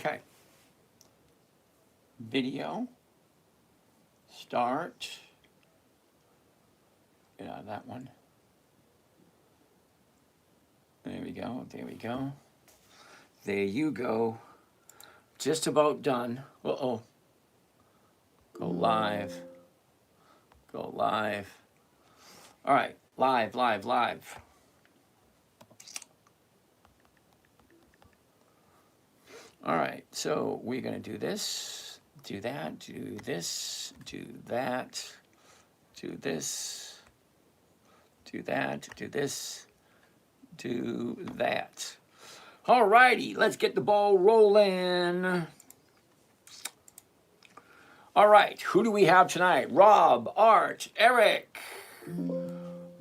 Okay. Video. Start. Yeah, that one. There we go. There we go. There you go. Just about done. Uh-oh. Go live. Go live. All right. Live, live, live. All right. So we're going to do this, do that, do this, do that, do this, do that, do this, do that. All righty. Let's get the ball rolling. All right, who do we have tonight? Rob, Art, Eric,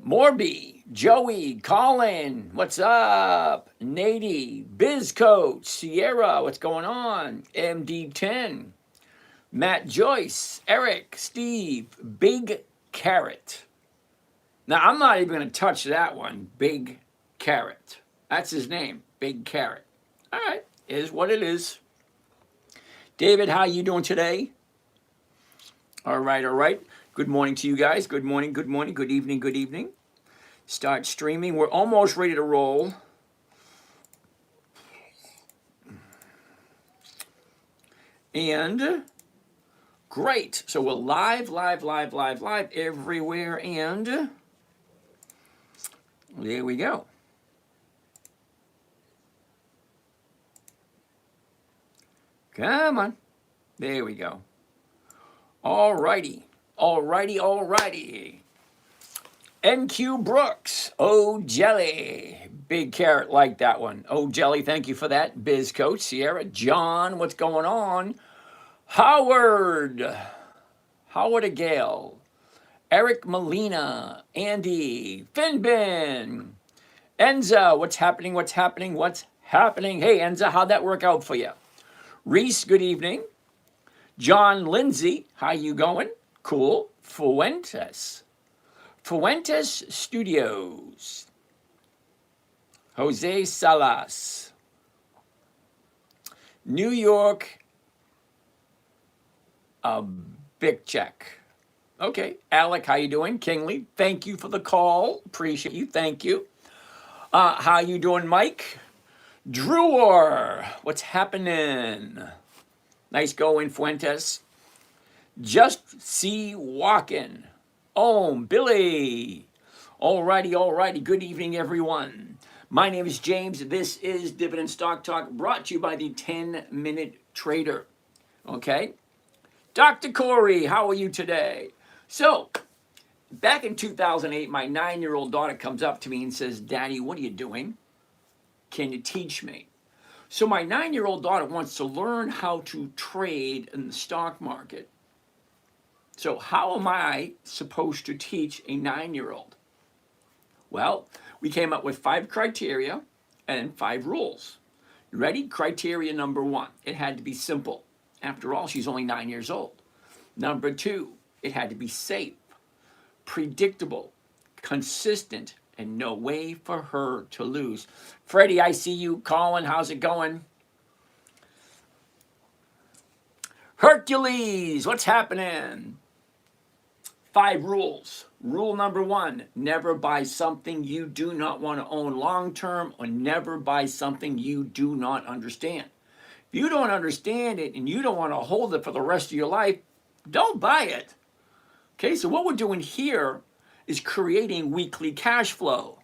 Morby, Joey, Colin, what's up? Nady, Bizcoach, Sierra, what's going on? MD10, Matt Joyce, Eric, Steve, Big Carrot. Now, I'm not even going to touch that one, Big Carrot. That's his name, Big Carrot. All right, is what it is. David, how you doing today? All right, all right. Good morning to you guys. Good morning, good morning, good evening, good evening. Start streaming. We're almost ready to roll. And great. So we're live, live, live, live, live everywhere. And there we go. Come on. There we go. All righty, all righty, all righty. NQ Brooks, oh jelly. Big Carrot, like that one. Oh jelly, thank you for that. Biz Coach, Sierra, John, what's going on? Howard Gale, Eric Molina, Andy, Finbin, Enza, what's happening, what's happening, what's happening? Hey Enza, how'd that work out for you? Reese, good evening. John Lindsay, how you going? Cool. Fuentes Studios. Jose Salas. New York, big check. Okay. Alec, how you doing? Kingley, thank you for the call. Appreciate you. Thank you. How you doing, Mike? Drewer, what's happening? Nice going, Fuentes. Just see walking. Billy. All righty. Good evening, everyone. My name is James. This is Dividend Stock Talk, brought to you by the 10-Minute Trader. Okay? Dr. Corey, how are you today? So, back in 2008, my 9-year-old daughter comes up to me and says, Daddy, what are you doing? Can you teach me? So my 9-year-old daughter wants to learn how to trade in the stock market. So how am I supposed to teach a 9-year-old? Well, we came up with 5 criteria and 5 rules. You ready? Criteria number 1, it had to be simple. After all, she's only 9 years old. Number 2, it had to be safe, predictable, consistent, and no way for her to lose. Freddie, I see you. Colin, how's it going? Hercules, what's happening? 5 rules. Rule number 1, never buy something you do not want to own long-term, or never buy something you do not understand. If you don't understand it and you don't want to hold it for the rest of your life, don't buy it. Okay, so what we're doing here is creating weekly cash flow.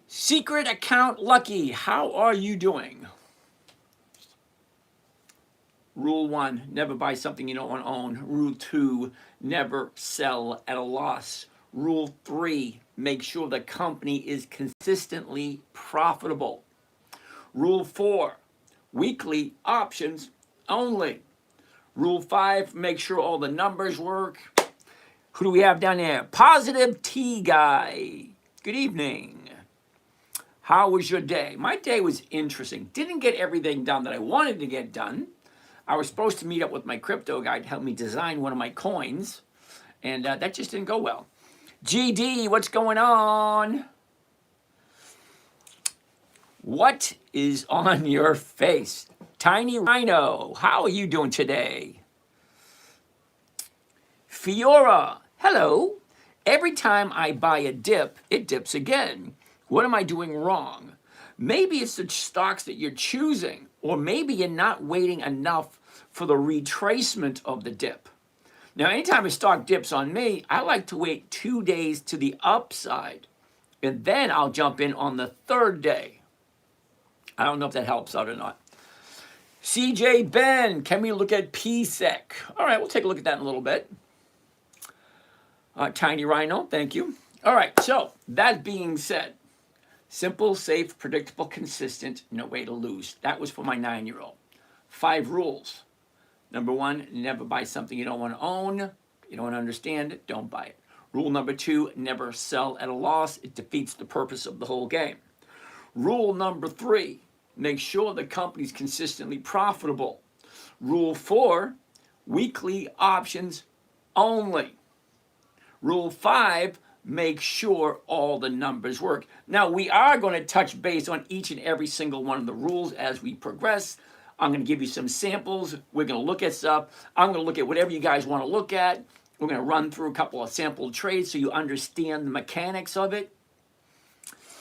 Secret account lucky, how are you doing? Rule 1, never buy something you don't want to own. Rule 2, never sell at a loss. Rule 3, make sure the company is consistently profitable. Rule 4, weekly options only. Rule 5, make sure all the numbers work. Who do we have down there? Positive Tea Guy. Good evening. How was your day? My day was interesting. Didn't get everything done that I wanted to get done. I was supposed to meet up with my crypto guy to help me design one of my coins, and that just didn't go well. GD, what's going on? What is on your face? Tiny Rhino, how are you doing today? Fiora, hello. Every time I buy a dip, it dips again. What am I doing wrong? Maybe it's the stocks that you're choosing, or maybe you're not waiting enough for the retracement of the dip. Now, anytime a stock dips on me, I like to wait 2 days to the upside, and then I'll jump in on the third day. I don't know if that helps out or not. CJ Ben, can we look at PSEC? All right, we'll take a look at that in a little bit. Tiny Rhino, thank you. All right, so that being said, simple, safe, predictable, consistent, no way to lose. That was for my 9-year-old. 5 rules. Number 1, never buy something you don't want to own. You don't understand it, don't buy it. Rule number 2, never sell at a loss. It defeats the purpose of the whole game. Rule number 3, make sure the company's consistently profitable. Rule 4, weekly options only. Rule 5, make sure all the numbers work. Now, we are going to touch base on each and every single one of the rules as we progress. I'm going to give you some samples. We're going to look at stuff. I'm going to look at whatever you guys want to look at. We're going to run through a couple of sample trades so you understand the mechanics of it.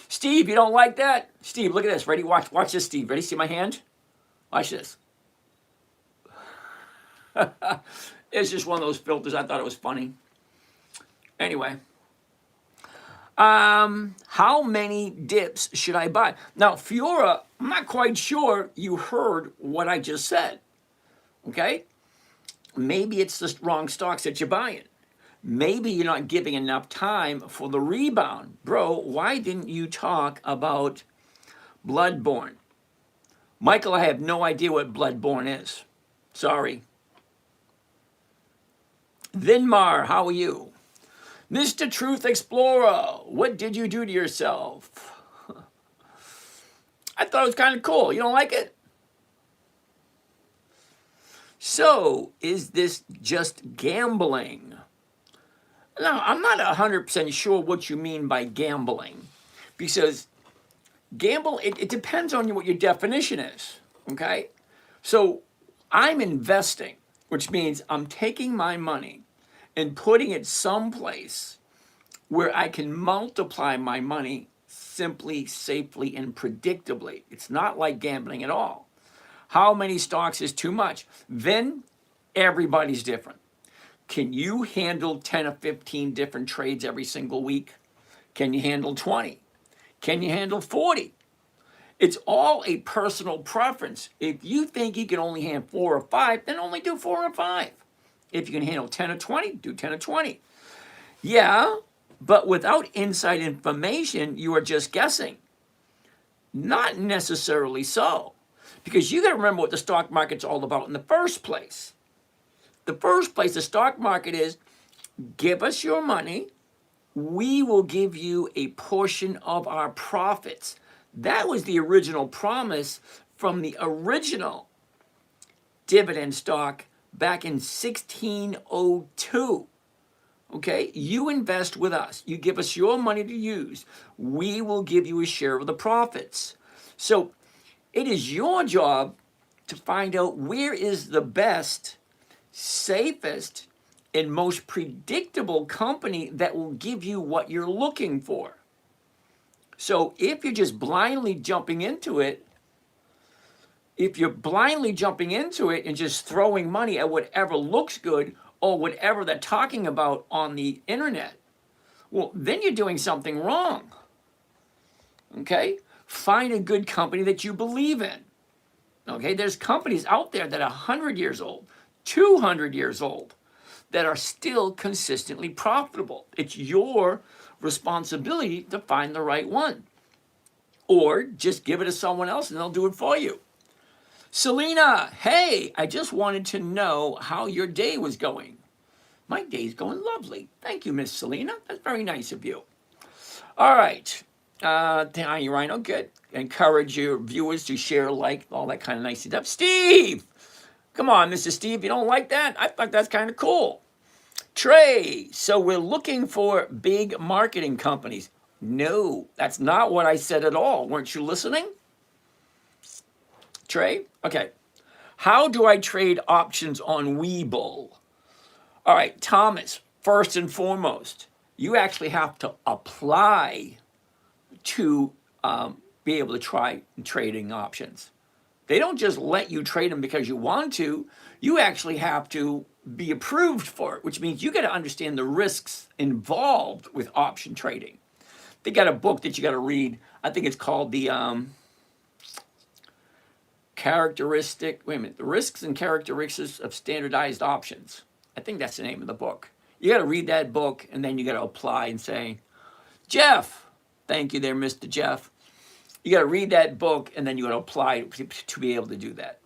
Steve, you don't like that? Steve, look at this. Ready? Watch this, Steve. Ready? See my hand? Watch this. It's just one of those filters. I thought it was funny. Anyway, how many dips should I buy? Now, Fiora, I'm not quite sure you heard what I just said, okay? Maybe it's the wrong stocks that you're buying. Maybe you're not giving enough time for the rebound. Bro, why didn't you talk about Bloodborne? Michael, I have no idea what Bloodborne is. Sorry. Vinmar, how are you? Mr. Truth Explorer, what did you do to yourself? I thought it was kind of cool. You don't like it? So, is this just gambling? Now, I'm not 100% sure what you mean by gambling, because it depends on what your definition is, okay? So, I'm investing, which means I'm taking my money and putting it someplace where I can multiply my money simply, safely, and predictably. It's not like gambling at all. How many stocks is too much? Then everybody's different. Can you handle 10 or 15 different trades every single week? Can you handle 20? Can you handle 40? It's all a personal preference. If you think you can only handle 4 or 5, then only do 4 or 5. If you can handle 10 or 20, do 10 or 20. Yeah, but without inside information, you are just guessing. Not necessarily so. Because you got to remember what the stock market's all about in the first place. The first place, the stock market is, give us your money, we will give you a portion of our profits. That was the original promise from the original dividend stock back in 1602. Okay, you invest with us. You give us your money to use. We will give you a share of the profits. So it is your job to find out where is the best, safest, and most predictable company that will give you what you're looking for. So if you're just blindly jumping into it, and just throwing money at whatever looks good or whatever they're talking about on the internet, well, then you're doing something wrong. Okay? Find a good company that you believe in. Okay? There's companies out there that are 100 years old, 200 years old, that are still consistently profitable. It's your responsibility to find the right one. Or just give it to someone else and they'll do it for you. Selena, hey, I just wanted to know how your day was going. My day's going lovely. Thank you, Miss Selena. That's very nice of you. All right. Tiny Rhino, good. Encourage your viewers to share, like, all that kind of nice stuff. Steve! Come on, Mr. Steve, you don't like that? I thought that's kind of cool. Trey, so we're looking for big marketing companies. No, that's not what I said at all. Weren't you listening? Trey? Okay. How do I trade options on Webull? All right, Thomas, first and foremost, you actually have to apply to be able to try trading options. They don't just let you trade them because you want to. You actually have to be approved for it, which means you got to understand the risks involved with option trading. They got a book that you got to read. I think it's called the the risks and characteristics of standardized options. I think that's the name of the book. You got to read that book, and then you got to apply and say, Jeff, thank you there, Mr. Jeff. You got to read that book, and then you got to apply to be able to do that.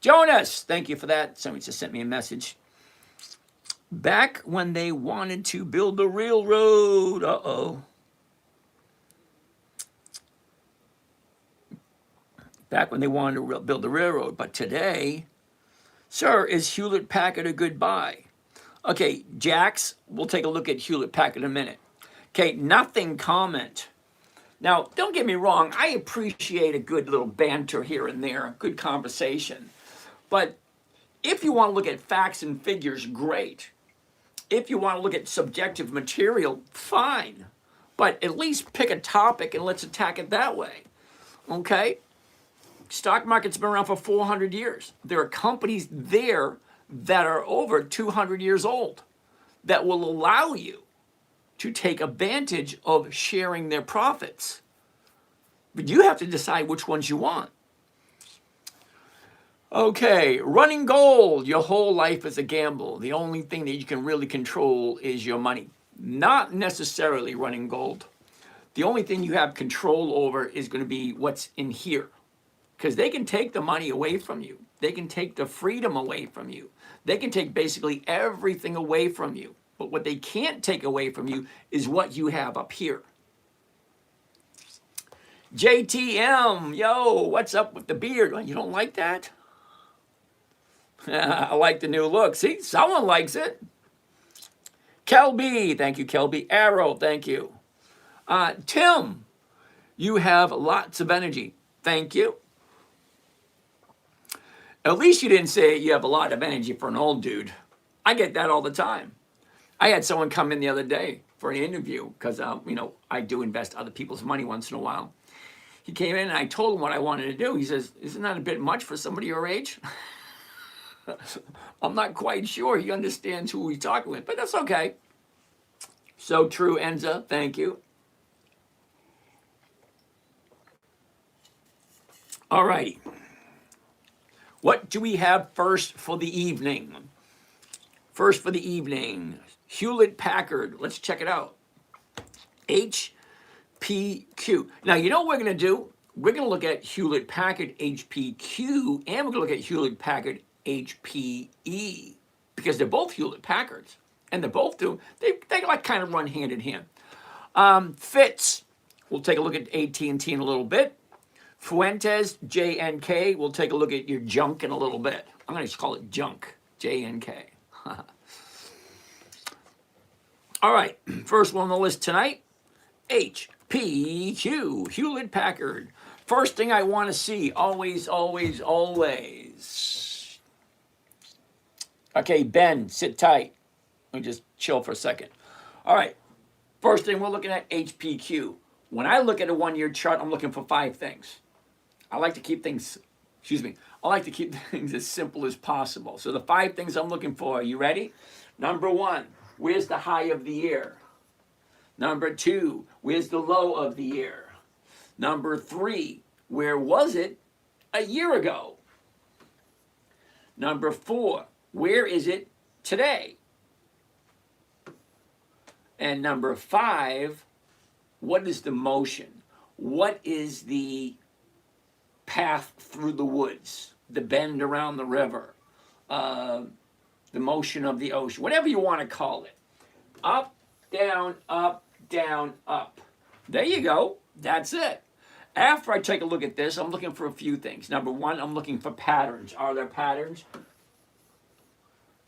Jonas, thank you for that. Somebody just sent me a message. Back when they wanted to build the railroad. Uh-oh. Back when they wanted to build the railroad. But today, sir, is Hewlett Packard a good buy? Okay, Jax, we'll take a look at Hewlett Packard in a minute. Okay, nothing comment. Now, don't get me wrong. I appreciate a good little banter here and there, good conversation. But if you want to look at facts and figures, great. If you want to look at subjective material, fine. But at least pick a topic and let's attack it that way. Okay? Stock market's been around for 400 years. There are companies there that are over 200 years old that will allow you to take advantage of sharing their profits. But you have to decide which ones you want. Okay, running gold. Your whole life is a gamble. The only thing that you can really control is your money. Not necessarily running gold. The only thing you have control over is going to be what's in here. Because they can take the money away from you. They can take the freedom away from you. They can take basically everything away from you. But what they can't take away from you is what you have up here. JTM, yo, what's up with the beard? You don't like that? I like the new look. See, someone likes it. Kelby, thank you, Kelby. Arrow, thank you. Tim, you have lots of energy. Thank you. At least you didn't say you have a lot of energy for an old dude. I get that all the time. I had someone come in the other day for an interview because, I do invest other people's money once in a while. He came in and I told him what I wanted to do. He says, isn't that a bit much for somebody your age? I'm not quite sure he understands who he's talking with, but that's okay. So true, Enza. Thank you. All righty. What do we have first for the evening? First for the evening, Hewlett Packard. Let's check it out. HPQ. Now, you know what we're going to do? We're going to look at Hewlett Packard HPQ, and we're going to look at Hewlett Packard HPE, because they're both Hewlett Packards, and they like kind of run hand in hand. Fitz, we'll take a look at AT&T in a little bit. Fuentes, JNK, we'll take a look at your junk in a little bit. I'm going to just call it junk, JNK. All right, first one on the list tonight, HPQ, Hewlett Packard. First thing I want to see, always, always, always. Okay, Ben, sit tight. Let me just chill for a second. All right, first thing we're looking at, HPQ. When I look at a one-year chart, I'm looking for 5 things. I like to keep things, I like to keep things as simple as possible. So the 5 things I'm looking for, are you ready? Number 1, where's the high of the year? Number 2, where's the low of the year? Number 3, where was it a year ago? Number 4, where is it today? And number 5, what is the motion? What is the path through the woods, the bend around the river, the motion of the ocean, whatever you want to call it? Up, down, up, down, up. There you go. That's it. After I take a look at this, I'm looking for a few things. Number 1, I'm looking for patterns. Are there patterns?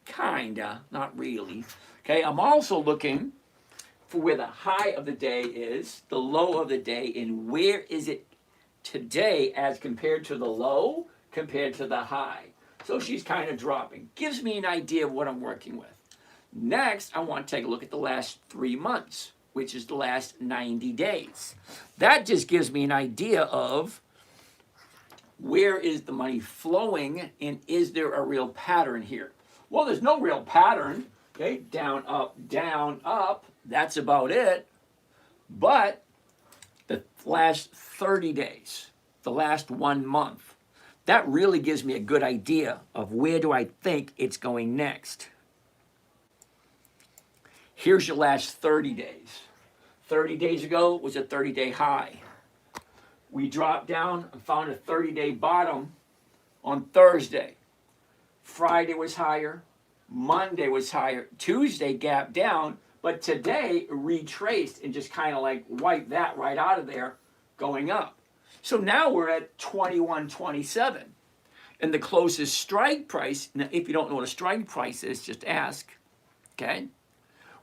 Kinda, not really. Okay, I'm also looking for where the high of the day is, the low of the day, and where is it today as compared to the low, compared to the high. So she's kind of dropping. Gives me an idea of what I'm working with. Next, I want to take a look at the last 3 months, which is the last 90 days. That just gives me an idea of where is the money flowing and is there a real pattern here? Well, there's no real pattern. Okay, down, up. That's about it. But the last 30 days, the last 1 month, that really gives me a good idea of where do I think it's going next. Here's your last 30 days. 30 days ago was a 30-day high. We dropped down and found a 30-day bottom on Thursday. Friday was higher. Monday was higher. Tuesday gapped down. But today retraced and just kind of like wiped that right out of there going up. So now we're at 21.27. And the closest strike price, now if you don't know what a strike price is, just ask. Okay?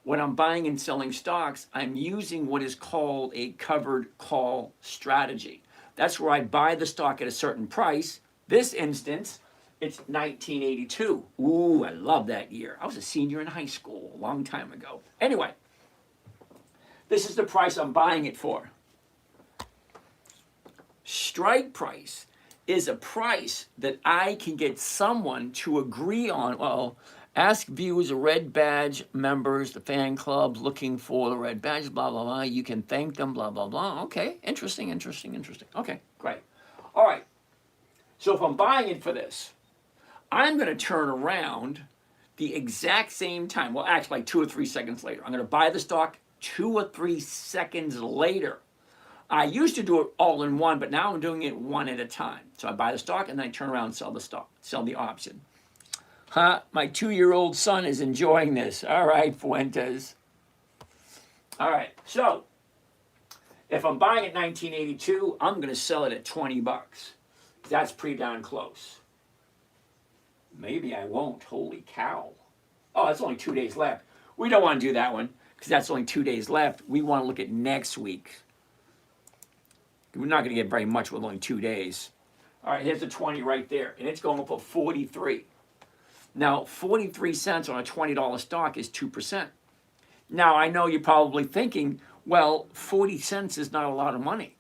When I'm buying and selling stocks, I'm using what is called a covered call strategy. That's where I buy the stock at a certain price. This instance, it's 1982. Ooh, I love that year. I was a senior in high school a long time ago. Anyway, this is the price I'm buying it for. Strike price is a price that I can get someone to agree on. Well, ask viewers, red badge members, the fan clubs looking for the red badges, blah, blah, blah. You can thank them, blah, blah, blah. Okay, interesting. Okay, great. All right. So if I'm buying it for this, I'm going to turn around the exact same time. Well, actually, like 2 or 3 seconds later. I'm going to buy the stock 2 or 3 seconds later. I used to do it all in one, but now I'm doing it one at a time. So I buy the stock and then I turn around and sell the stock, sell the option. My 2-year-old son is enjoying this. All right, Fuentes. All right, so if I'm buying at 1982, I'm going to sell it at $20. That's pretty darn close. Maybe I won't. Holy cow. Oh, that's only 2 days left. We don't want to do that one because that's only 2 days left. We want to look at next week. We're not going to get very much with only 2 days. All right, here's the 20 right there, and it's going up for 43. Now, 43 cents on a $20 stock is 2%. Now, I know you're probably thinking, well, 40 cents is not a lot of money.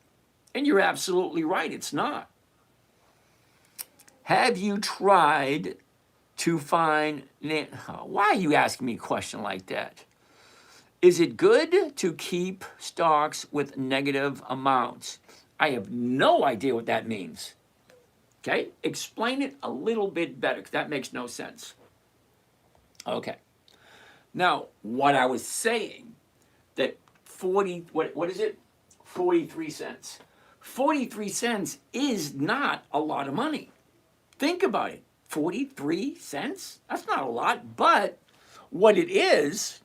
And you're absolutely right, it's not. Have you tried to find... Why are you asking me a question like that? Is it good to keep stocks with negative amounts? I have no idea what that means. Okay, explain it a little bit better, because that makes no sense. Okay. Now, what I was saying, that 43 cents. 43 cents is not a lot of money. Think about it. 43 cents? That's not a lot, but what it is,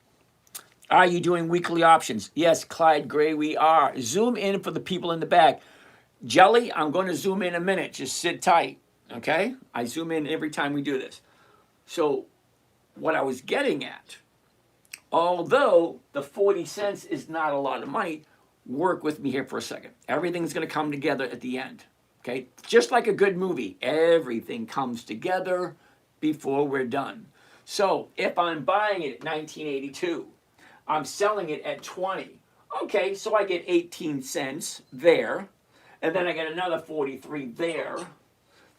are you doing weekly options? Yes, Clyde Gray, we are. Zoom in for the people in the back. Jelly, I'm going to zoom in a minute. Just sit tight, okay? I zoom in every time we do this. So what I was getting at, although the 40 cents is not a lot of money, work with me here for a second. Everything's going to come together at the end, okay? Just like a good movie, everything comes together before we're done. So if I'm buying it at 1982, I'm selling it at 20. Okay, so I get 18 cents there. And then I get another 43 there.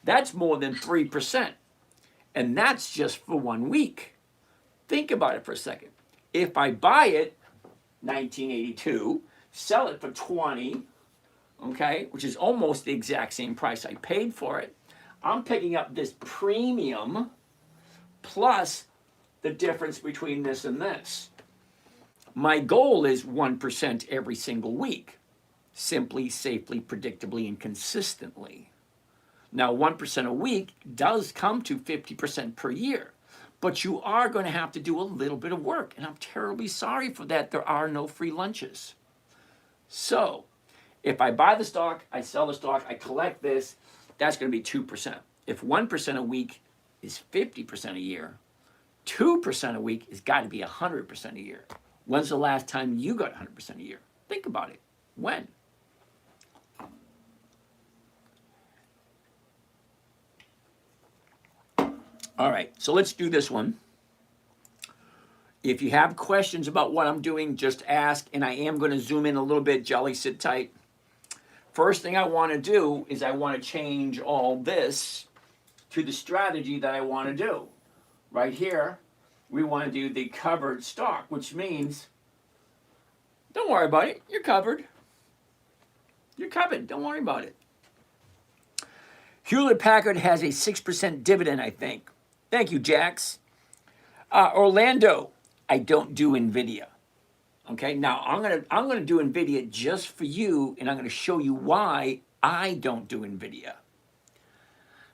That's more than 3%. And that's just for 1 week. Think about it for a second. If I buy it, 1982, sell it for 20, okay, which is almost the exact same price I paid for it, I'm picking up this premium plus the difference between this and this. My goal is 1% every single week. Simply, safely, predictably, and consistently. Now, 1% a week does come to 50% per year, but you are going to have to do a little bit of work, and I'm terribly sorry for that. There are no free lunches. So, if I buy the stock, I sell the stock, I collect this, that's going to be 2%. If 1% a week is 50% a year, 2% a week has got to be 100% a year. When's the last time you got 100% a year? Think about it. When? All right, so let's do this one. If you have questions about what I'm doing, just ask, and I am going to zoom in a little bit. Jelly, sit tight. First thing I want to do is I want to change all this to the strategy that I want to do. Right here, we want to do the covered stock, which means, don't worry about it, you're covered. You're covered, don't worry about it. Hewlett Packard has a 6% dividend, I think. Thank you, Jax. Orlando, I don't do Nvidia. Okay, now I'm gonna do Nvidia just for you, and I'm gonna show you why I don't do Nvidia.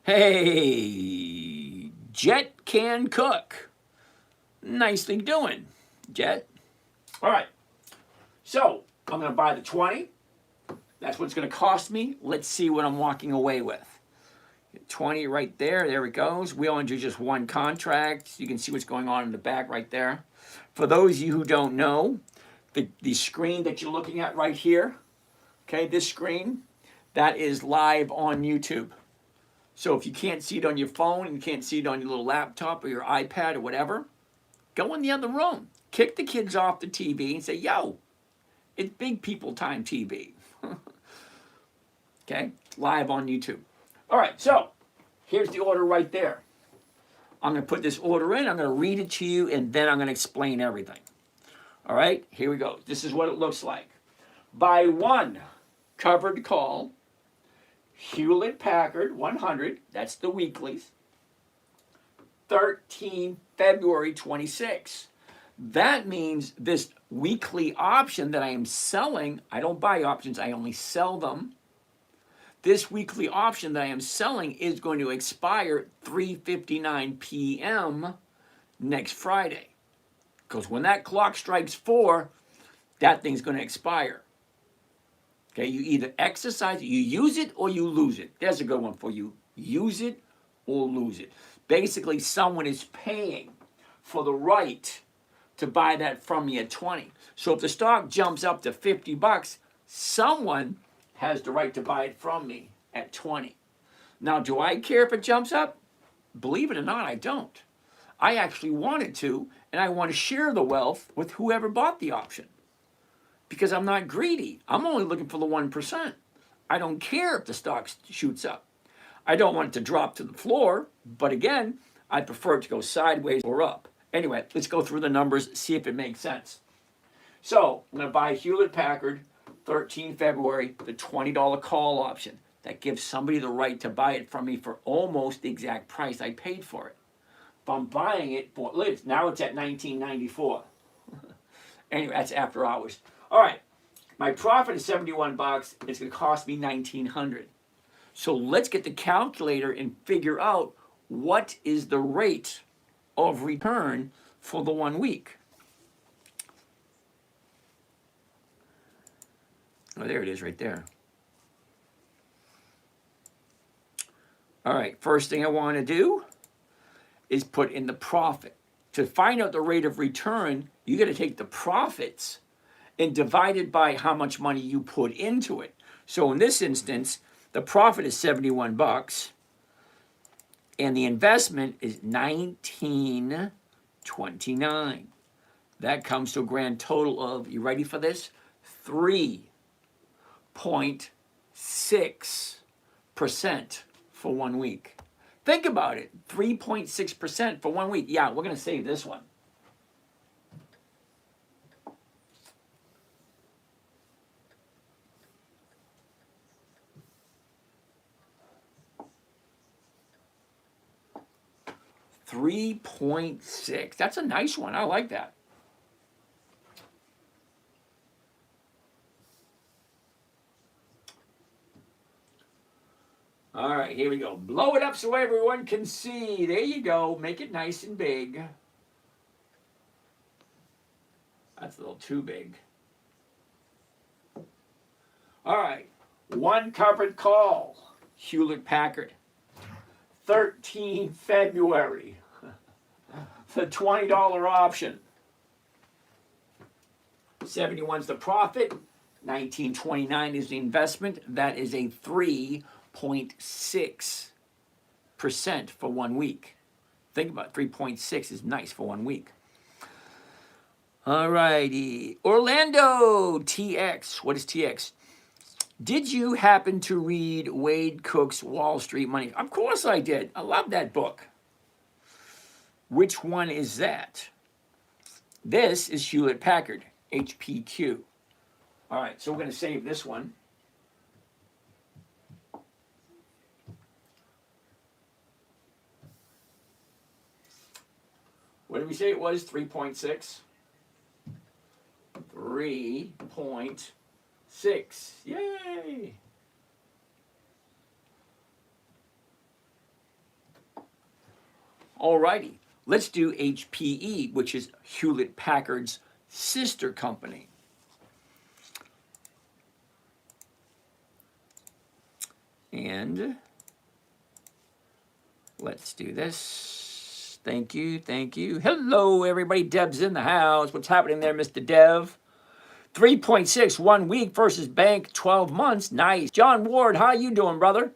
Hey, Jet Can Cook. Nicely doing, Jet. All right, so I'm gonna buy the 20. That's what it's gonna cost me. Let's see what I'm walking away with. 20 right there, there it goes. We only do just one contract. You can see what's going on in the back right there. For those of you who don't know, the screen that you're looking at right here, okay, this screen, that is live on YouTube. So if you can't see it on your phone and you can't see it on your little laptop or your iPad or whatever, go in the other room. Kick the kids off the TV and say, yo, it's big people time TV. Okay, live on YouTube. All right, so here's the order right there. I'm going to put this order in, I'm going to read it to you, and then I'm going to explain everything. All right, here we go. This is what it looks like. Buy one covered call, Hewlett Packard 100, that's the weeklies, 13 February 26. That means this weekly option that I am selling, I don't buy options, I only sell them. This weekly option that I am selling is going to expire 3:59 p.m. next Friday. Because when that clock strikes 4, that thing's going to expire. Okay, you either exercise it, you use it, or you lose it. There's a good one for you. Use it or lose it. Basically, someone is paying for the right to buy that from me at 20. So if the stock jumps up to $50, someone has the right to buy it from me at 20. Now, do I care if it jumps up? Believe it or not, I don't. I actually wanted to, and I want to share the wealth with whoever bought the option. Because I'm not greedy. I'm only looking for the 1%. I don't care if the stock shoots up. I don't want it to drop to the floor, but again, I prefer it to go sideways or up. Anyway, let's go through the numbers, see if it makes sense. So, I'm going to buy Hewlett Packard, 13 February, the $20 call option. That gives somebody the right to buy it from me for almost the exact price I paid for it. If I'm buying it for, look, now it's at $19.94. Anyway, that's after hours. All right, my profit is $71. It's going to cost me $1,900. So let's get the calculator and figure out what is the rate of return for the 1 week. Oh, there it is right there. All right, first thing I want to do is put in the profit. To find out the rate of return, you got to take the profits and divide it by how much money you put into it. So in this instance, the profit is $71 and the investment is $19.29. That comes to a grand total of, you ready for this? 3.6% for 1 week. Think about it, 3.6% for 1 week. Yeah, we're going to save this one. $3.6. That's a nice one. I like that. All right, here we go. Blow it up so everyone can see. There you go. Make it nice and big. That's a little too big. All right, one covered call. Hewlett Packard. 13 February. The $20 option. 71's the profit. 19.29 is the investment. That is a 3.6% for 1 week. Think about it, 3.6 is nice for 1 week. All righty. Orlando TX. What is TX? Did you happen to read Wade Cook's Wall Street Money? Of course I did. I love that book. Which one is that? This is Hewlett Packard, HPQ. All right, so we're going to save this one. What did we say it was? 3.6? 3.6. Yay! Alrighty, let's do HPE, which is Hewlett Packard's sister company. And let's do this. Thank you, thank you. Hello, everybody. Deb's in the house. What's happening there, Mr. Dev? 3.6, 1 week versus bank, 12 months. Nice. John Ward, how you doing, brother?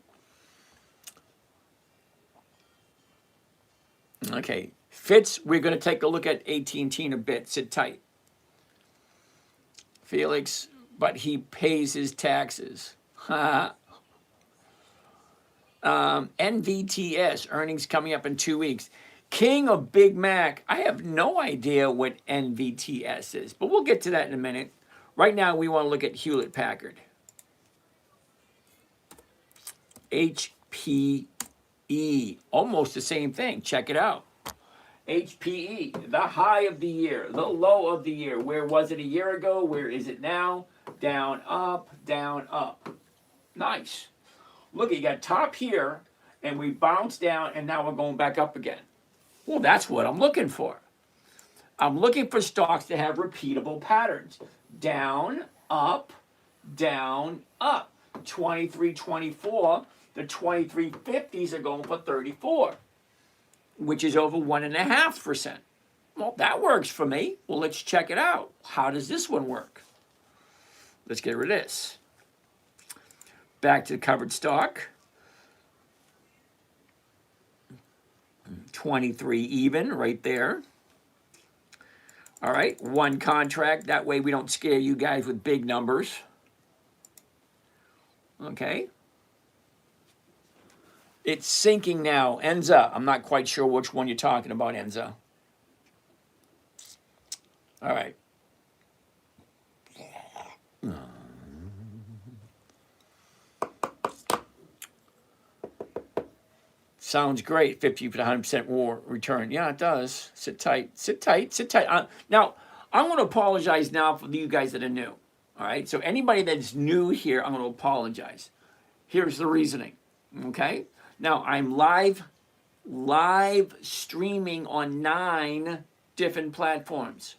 Okay. Fitz, we're going to take a look at AT&T in a bit. Sit tight. Felix, but he pays his taxes. NVTS, earnings coming up in 2 weeks. King of Big Mac, I have no idea what NVTS is, but we'll get to that in a minute. Right now, we want to look at Hewlett Packard. HPE, almost the same thing. Check it out. HPE, the high of the year, the low of the year. Where was it a year ago? Where is it now? Down, up, down, up. Nice. Look, you got top here, and we bounced down, and now we're going back up again. Well, that's what I'm looking for. I'm looking for stocks that have repeatable patterns. Down, up, 23.24. The 2350s are going for 34, which is over 1.5%. Well, that works for me. Well, let's check it out. How does this one work? Let's get rid of this. Back to the covered stock. 23 even right there. All right, one contract. That way we don't scare you guys with big numbers. Okay. It's sinking now. Enza. I'm not quite sure which one you're talking about, Enza. All right. Sounds great, 50 to 100% war return. Yeah, it does. Sit tight, sit tight, sit tight. Now, I'm going to apologize now for you guys that are new. All right, so anybody that's new here, I'm going to apologize. Here's the reasoning. Okay, now I'm live streaming on 9 different platforms.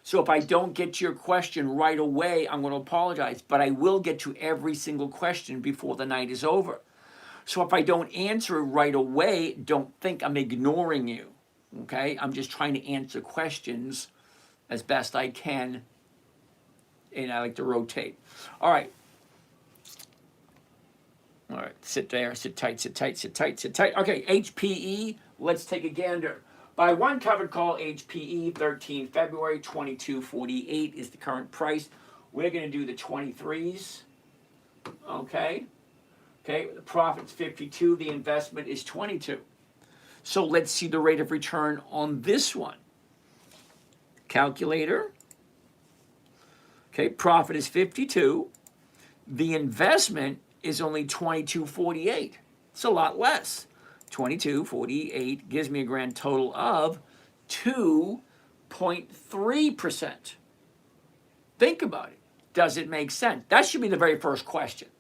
So if I don't get your question right away, I'm going to apologize. But I will get to every single question before the night is over. So if I don't answer it right away, don't think I'm ignoring you, okay? I'm just trying to answer questions as best I can, and I like to rotate. All right. All right, sit there, sit tight, sit tight, sit tight, sit tight. Okay, HPE, let's take a gander. By one covered call, HPE, 13 February, 22.48 is the current price. We're going to do the 23s, okay? Okay, the profit's 52, the investment is 22. So let's see the rate of return on this one. Calculator. Okay, profit is 52. The investment is only 22.48. It's a lot less. 22.48 gives me a grand total of 2.3%. Think about it. Does it make sense? That should be the very first question.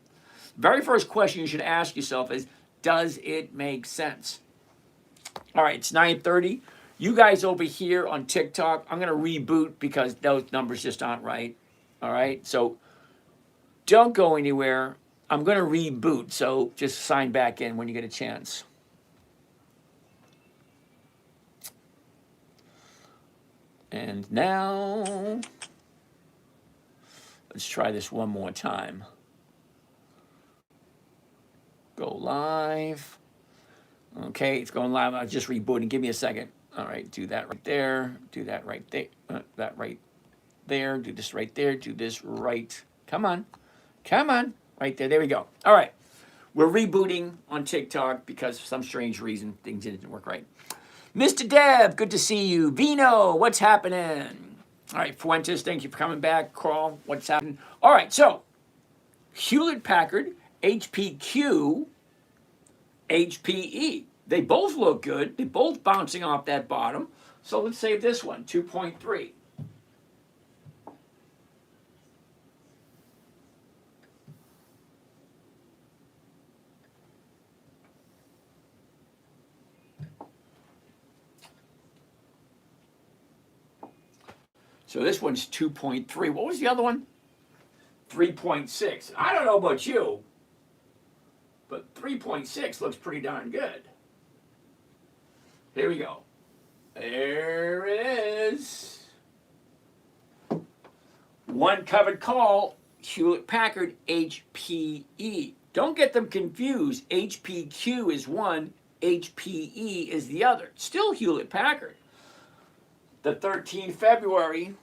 Very first question you should ask yourself is, does it make sense? All right, it's 9:30. You guys over here on TikTok, I'm going to reboot because those numbers just aren't right. All right, so don't go anywhere. I'm going to reboot, so just sign back in when you get a chance. And now, let's try this one more time. Go live. Okay, it's going live. I'll just rebooting. Give me a second. All right, do that right there. Do that right there. That right there. Do this right there. Do this right. Come on. Come on. Right there. There we go. All right. We're rebooting on TikTok because for some strange reason things didn't work right. Mr. Dev, good to see you. Vino, what's happening? All right, Fuentes, thank you for coming back. Carl, what's happening? All right, so Hewlett Packard, HPQ, HPE. They both look good. They're both bouncing off that bottom. So let's save this one, 2.3. So this one's 2.3. What was the other one? 3.6. I don't know about you, but 3.6 looks pretty darn good. Here we go. There it is. One covered call, Hewlett Packard, HPE. Don't get them confused. HPQ is one, HPE is the other. Still Hewlett Packard. The 13th February,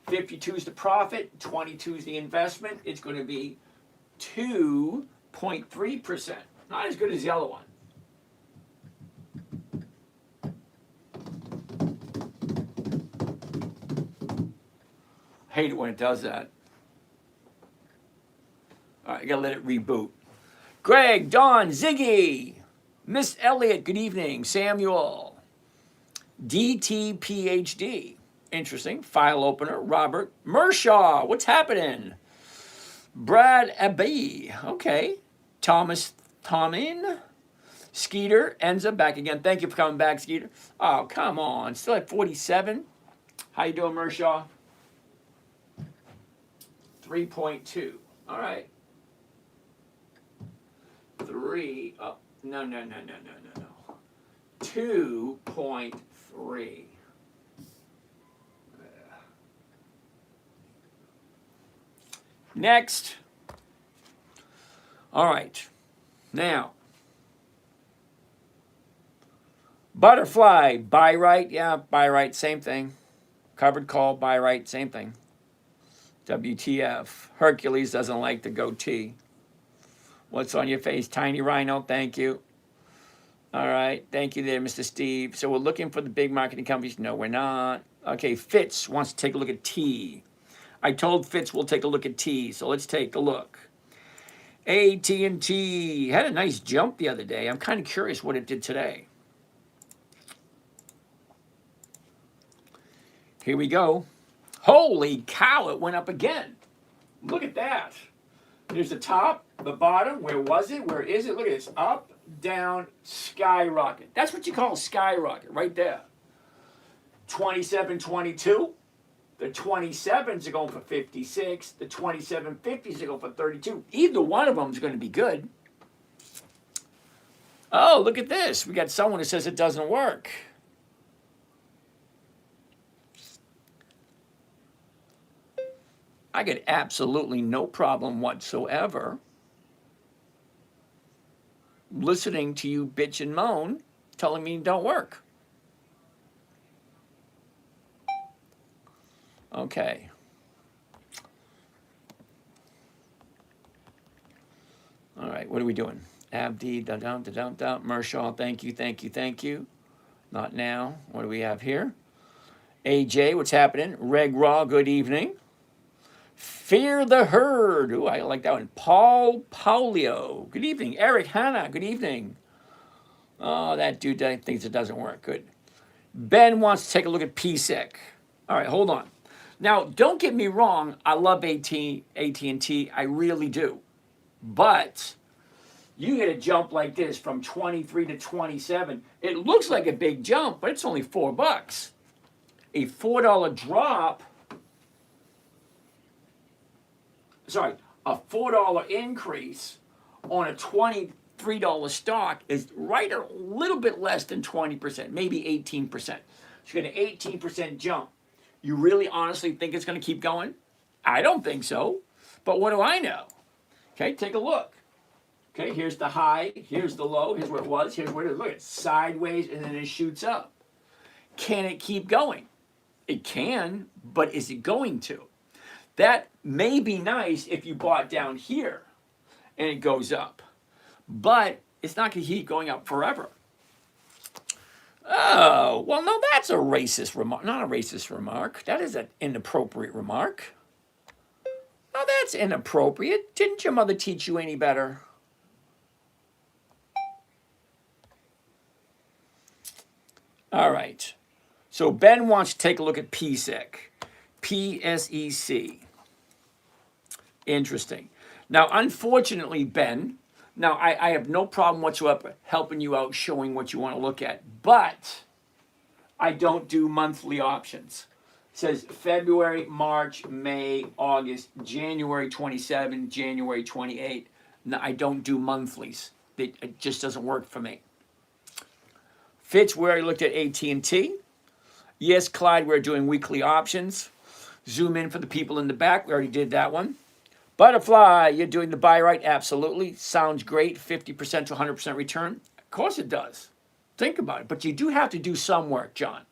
52 is the profit, 22 is the investment. It's going to be 2.3%. Not as good as the other one. I hate it when it does that. All right, I got to let it reboot. Greg, Don, Ziggy, Miss Elliott, good evening. Samuel. DT PhD. Interesting. File opener. Robert. Mershaw. What's happening? Brad Abbey. Okay. Thomas Tomin. Skeeter. Enza back again. Thank you for coming back, Skeeter. Oh, come on. Still at 47. How you doing, Mershaw? 3.2. All right. 3. Oh, no. 2.3. Next. All right. Now. Butterfly, buy right. Yeah, buy right, same thing. Covered call, buy right, same thing. WTF. Hercules doesn't like the goatee. What's on your face? Tiny Rhino, thank you. All right, thank you there, Mr. Steve. So we're looking for the big marketing companies. No, we're not. Okay, Fitz wants to take a look at T. I told Fitz we'll take a look at T, so let's take a look. AT&T had a nice jump the other day. I'm kind of curious what it did today. Here we go. Holy cow, it went up again. Look at that. There's the top, the bottom. Where was it? Where is it? Look at this. Up, down, skyrocket. That's what you call a skyrocket right there. 27.22. The 27s are going for 56. The 27.50s are going for 32. Either one of them is going to be good. Oh, look at this. We got someone who says it doesn't work. I got absolutely no problem whatsoever listening to you bitch and moan, telling me it don't work. Okay. All right, what are we doing? Abdi, Mershaw, thank you. Not now. What do we have here? AJ, what's happening? Reg Raw, good evening. Fear the Herd. Ooh, I like that one. Paul Paulio. Good evening. Eric Hanna. Good evening. Oh, that dude thinks it doesn't work. Good. Ben wants to take a look at PSEC. All right, hold on. Now, don't get me wrong. I love AT&T. I really do. But you get a jump like this from 23 to 27. It looks like a big jump, but it's only $4. A $4 drop. Sorry, a $4 increase on a $23 stock is right a little bit less than 20%, maybe 18%. So you get an 18% jump. You really honestly think it's going to keep going? I don't think so. But what do I know? Okay, take a look. Okay, here's the high, here's the low, here's where it was, here's where it is. Look, it's sideways, and then it shoots up. Can it keep going? It can, but is it going to? That may be nice if you bought down here and it goes up, but it's not going to keep going up forever. Oh, well, no, that's a racist remark. Not a racist remark. That is an inappropriate remark. No, that's inappropriate. Didn't your mother teach you any better? All right. So Ben wants to take a look at PSEC. PSEC. Interesting. Now, unfortunately, Ben, now I have no problem whatsoever helping you out, showing what you want to look at, but I don't do monthly options. It says February, March, May, August, January 27, January 28. No, I don't do monthlies. It just doesn't work for me. Fitz, we already looked at AT&T. Yes, Clyde, we're doing weekly options. Zoom in for the people in the back. We already did that one. Butterfly, you're doing the buy right? Absolutely. Sounds great. 50% to 100% return. Of course it does. Think about it. But you do have to do some work, John.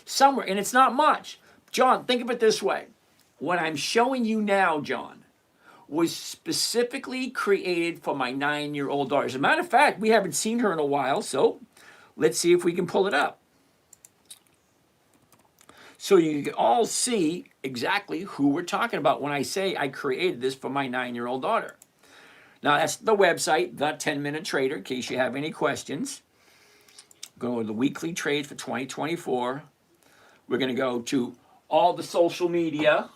Somewhere, and it's not much. John, think of it this way. What I'm showing you now, John, was specifically created for my 9-year-old daughter. As a matter of fact, we haven't seen her in a while, so let's see if we can pull it up. So you can all see exactly who we're talking about when I say I created this for my 9-year-old daughter. Now, that's the website, The10MinuteTrader, in case you have any questions. Go to the weekly trades for 2024. We're going to go to all the social media,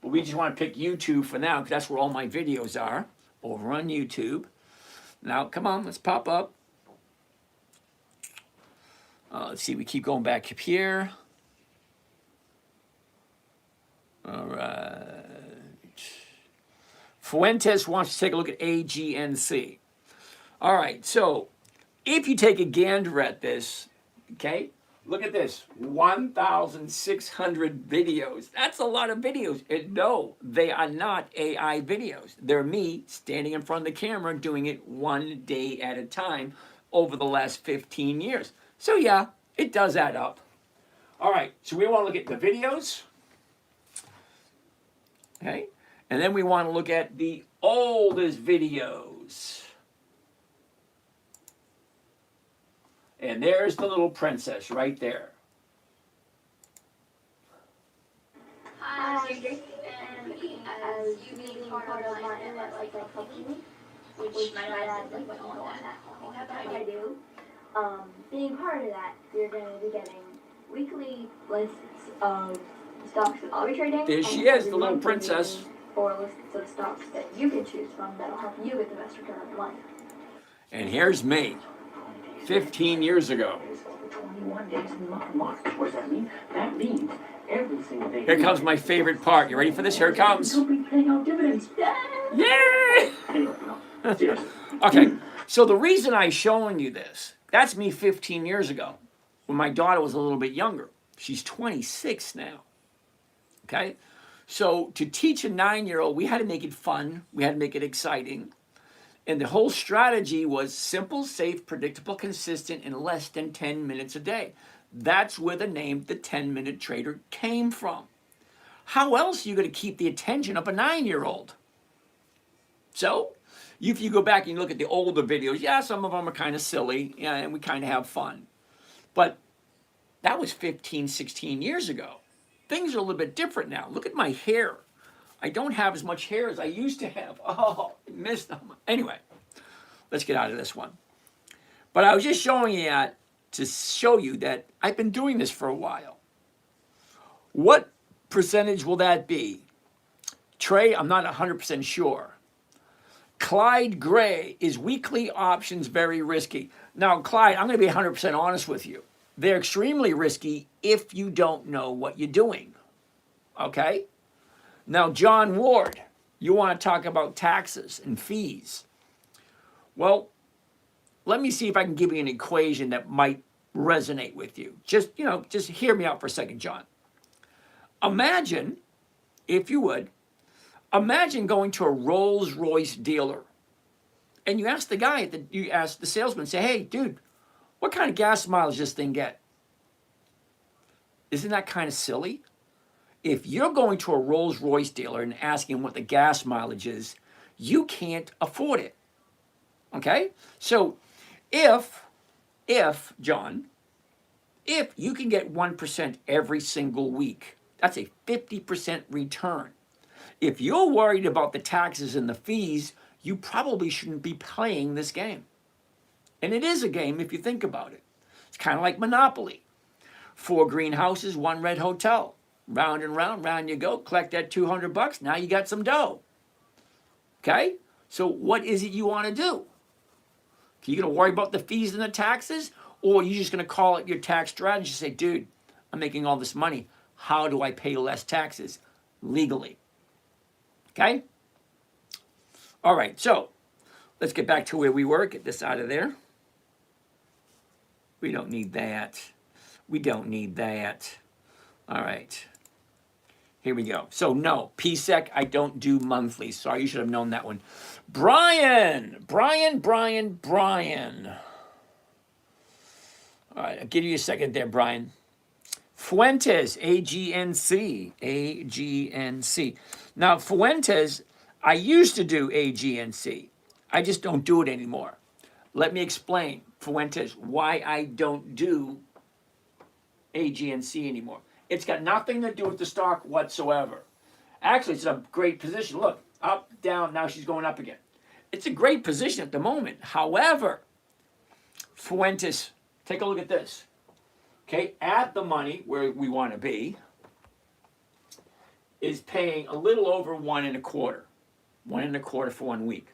but we just want to pick YouTube for now because that's where all my videos are, over on YouTube. Now, come on, let's pop up. Let's see, we keep going back up here. All right. Fuentes wants to take a look at AGNC. All right, so if you take a gander at this, okay, look at this, 1,600 videos. That's a lot of videos. And no, they are not AI videos. They're me standing in front of the camera doing it one day at a time over the last 15 years. So yeah, it does add up. All right, so we want to look at the videos. Okay, and then we want to look at the oldest videos. And there's the little princess right there. Hi, and as you being part of my internet like company, which my dad like on that. I do. Being part of that, you're going to be getting weekly lists of stocks that I'll be trading. There she is, the little princess. Or lists of stocks that you can choose from that'll help you get the best return on your money. And here's me, 15 years ago. 21 days in March. What does that mean? That means every single day. Here comes my favorite part. You ready for this? Here it comes. You'll be paying out dividends. Yay! Anyway, no. Seriously. Okay, so the reason I'm showing you this, that's me 15 years ago, when my daughter was a little bit younger. She's 26 now. Okay? So to teach a 9-year-old, we had to make it fun. We had to make it exciting. And the whole strategy was simple, safe, predictable, consistent, in less than 10 minutes a day. That's where the name The 10-Minute Trader came from. How else are you going to keep the attention of a 9-year-old? So, if you go back and look at the older videos, yeah, some of them are kind of silly, yeah, and we kind of have fun. But that was 15, 16 years ago. Things are a little bit different now. Look at my hair. I don't have as much hair as I used to have. Oh, I missed them. Anyway, let's get out of this one. But I was just showing you that to show you that I've been doing this for a while. What percentage will that be? Trey, I'm not 100% sure. Clyde Gray, is weekly options very risky? Now, Clyde, I'm going to be 100% honest with you. They're extremely risky if you don't know what you're doing. Okay? Now, John Ward, you want to talk about taxes and fees. Well, let me see if I can give you an equation that might resonate with you. Just hear me out for a second, John. Imagine, if you would, imagine going to a Rolls-Royce dealer and you ask the guy, you ask the salesman, say, hey, dude, what kind of gas mileage does this thing get? Isn't that kind of silly? If you're going to a Rolls-Royce dealer and asking what the gas mileage is, you can't afford it. Okay? So if John, if you can get 1% every single week, that's a 50% return. If you're worried about the taxes and the fees, you probably shouldn't be playing this game. And it is a game if you think about it. It's kind of like Monopoly. 4 green houses, 1 red hotel. Round and round, round you go. Collect that $200. Now you got some dough. Okay? So what is it you want to do? Are you going to worry about the fees and the taxes? Or are you just going to call it your tax strategy and say, dude, I'm making all this money. How do I pay less taxes legally? Okay? All right, so let's get back to where we were. Get this out of there. We don't need that. We don't need that. All right. Here we go. So no, PSEC, I don't do monthly. Sorry, you should have known that one. Brian. All right, I'll give you a second there, Brian. Fuentes, AGNC. Now, Fuentes, I used to do AGNC. I just don't do it anymore. Let me explain, Fuentes, why I don't do AGNC anymore. It's got nothing to do with the stock whatsoever. Actually, it's a great position. Look, up, down, now she's going up again. It's a great position at the moment. However, Fuentes, take a look at this. Okay, at the money where we want to be is paying a little over 1 1/4. 1 1/4 for 1 week.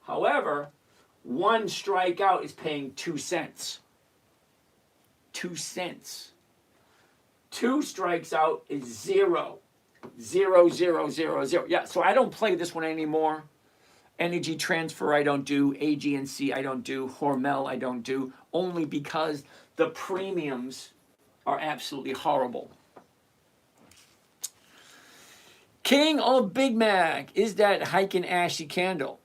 However, 1 strikeout is paying 2 cents. 2 cents. 2 strikes out is 0. 0, 0, 0, 0. Yeah, so I don't play this one anymore. Energy transfer I don't do. AGNC I don't do. Hormel I don't do. Only because the premiums are absolutely horrible. King of Big Mac. Is that Heiken Ashy candle?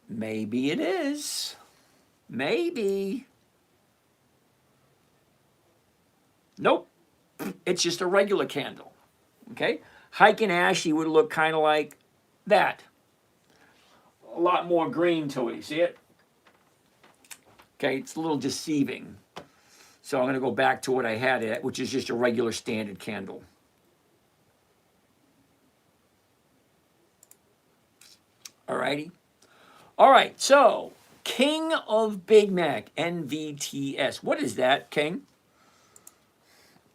Maybe it is. Maybe. Nope. It's just a regular candle. Okay? Heiken Ashy would look kind of like that. A lot more green to it. You see it? Okay, it's a little deceiving. So I'm going to go back to what I had it, which is just a regular standard candle. All righty. All right, so King of Big Mac, NVTS. What is that, King?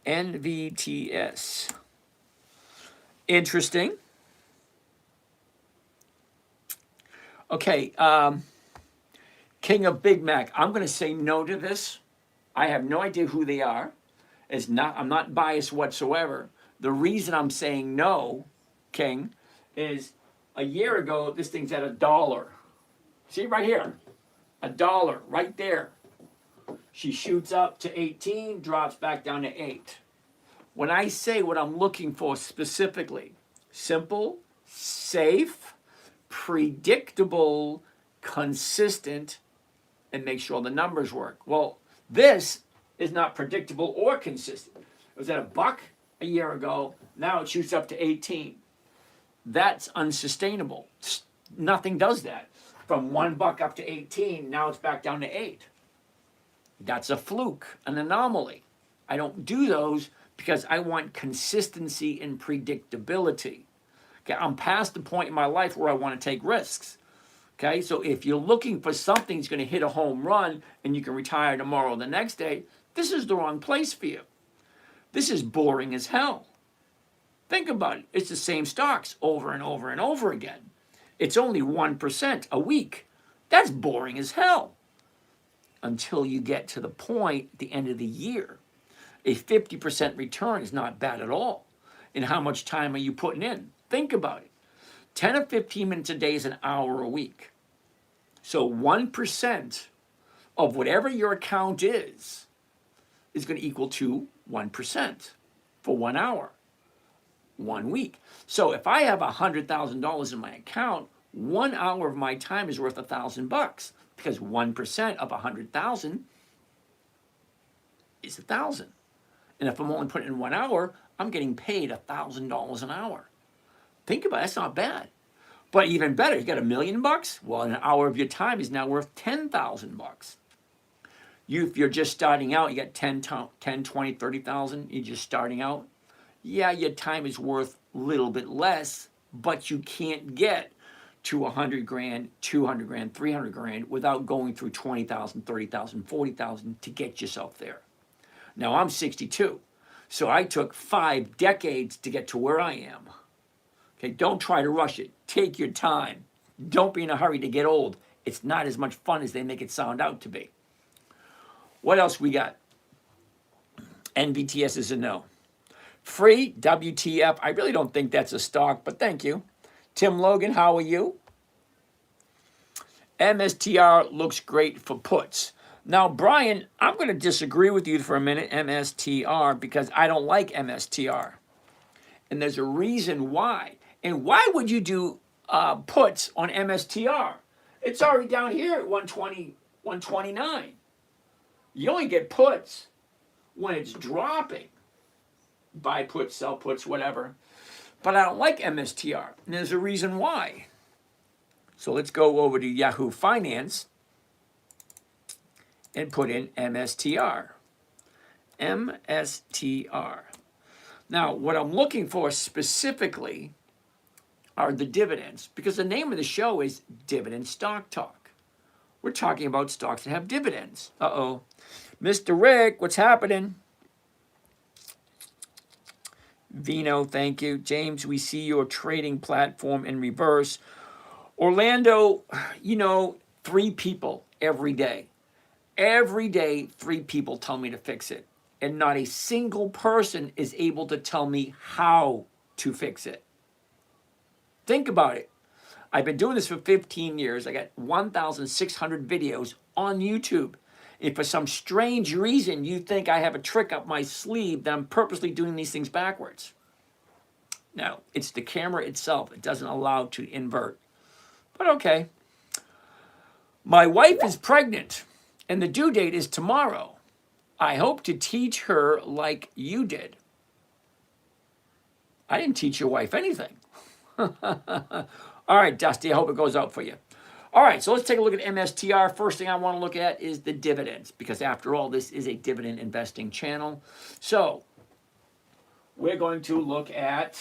NVTS. Interesting. Okay, King of Big Mac. I'm going to say no to this. I have no idea who they are. I'm not biased whatsoever. The reason I'm saying no, King, is a year ago, this thing's at $1. See right here, $1 right there. She shoots up to 18, drops back down to 8. When I say what I'm looking for specifically, simple, safe, predictable, consistent, and make sure the numbers work. Well, this is not predictable or consistent. It was at $1 a year ago. Now it shoots up to 18. That's unsustainable. Nothing does that. From $1 up to 18, now it's back down to 8. That's a fluke, an anomaly. I don't do those because I want consistency and predictability. Okay, I'm past the point in my life where I want to take risks. Okay, so if you're looking for something that's going to hit a home run and you can retire tomorrow or the next day, this is the wrong place for you. This is boring as hell. Think about it. It's the same stocks over and over and over again. It's only 1% a week. That's boring as hell. Until you get to the point at the end of the year. A 50% return is not bad at all. And how much time are you putting in? Think about it. 10 or 15 minutes a day is an hour a week. So 1% of whatever your account is going to equal to 1% for 1 hour, 1 week. So if I have $100,000 in my account, 1 hour of my time is worth $1,000. because 1% of 100,000 is 1,000. And if I'm only putting in 1 hour, I'm getting paid $1,000 an hour. Think about it, that's not bad. But even better, you got $1 million bucks. Well, an hour of your time is now worth 10,000 bucks. If you're just starting out, you got 10, 20, 30,000, you're just starting out. Yeah, your time is worth a little bit less, but you can't get to 100 grand, 200 grand, 300 grand without going through 20,000, 30,000, 40,000 to get yourself there. Now I'm 62, so I took 5 decades to get to where I am. Okay, don't try to rush it. Take your time. Don't be in a hurry to get old. It's not as much fun as they make it sound out to be. What else we got? NVTS is a no. Free, WTF. I really don't think that's a stock, but thank you. Tim Logan, how are you? MSTR looks great for puts. Now, Brian, I'm going to disagree with you for a minute, MSTR, because I don't like MSTR. And there's a reason why. And why would you do puts on MSTR? It's already down here at 120, 129. You only get puts when it's dropping. Buy puts, sell puts, whatever. But I don't like MSTR. And there's a reason why. So let's go over to Yahoo Finance and put in MSTR. MSTR. Now, what I'm looking for specifically are the dividends, because the name of the show is Dividend Stock Talk. We're talking about stocks that have dividends. Uh-oh. Mr. Rick, what's happening? Vino, thank you. James, we see your trading platform in reverse. Orlando, 3 people every day. Every day, 3 people tell me to fix it. And not a single person is able to tell me how to fix it. Think about it. I've been doing this for 15 years. I got 1,600 videos on YouTube. If for some strange reason you think I have a trick up my sleeve, that I'm purposely doing these things backwards. No, it's the camera itself. It doesn't allow to invert. But okay. My wife is pregnant, and the due date is tomorrow. I hope to teach her like you did. I didn't teach your wife anything. All right, Dusty, I hope it goes out for you. All right, so let's take a look at MSTR. First thing I want to look at is the dividends, because after all, this is a dividend investing channel. So we're going to look at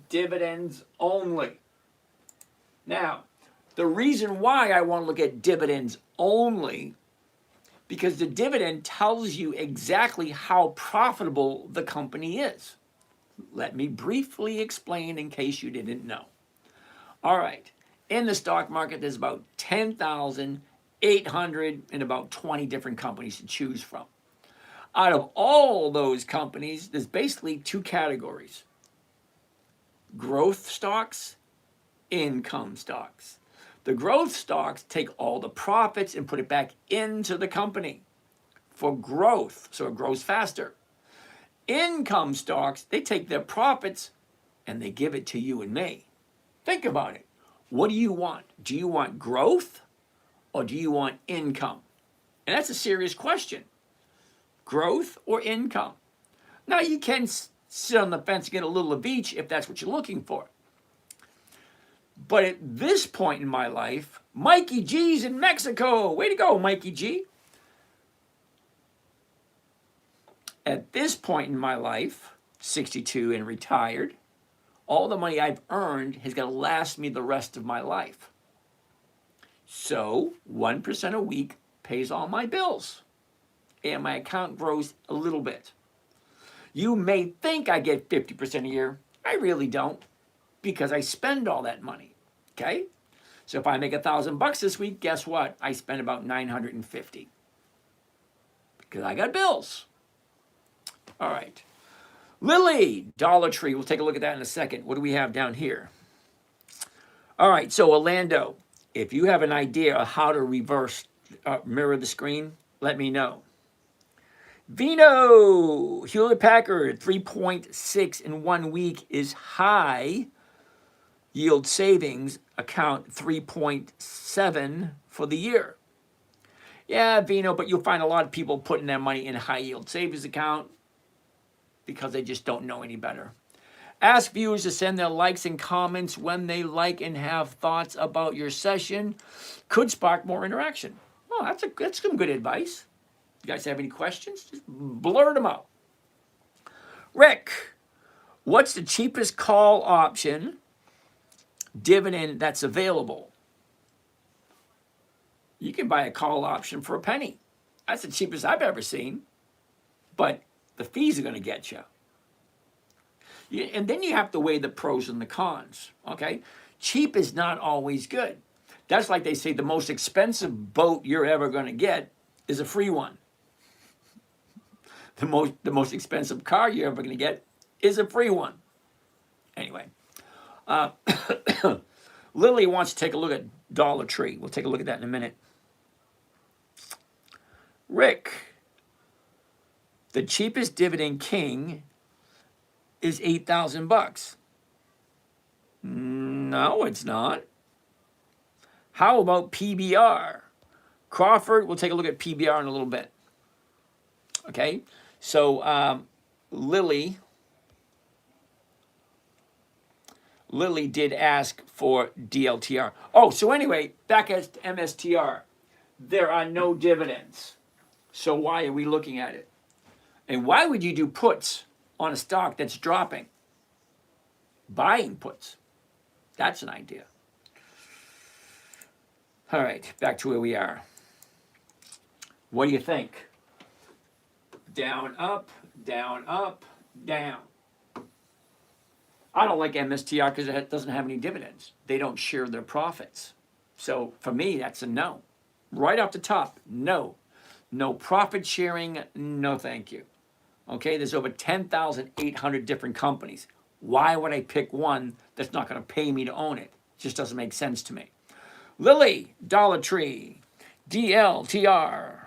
dividends only. Now, the reason why I want to look at dividends only, because the dividend tells you exactly how profitable the company is. Let me briefly explain in case you didn't know. All right. In the stock market, there's about 10,820 different companies to choose from. Out of all those companies, there's basically 2 categories. Growth stocks, income stocks. The growth stocks take all the profits and put it back into the company for growth, so it grows faster. Income stocks, they take their profits and they give it to you and me. Think about it. What do you want? Do you want growth or do you want income? And that's a serious question. Growth or income? Now, you can sit on the fence and get a little of each if that's what you're looking for. But at this point in my life, Mikey G's in Mexico. Way to go, Mikey G. At this point in my life, 62 and retired, all the money I've earned has got to last me the rest of my life. So 1% a week pays all my bills. And my account grows a little bit. You may think I get 50% a year. I really don't, because I spend all that money. Okay? So if I make $1,000 this week, guess what? I spend about $950. Because I got bills. All right. Lilly, Dollar Tree. We'll take a look at that in a second. What do we have down here? All right, so Orlando, if you have an idea of how to reverse, mirror the screen, let me know. Vino, Hewlett Packard, 3.6 in 1 week is high. Yield savings account 3.7 for the year. Yeah, Vino, but you'll find a lot of people putting their money in a high yield savings account because they just don't know any better. Ask viewers to send their likes and comments when they like and have thoughts about your session. Could spark more interaction. Oh, that's some good advice. You guys have any questions? Just blurt them out. Rick, what's the cheapest call option dividend that's available? You can buy a call option for a penny. That's the cheapest I've ever seen. But the fees are going to get you. And then you have to weigh the pros and the cons, okay? Cheap is not always good. That's like they say the most expensive boat you're ever going to get is a free one. The most expensive car you're ever going to get is a free one. Anyway, Lily wants to take a look at Dollar Tree. We'll take a look at that in a minute. Rick, the cheapest dividend king is $8,000. No, it's not. How about PBR? Crawford, we'll take a look at PBR in a little bit. Okay, so Lily did ask for DLTR. Oh, so anyway, back at MSTR, there are no dividends. So why are we looking at it? And why would you do puts on a stock that's dropping? Buying puts. That's an idea. All right, back to where we are. What do you think? Down, up, down, up, down. I don't like MSTR because it doesn't have any dividends. They don't share their profits. So for me, that's a no. Right off the top, no. No profit sharing, no thank you. Okay, there's over 10,800 different companies. Why would I pick one that's not going to pay me to own it? It just doesn't make sense to me. Lily, Dollar Tree, DLTR.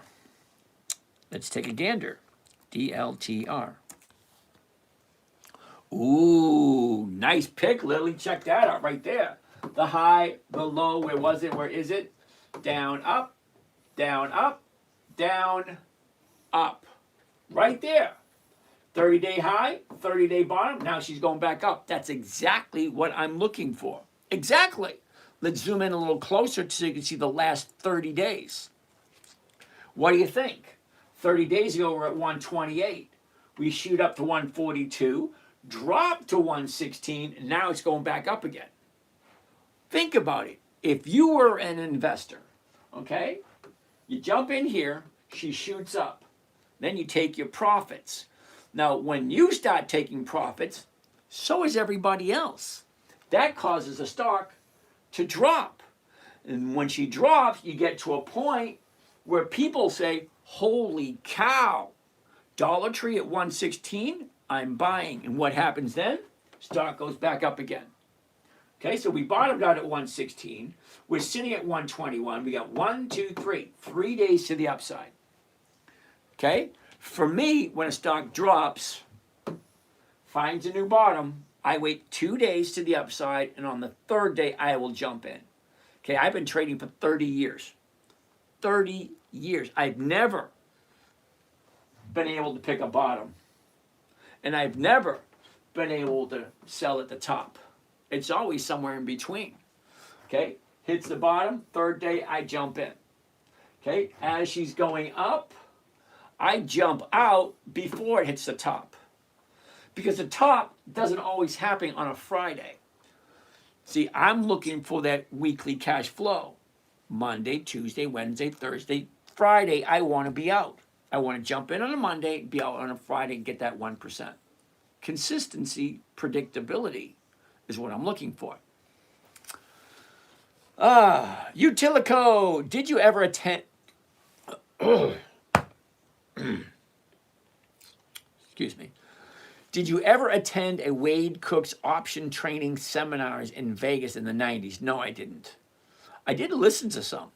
Let's take a gander. DLTR. Ooh, nice pick, Lily. Check that out right there. The high, the low, where was it? Where is it? Down, up, down, up, down, up. Right there. 30-day high, 30-day bottom. Now she's going back up. That's exactly what I'm looking for. Exactly. Let's zoom in a little closer so you can see the last 30 days. What do you think? 30 days ago, we're at 128. We shoot up to 142, drop to 116, and now it's going back up again. Think about it. If you were an investor, okay, you jump in here, she shoots up. Then you take your profits. Now, when you start taking profits, so is everybody else. That causes a stock to drop. And when she drops, you get to a point where people say, holy cow, Dollar Tree at 116, I'm buying. And what happens then? Stock goes back up again. Okay, so we bottomed out at 116. We're sitting at 121. We got 3 days to the upside. Okay, for me, when a stock drops, finds a new bottom, I wait 2 days to the upside, and on the third day, I will jump in. Okay, I've been trading for 30 years. 30 years. I've never been able to pick a bottom. And I've never been able to sell at the top. It's always somewhere in between. Okay, hits the bottom, third day, I jump in. Okay, as she's going up, I jump out before it hits the top. Because the top doesn't always happen on a Friday. See, I'm looking for that weekly cash flow. Monday, Tuesday, Wednesday, Thursday, Friday, I want to be out. I want to jump in on a Monday, be out on a Friday, and get that 1%. Consistency, predictability is what I'm looking for. Utilico, did you ever attend... Excuse me. Did you ever attend a Wade Cook's option training seminars in Vegas in the 90s? No, I didn't. I did listen to some.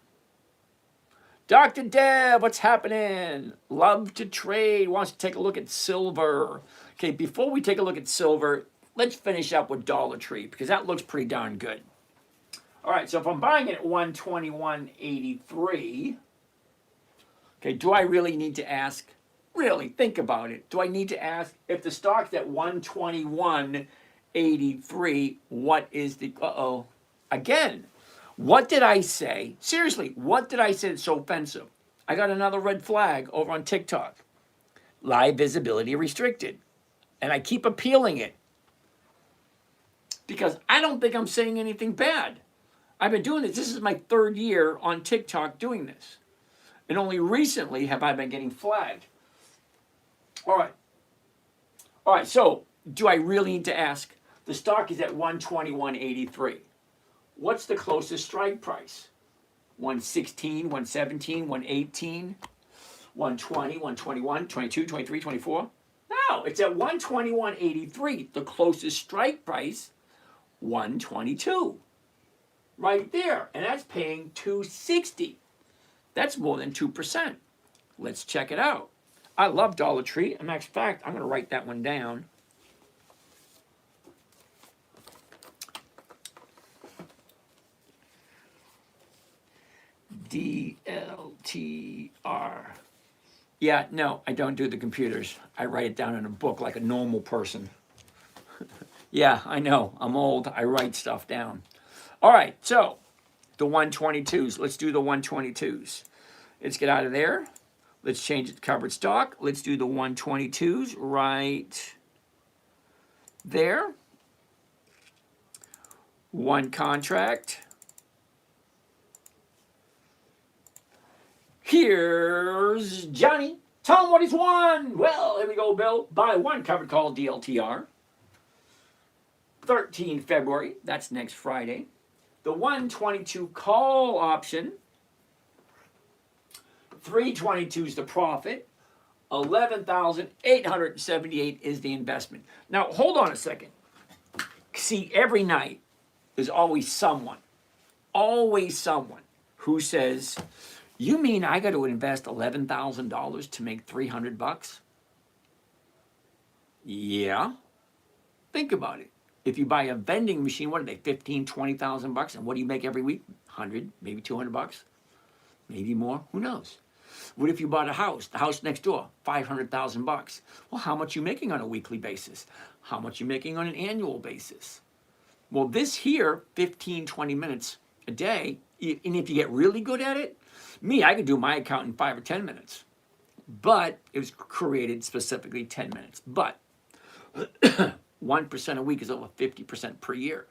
Dr. Deb, what's happening? Love to trade, wants to take a look at silver. Okay, before we take a look at silver, let's finish up with Dollar Tree because that looks pretty darn good. All right, so if I'm buying it at 121.83, Okay, do I really need to ask? Really, think about it. Do I need to ask if the stock's at 121.83, what is the, again, what did I say? Seriously, what did I say that's so offensive? I got another red flag over on TikTok. Live visibility restricted. And I keep appealing it because I don't think I'm saying anything bad. I've been doing this. This is my 3rd year on TikTok doing this. And only recently have I been getting flagged. All right. All right, so do I really need to ask? The stock is at 121.83. What's the closest strike price? 116, 117, 118, 120, 121, 22, 23, 24? No, it's at 121.83. The closest strike price, 122. Right there. And that's paying 260. That's more than 2%. Let's check it out. I love Dollar Tree. In fact, I'm going to write that one down. DLTR. Yeah, no, I don't do the computers. I write it down in a book like a normal person. Yeah, I know. I'm old. I write stuff down. All right, so the 122s. Let's do the 122s. Let's get out of there. Let's change it to covered stock. Let's do the 122s right there. One contract. Here's Johnny. Tell him what he's won. Well, here we go, Bill. Buy one covered call DLTR. 13 February. That's next Friday. The 122 call option. 322 is the profit. 11,878 is the investment. Now, hold on a second. See, every night there's always someone who says, you mean I got to invest $11,000 to make $300? Yeah. Think about it. If you buy a vending machine, what are they, 15, 20,000 bucks? And what do you make every week? 100, maybe 200 bucks, maybe more. Who knows? What if you bought a house, the house next door, 500,000 bucks? Well, how much are you making on a weekly basis? How much are you making on an annual basis? Well, this here, 15, 20 minutes a day, and if you get really good at it, I could do my account in 5 or 10 minutes. But it was created specifically 10 minutes. But 1% a week is over 50% per year.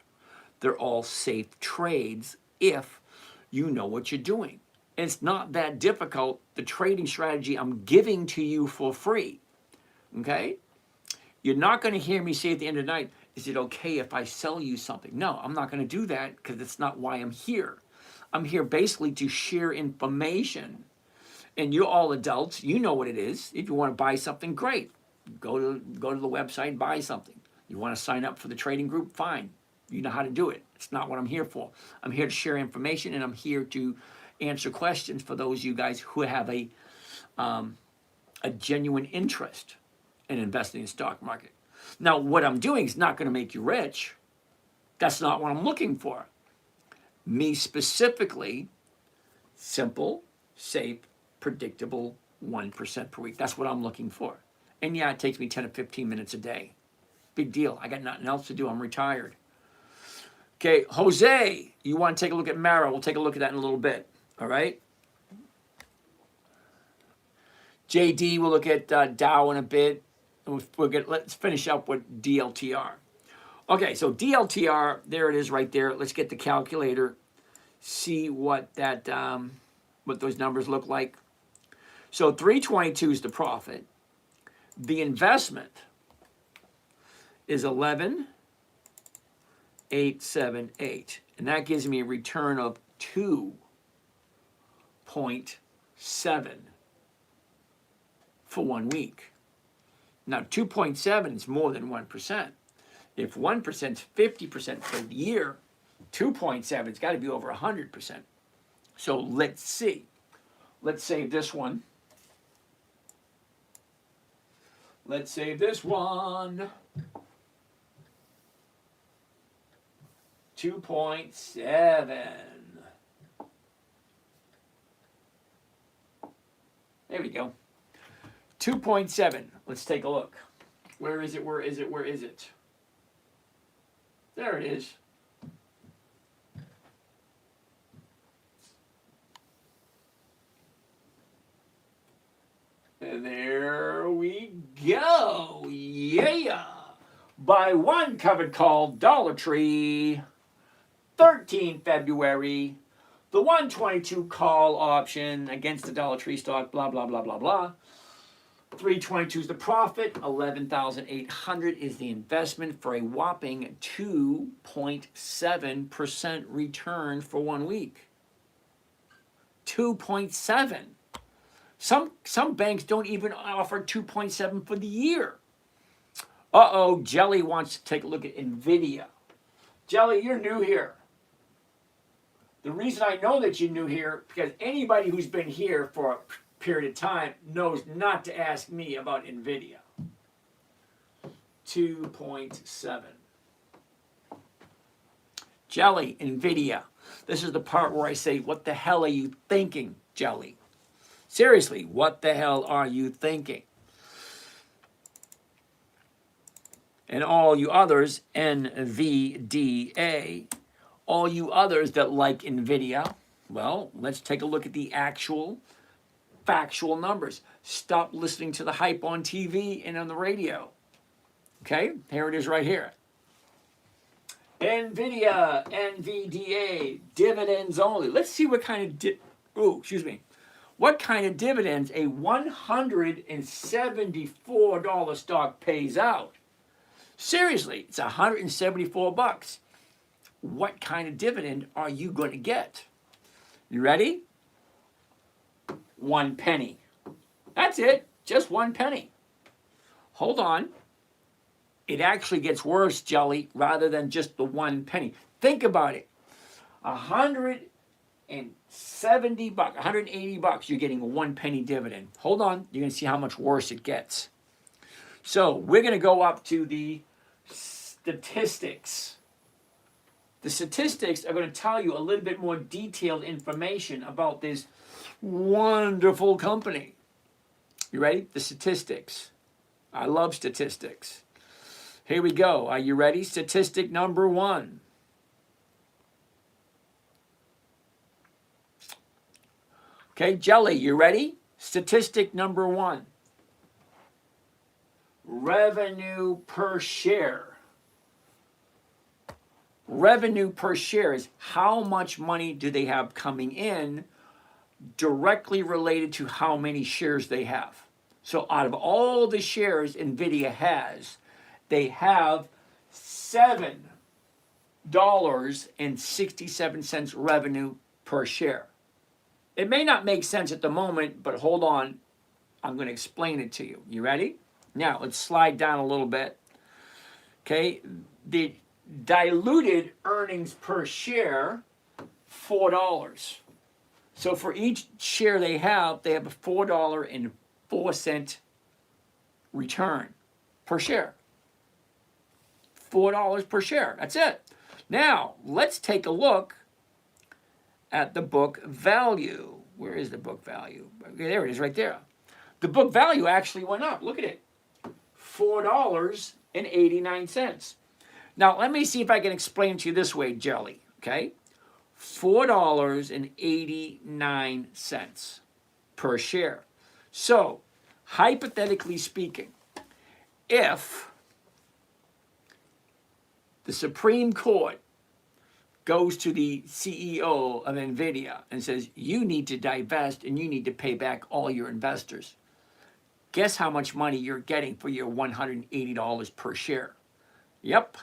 They're all safe trades if you know what you're doing. And it's not that difficult. The trading strategy I'm giving to you for free. Okay? You're not going to hear me say at the end of the night, is it okay if I sell you something? No, I'm not going to do that because it's not why I'm here. I'm here basically to share information. And you're all adults. You know what it is. If you want to buy something, great. Go to the website and buy something. You want to sign up for the trading group? Fine. You know how to do it. It's not what I'm here for. I'm here to share information, and I'm here to answer questions for those of you guys who have a genuine interest in investing in the stock market. Now, what I'm doing is not going to make you rich. That's not what I'm looking for. Me specifically, simple, safe, predictable 1% per week. That's what I'm looking for. And yeah, it takes me 10 to 15 minutes a day. Big deal. I got nothing else to do. I'm retired. Okay, Jose, you want to take a look at Mara? We'll take a look at that in a little bit. All right. JD, we'll look at Dow in a bit. Let's finish up with DLTR. Okay, so DLTR, there it is right there. Let's get the calculator, see what that what those numbers look like. So 322 is the profit. The investment is 11,878, and that gives me a return of 2.7 for 1 week. Now 2.7 is more than 1%. If 1% is 50% for the year, 2.7 it's got to be over 100%. So let's see. Let's save this one. Let's save this one. 2.7. There we go. 2.7. Let's take a look. Where is it? Where is it? Where is it? There it is. And there we go. Yeah. By one covered call, Dollar Tree, 13 February. The 122 call option against the Dollar Tree stock, blah, blah, blah, blah, blah. 322 is the profit. 11,800 is the investment for a whopping 2.7% return for 1 week. 2.7. Some banks don't even offer 2.7 for the year. Uh-oh, Jelly wants to take a look at Nvidia. Jelly, you're new here. The reason I know that you're new here, because anybody who's been here for a period of time knows not to ask me about Nvidia. 2.7. Jelly, Nvidia. This is the part where I say, what the hell are you thinking, Jelly? Seriously, what the hell are you thinking? And all you others, NVDA, all you others that like Nvidia, well, let's take a look at the actual factual numbers. Stop listening to the hype on TV and on the radio. Okay, here it is right here. Nvidia, NVDA, dividends only. Let's see what kind of what kind of dividends a $174 stock pays out. Seriously, it's $174. What kind of dividend are you going to get? You ready? 1 penny. That's it, just 1 penny. Hold on. It actually gets worse, Jelly, rather than just the 1 penny. Think about it. $170, $180, you're getting a 1 penny dividend. Hold on, you're going to see how much worse it gets. So we're going to go up to the statistics. The statistics are going to tell you a little bit more detailed information about this wonderful company. You ready? The statistics. I love statistics. Here we go. Are you ready? Statistic number 1. Okay, Jelly, you ready? Statistic number 1. Revenue per share. Revenue per share is how much money do they have coming in, directly related to how many shares they have. So out of all the shares Nvidia has, they have $7.67 revenue per share. It may not make sense at the moment, but hold on. I'm going to explain it to you. You ready? Now, let's slide down a little bit. Okay, the diluted earnings per share, $4. So for each share they have a $4.04 return per share. $4 per share. That's it. Now, let's take a look at the book value. Where is the book value? Okay, there it is right there. The book value actually went up. Look at it. $4.89. Now, let me see if I can explain it to you this way, Jelly. Okay? $4.89 per share. So, hypothetically speaking, if the Supreme Court goes to the CEO of Nvidia and says, you need to divest and you need to pay back all your investors, guess how much money you're getting for your $180 per share? Yep,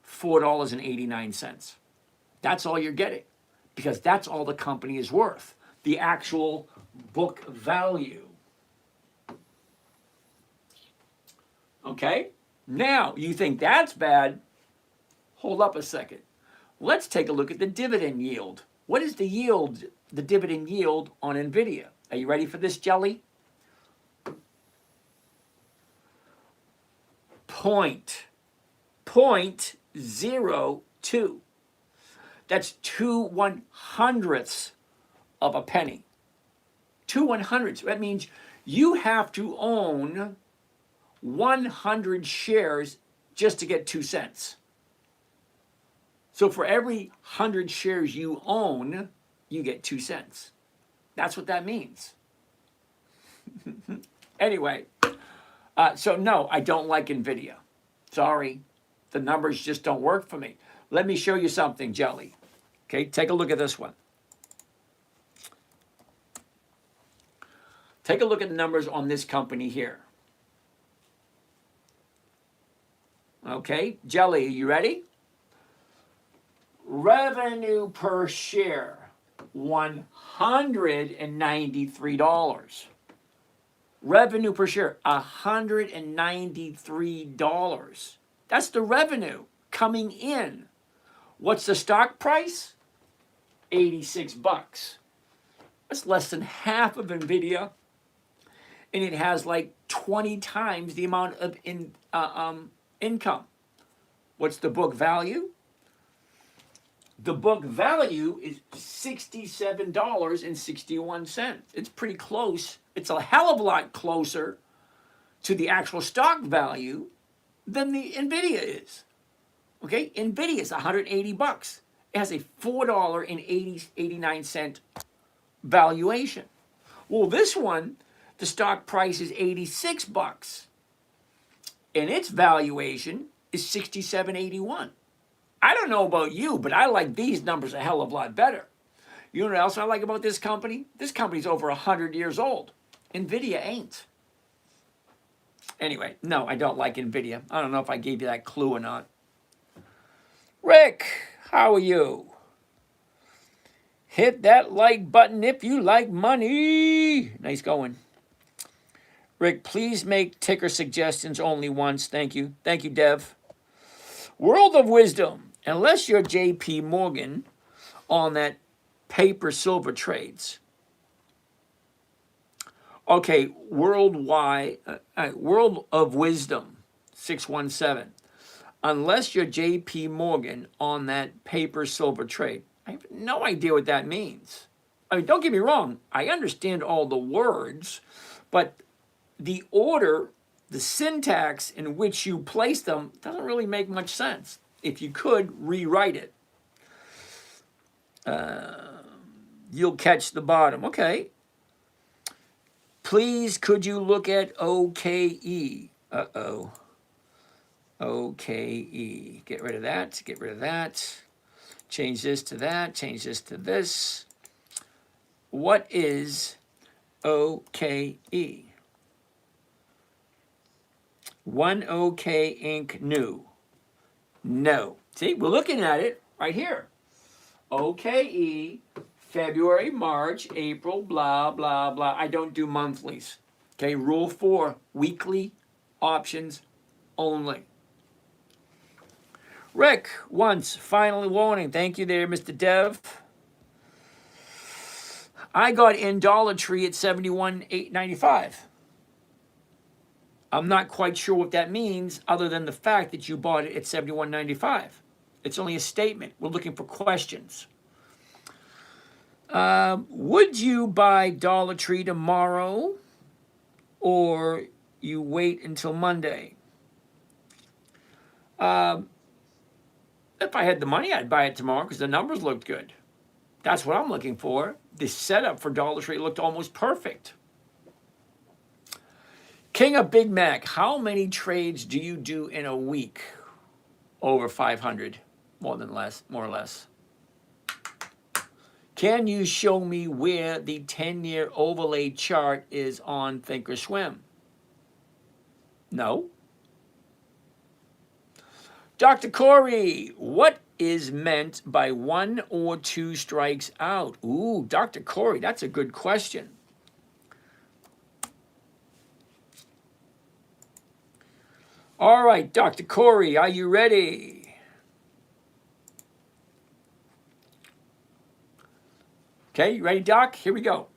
$4.89. That's all you're getting, because that's all the company is worth, the actual book value. Okay? Now, you think that's bad? Hold up a second. Let's take a look at the dividend yield. What is the yield, the dividend yield on Nvidia? Are you ready for this, Jelly? 0.02. That's 2/100ths of a penny. Two 100s. That means you have to own 100 shares just to get 2 cents. So for every 100 shares you own, you get 2 cents. That's what that means. Anyway, so no, I don't like Nvidia. Sorry, the numbers just don't work for me. Let me show you something, Jelly. Okay, take a look at this one. Take a look at the numbers on this company here. Okay, Jelly, are you ready? Revenue per share, $193. Revenue per share, $193. That's the revenue coming in. What's the stock price? 86 bucks. That's less than half of Nvidia, and it has like 20 times the amount of income. What's the book value? The book value is $67.61. It's pretty close. It's a hell of a lot closer to the actual stock value than the Nvidia is. Okay, Nvidia is 180 bucks. It has a $4.89 valuation. Well, this one, the stock price is 86 bucks, and its valuation is 67.81. I don't know about you, but I like these numbers a hell of a lot better. You know what else I like about this company? This company's over 100 years old. Nvidia ain't. Anyway, no, I don't like Nvidia. I don't know if I gave you that clue or not. Rick, how are you? Hit that like button if you like money. Nice going. Rick, please make ticker suggestions only once. Thank you. Thank you, Dev. World of wisdom. Unless you're JP Morgan on that paper silver trades. Okay, worldwide, World of Wisdom, 617. Unless you're JP Morgan on that paper silver trade. I have no idea what that means. I mean, don't get me wrong. I understand all the words, but the order, the syntax in which you place them doesn't really make much sense. If you could, rewrite it. You'll catch the bottom. Okay. Please, could you look at OKE? Uh-oh. OKE. Get rid of that. Get rid of that. Change this to that. Change this to this. What is OKE? One OK Inc. new. No. See, we're looking at it right here. OKE, February, March, April, blah, blah, blah. I don't do monthlies. Okay, rule 4, weekly options only. Rick, once, final warning. Thank you there, Mr. Dev. I got in Dollar Tree at $71.95. I'm not quite sure what that means other than the fact that you bought it at $71.95. It's only a statement. We're looking for questions. Would you buy Dollar Tree tomorrow or you wait until Monday? If I had the money, I'd buy it tomorrow because the numbers looked good. That's what I'm looking for. The setup for Dollar Tree looked almost perfect. King of Big Mac, how many trades do you do in a week? Over 500, more or less. Can you show me where the 10-year overlay chart is on Thinkorswim? No. Dr. Corey, what is meant by 1 or 2 strikes out? Ooh, Dr. Corey, that's a good question. All right, Dr. Corey, are you ready? Okay, you ready, Doc? Here we go.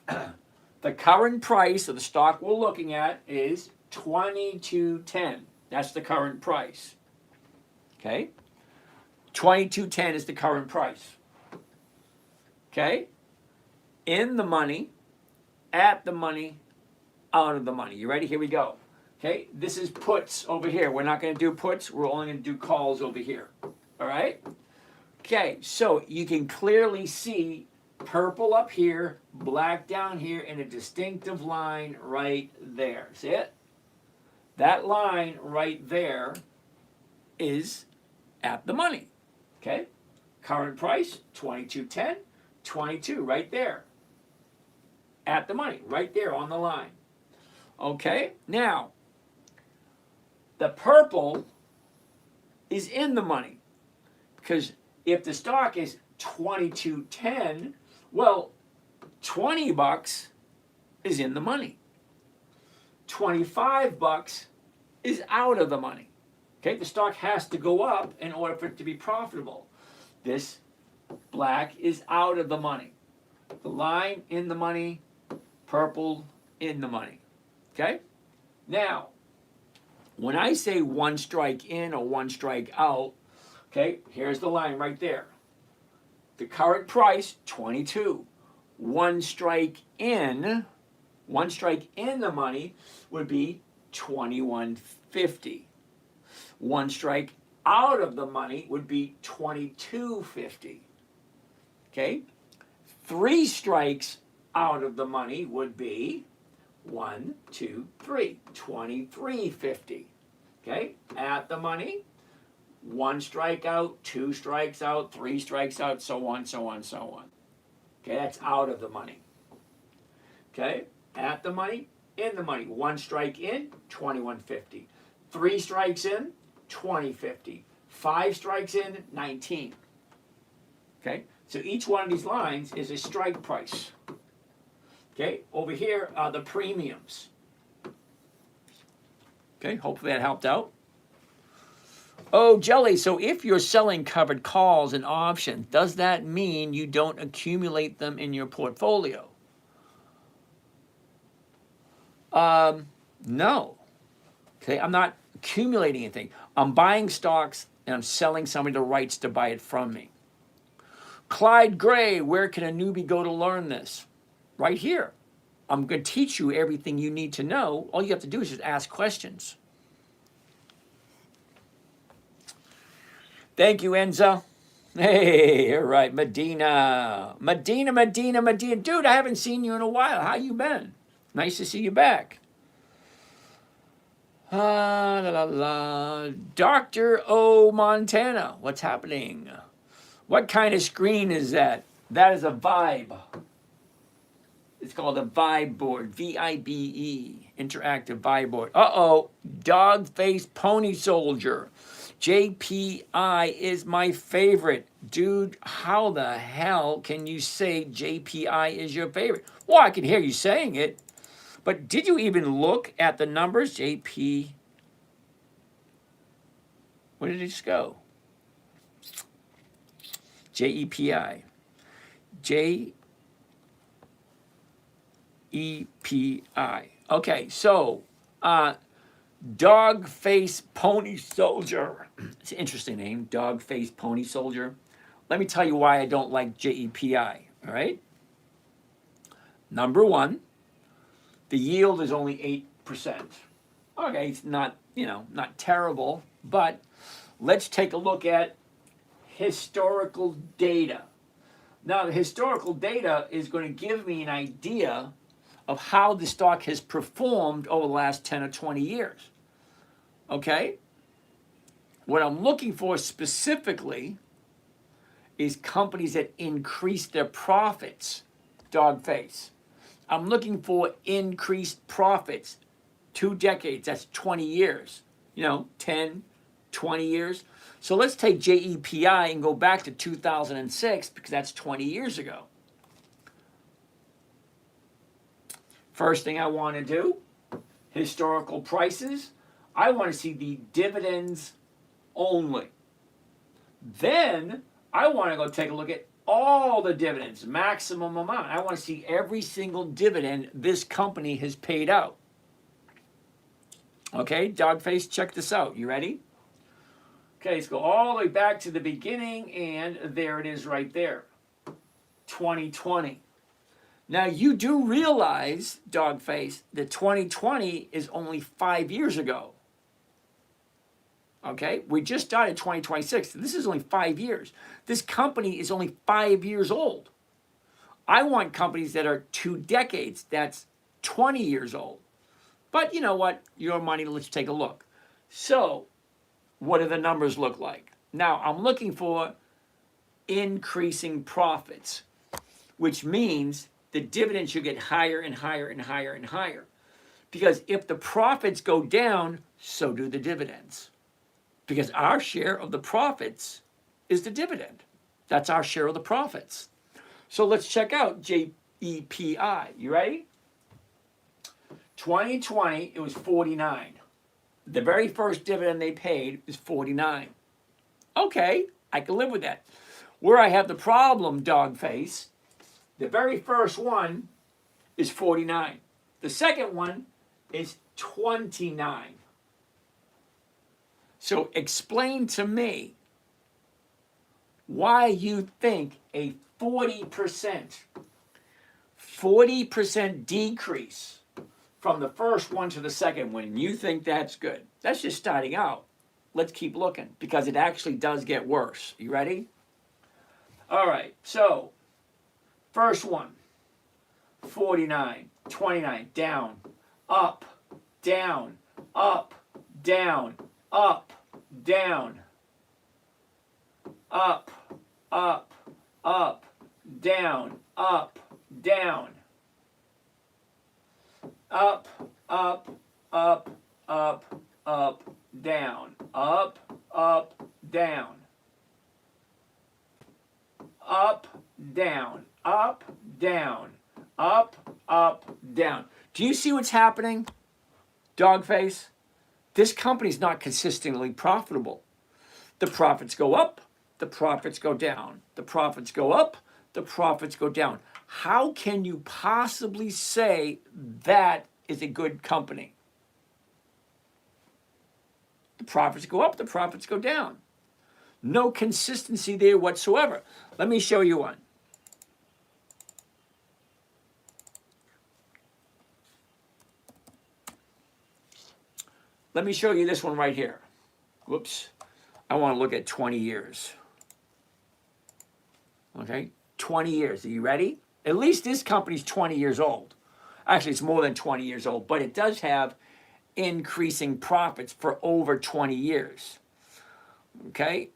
The current price of the stock we're looking at is $22.10. That's the current price. Okay? $22.10 is the current price. Okay? In the money, at the money, out of the money. You ready? Here we go. Okay, this is puts over here. We're not going to do puts. We're only going to do calls over here. All right? Okay, so you can clearly see purple up here, black down here, and a distinctive line right there. See it? That line right there is at the money. Okay? Current price, 22.10, 22 right there. At the money, right there on the line. Okay? Now, the purple is in the money. Because if the stock is 22.10, well, 20 bucks is in the money. 25 bucks is out of the money. Okay, the stock has to go up in order for it to be profitable. This black is out of the money. The line in the money, purple in the money. Okay? Now, when I say one strike in or one strike out, okay, here's the line right there. The current price, 22. One strike in the money would be 21.50. One strike out of the money would be 22.50. Okay? 3 strikes out of the money would be 1, 2, 3, 23.50. Okay? At the money, 1 strike out, 2 strikes out, 3 strikes out, so on, so on, so on. Okay, that's out of the money. Okay? At the money, in the money. 1 strike in, 21.50. 3 strikes in, 20.50. 5 strikes in, 19. Okay? So each one of these lines is a strike price. Okay? Over here are the premiums. Okay? Hopefully that helped out. Oh, Jelly, so if you're selling covered calls and options, does that mean you don't accumulate them in your portfolio? No. Okay, I'm not accumulating anything. I'm buying stocks and I'm selling somebody the rights to buy it from me. Clyde Gray, where can a newbie go to learn this? Right here. I'm going to teach you everything you need to know. All you have to do is just ask questions. Thank you, Enza. Hey, all right, Medina. Dude, I haven't seen you in a while. How you been? Nice to see you back. La, la, la. Dr. O. Montana, what's happening? What kind of screen is that? That is a Vibe. It's called a Vibe board, V-I-B-E, interactive Vibe board. Uh-oh, dog face pony soldier. JPI is my favorite. Dude, how the hell can you say JPI is your favorite? Well, I can hear you saying it, but did you even look at the numbers? JP, where did it just go? JEPI. JEPI. Okay, so, Dog Face Pony Soldier. It's an interesting name, Dog Face Pony Soldier. Let me tell you why I don't like JEPI, all right? Number one, the yield is only 8%. Okay, it's not, not terrible, but let's take a look at historical data. Now, the historical data is going to give me an idea of how the stock has performed over the last 10 or 20 years. Okay? What I'm looking for specifically is companies that increase their profits, dog face. I'm looking for increased profits. 2 decades, that's 20 years. 10, 20 years. So let's take JEPI and go back to 2006 because that's 20 years ago. First thing I want to do, historical prices. I want to see the dividends only. Then I want to go take a look at all the dividends, maximum amount. I want to see every single dividend this company has paid out. Okay, Dogface, check this out. You ready? Okay, let's go all the way back to the beginning, and there it is right there. 2020. Now, you do realize, Dogface, that 2020 is only 5 years ago. Okay? We just started 2026. This is only 5 years. This company is only 5 years old. I want companies that are 2 decades. That's 20 years old. But you know what? Your money, let's take a look. So, what do the numbers look like? Now, I'm looking for increasing profits, which means the dividend should get higher and higher and higher and higher. Because if the profits go down, so do the dividends. Because our share of the profits is the dividend. That's our share of the profits. So let's check out JEPI. You ready? 2020, it was 49. The very first dividend they paid is 49. Okay, I can live with that. Where I have the problem, Dogface, the very first one is 49. The second one is 29. So explain to me why you think a 40% decrease from the first one to the second one, and you think that's good. That's just starting out. Let's keep looking, because it actually does get worse. You ready? All right, so first one, 49, 29, down, up, down, up, down, up, down, up, up, up, down, up, down, up, up, up, up, up, down, up, up, down, up, down, up, down, up, up, down. Do you see what's happening, Dogface? This company's not consistently profitable. The profits go up, the profits go down. The profits go up, the profits go down. How can you possibly say that is a good company? The profits go up, the profits go down. No consistency there whatsoever. Let me show you one. Let me show you this one right here. Whoops. I want to look at 20 years. Okay, 20 years. Are you ready? At least this company's 20 years old. Actually, it's more than 20 years old, but it does have increasing profits for over 20 years. Okay?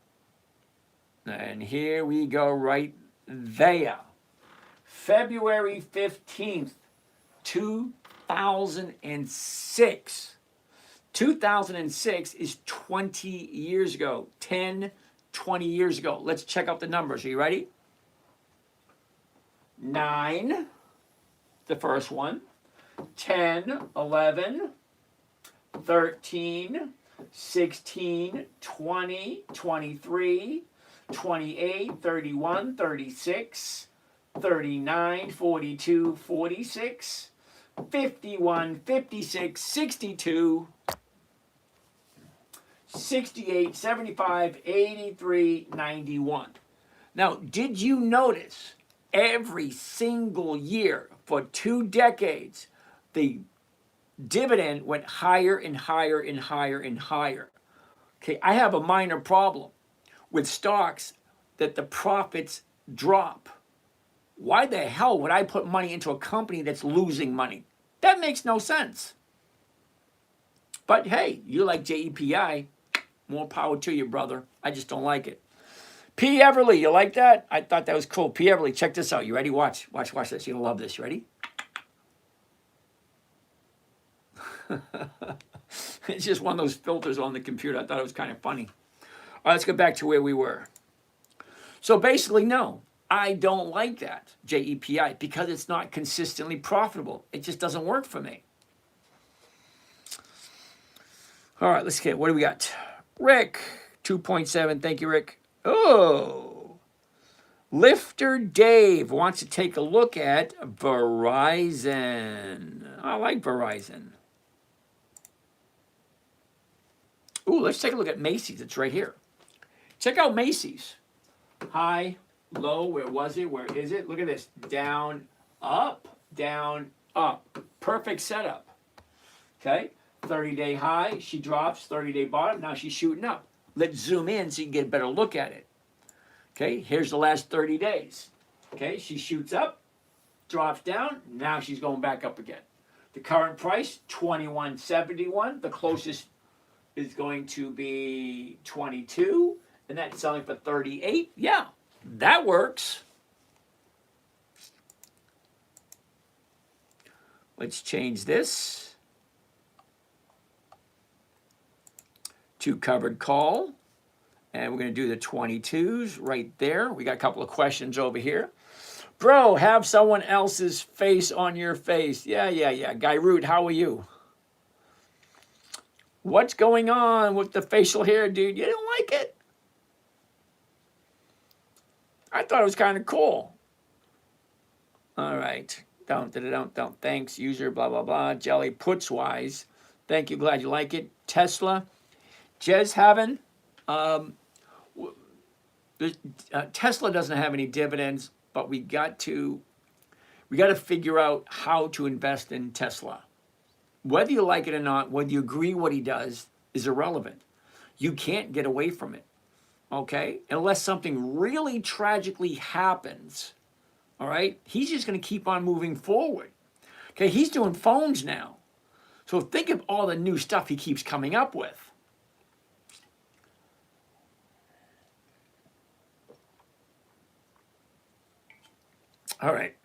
And here we go right there. February 15th, 2006. 2006 is 20 years ago. 10, 20 years ago. Let's check out the numbers. Are you ready? 9, the first one. 10, 11, 13, 16, 20, 23, 28, 31, 36, 39, 42, 46, 51, 56, 62, 68, 75, 83, 91. Now, did you notice every single year for 2 decades, the dividend went higher and higher and higher and higher? Okay, I have a minor problem with stocks that the profits drop. Why the hell would I put money into a company that's losing money? That makes no sense. But hey, you like JEPI, more power to you, brother. I just don't like it. P. Everly, you like that? I thought that was cool. P. Everly, check this out. You ready? Watch this. You're going to love this. You ready? It's just one of those filters on the computer. I thought it was kind of funny. All right, let's go back to where we were. So basically, no, I don't like that, JEPI, because it's not consistently profitable. It just doesn't work for me. All right, let's get, what do we got? Rick, 2.7. Thank you, Rick. Oh, Lifter Dave wants to take a look at Verizon. I like Verizon. Ooh, let's take a look at Macy's. It's right here. Check out Macy's. High, low, where was it? Where is it? Look at this. Down, up, down, up. Perfect setup. Okay, 30-day high, she drops, 30-day bottom, now she's shooting up. Let's zoom in so you can get a better look at it. Okay, here's the last 30 days. Okay, she shoots up, drops down, now she's going back up again. The current price, 21.71. The closest is going to be 22, and that's selling for 38. Yeah, that works. Let's change this to covered call. And we're going to do the 22s right there. We got a couple of questions over here. Bro, have someone else's face on your face. Yeah. Guy Root, how are you? What's going on with the facial hair, dude? You didn't like it? I thought it was kind of cool. All right. Don't. Thanks, user, blah, blah, blah. Jelly puts wise. Thank you. Glad you like it. Tesla. Jez Haven. Tesla doesn't have any dividends, but we got to figure out how to invest in Tesla. Whether you like it or not, whether you agree what he does is irrelevant. You can't get away from it, okay? Unless something really tragically happens, all right? He's just going to keep on moving forward. Okay, he's doing phones now. So think of all the new stuff he keeps coming up with. All right.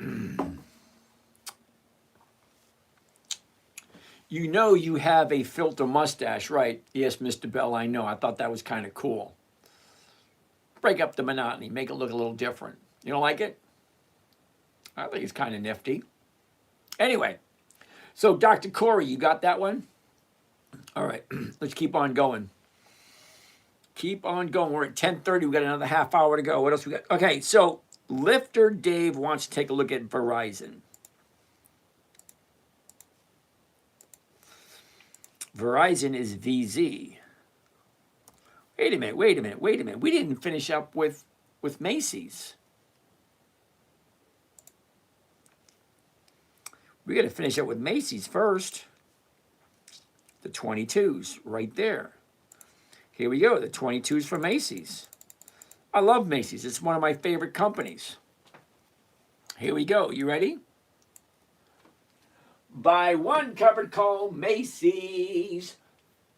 You know you have a filter mustache, right? Yes, Mr. Bell, I know. I thought that was kind of cool. Break up the monotony. Make it look a little different. You don't like it? I think it's kind of nifty. Anyway, so Dr. Corey, you got that one? All right. Let's keep on going. Keep on going. We're at 10:30. We got another half hour to go. What else we got? Okay, so Lifter Dave wants to take a look at Verizon. Verizon is VZ. Wait a minute. We didn't finish up with Macy's. We got to finish up with Macy's first. The 22s right there. Here we go, the 22s for Macy's. I love Macy's. It's one of my favorite companies. Here we go. You ready? Buy one covered call, Macy's.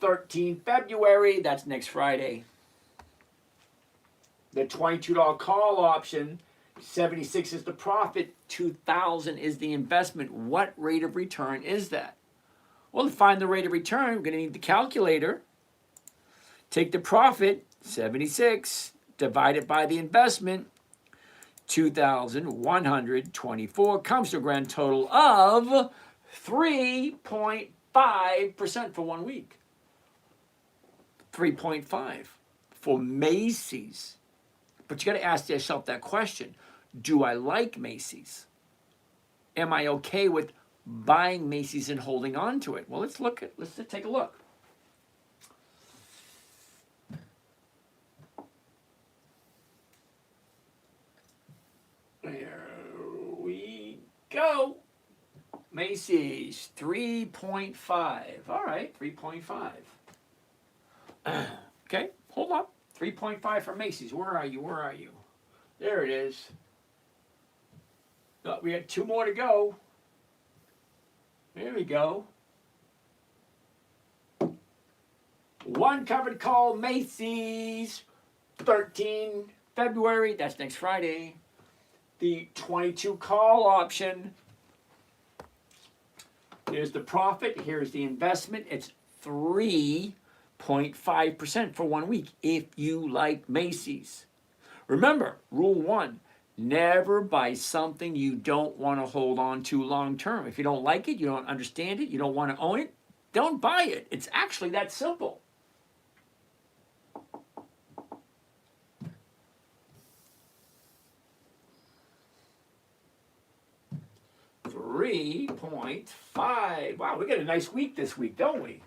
13 February. That's next Friday. The $22 call option. 76 is the profit. 2,000 is the investment. What rate of return is that? Well, to find the rate of return, we're going to need the calculator. Take the profit, 76. Divide it by the investment, 2,124, comes to a grand total of 3.5% for 1 week. 3.5 for Macy's. But you got to ask yourself that question. Do I like Macy's? Am I okay with buying Macy's and holding on to it? Well, let's take a look. There we go. Macy's, 3.5. All right, 3.5. Okay, hold up. 3.5 for Macy's. Where are you? There it is. Oh, we got 2 more to go. There we go. One covered call, Macy's, 13 February. That's next Friday. The 22 call option. Here's the profit. Here's the investment. It's 3.5% for 1 week if you like Macy's. Remember, rule 1, never buy something you don't want to hold on to long term. If you don't like it, you don't understand it, you don't want to own it, don't buy it. It's actually that simple. $3.5. Wow, we got a nice week this week, don't we?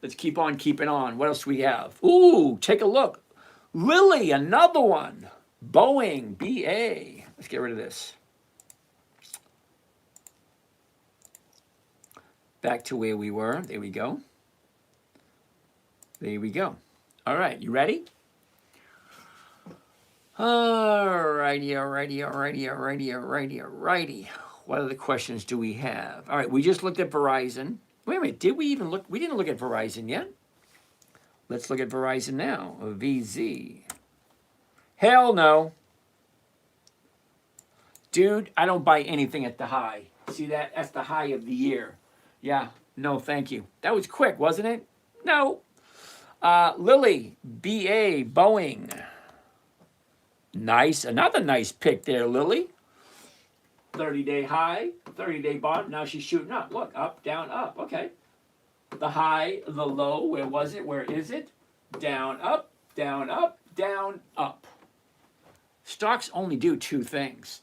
Let's keep on keeping on. What else do we have? Ooh, take a look. Lilly, another one. Boeing, BA. Let's get rid of this. Back to where we were. There we go. There we go. All right, you ready? Alrighty. What other questions do we have? All right, we just looked at Verizon. Wait a minute, did we even look? We didn't look at Verizon yet. Let's look at Verizon now. VZ. Hell no. Dude, I don't buy anything at the high. See that? That's the high of the year. Yeah, no, thank you. That was quick, wasn't it? No. Lily, BA, Boeing. Nice, another nice pick there, Lily. 30-day high, 30-day bottom. Now she's shooting up. Look, up, down, up. Okay. The high, the low, where was it? Where is it? Down, up, down, up, down, up. Stocks only do two things.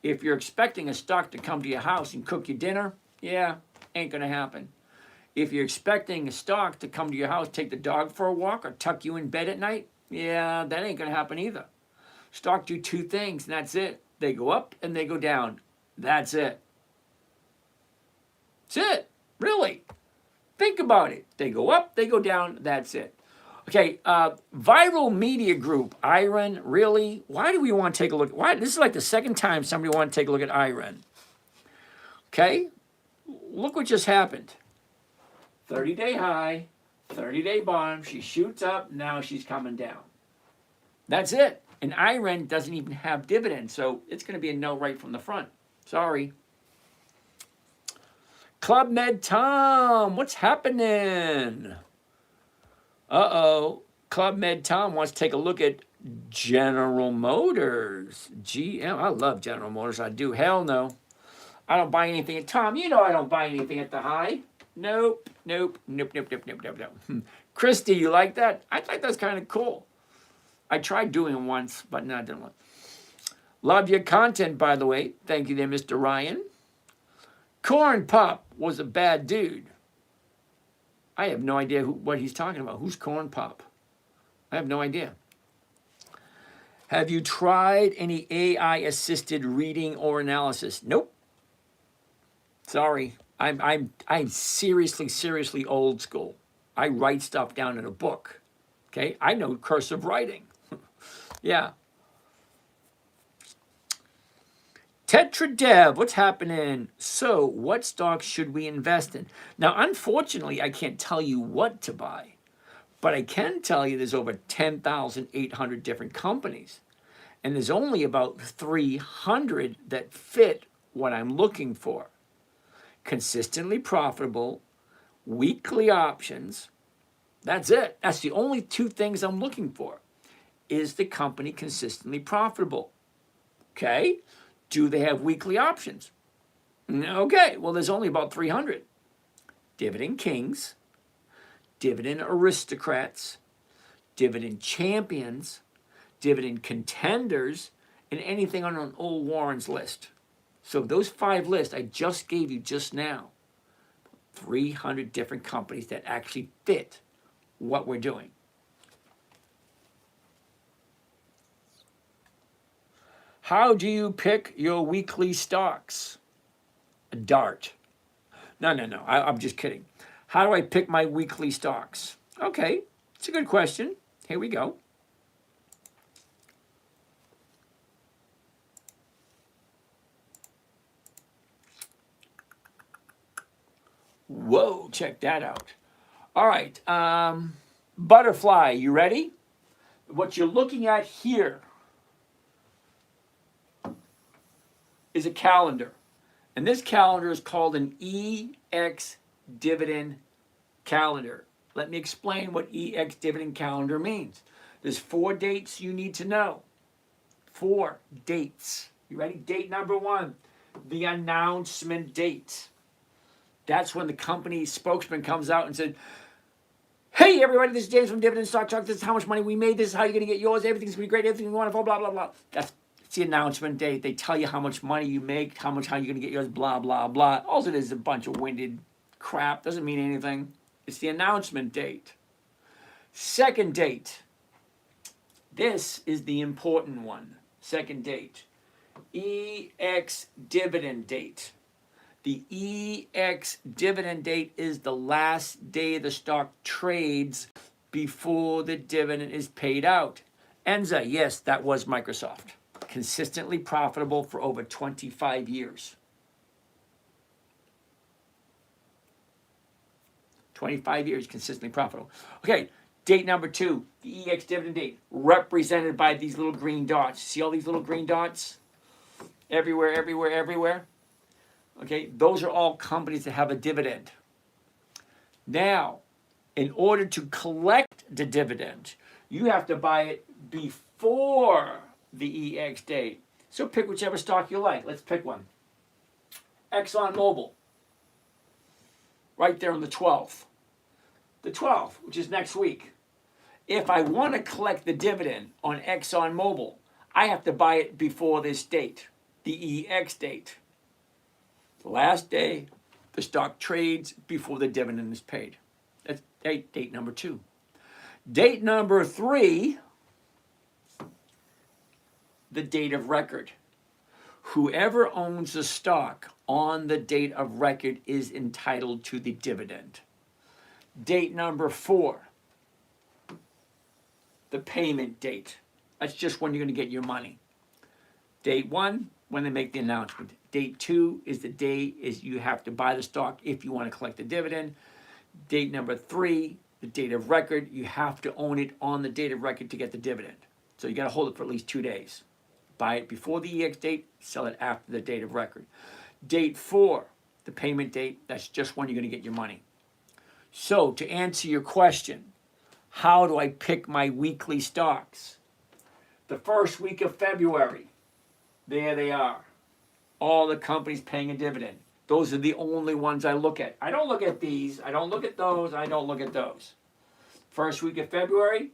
If you're expecting a stock to come to your house and cook your dinner, yeah, ain't going to happen. If you're expecting a stock to come to your house, take the dog for a walk, or tuck you in bed at night, yeah, that ain't going to happen either. Stock do two things, and that's it. They go up and they go down. That's it. That's it. Really. Think about it. They go up, they go down, that's it. Okay, Viral Media Group, IREN, really? Why do we want to take a look? Why? This is like the second time somebody want to take a look at IREN. Okay, look what just happened. 30-day high, 30-day bottom. She shoots up, now she's coming down. That's it. And IREN doesn't even have dividends, so it's going to be a no right from the front. Sorry. Club Med Tom, what's happening? Uh-oh. Club Med Tom wants to take a look at General Motors. GM. I love General Motors. I do. Hell no. I don't buy anything at Tom. You know I don't buy anything at the high. Nope. Christy, you like that? I think that's kind of cool. I tried doing it once, but no, I didn't like it. Love your content, by the way. Thank you there, Mr. Ryan. Corn Pop was a bad dude. I have no idea what he's talking about. Who's Corn Pop? I have no idea. Have you tried any AI-assisted reading or analysis? Nope. Sorry. I'm seriously old school. I write stuff down in a book. Okay? I know cursive writing. Yeah. Tetra Dev, what's happening? So, what stocks should we invest in? Now, unfortunately, I can't tell you what to buy, but I can tell you there's over 10,800 different companies, and there's only about 300 that fit what I'm looking for. Consistently profitable, weekly options. That's it. That's the only two things I'm looking for. Is the company consistently profitable? Okay. Do they have weekly options? Okay, well, there's only about 300. Dividend Kings, Dividend Aristocrats, Dividend Champions, Dividend Contenders, and anything on an old Warren's list. So those 5 lists I just gave you just now, 300 different companies that actually fit what we're doing. How do you pick your weekly stocks? A dart. No. I'm just kidding. How do I pick my weekly stocks? Okay, it's a good question. Here we go. Whoa, check that out. All right, Butterfly, you ready? What you're looking at here is a calendar. And this calendar is called an EX dividend calendar. Let me explain what EX dividend calendar means. There's 4 dates you need to know. 4 dates. You ready? Date number 1, the announcement date. That's when the company spokesman comes out and said, hey, everybody, this is James from Dividend Stock Talk. This is how much money we made. This is how you're going to get yours. Everything's going to be great. Everything you want, blah, blah, blah. It's the announcement date. They tell you how much money you make, how you're going to get yours, blah, blah, blah. All it is a bunch of winded crap. Doesn't mean anything. It's the announcement date. Second date. This is the important one. Second date. EX dividend date. The EX dividend date is the last day the stock trades before the dividend is paid out. Enza, yes, that was Microsoft. Consistently profitable for over 25 years. 25 years consistently profitable. Okay, date number 2, the EX dividend date, represented by these little green dots. See all these little green dots? Everywhere, everywhere, everywhere. Okay, those are all companies that have a dividend. Now, in order to collect the dividend, you have to buy it before the EX date. So pick whichever stock you like. Let's pick one. ExxonMobil. Right there on the 12th. The 12th, which is next week. If I want to collect the dividend on ExxonMobil, I have to buy it before this date, the EX date. The last day the stock trades before the dividend is paid. That's date number 2. Date number 3, the date of record. Whoever owns the stock on the date of record is entitled to the dividend. Date number 4, the payment date. That's just when you're going to get your money. Date 1, when they make the announcement. Date 2 is the day is you have to buy the stock if you want to collect the dividend. Date number 3, the date of record. You have to own it on the date of record to get the dividend. So you got to hold it for at least 2 days. Buy it before the EX date, sell it after the date of record. Date 4, the payment date. That's just when you're going to get your money. So to answer your question, how do I pick my weekly stocks? The first week of February, there they are. All the companies paying a dividend. Those are the only ones I look at. I don't look at these. I don't look at those. I don't look at those. First week of February,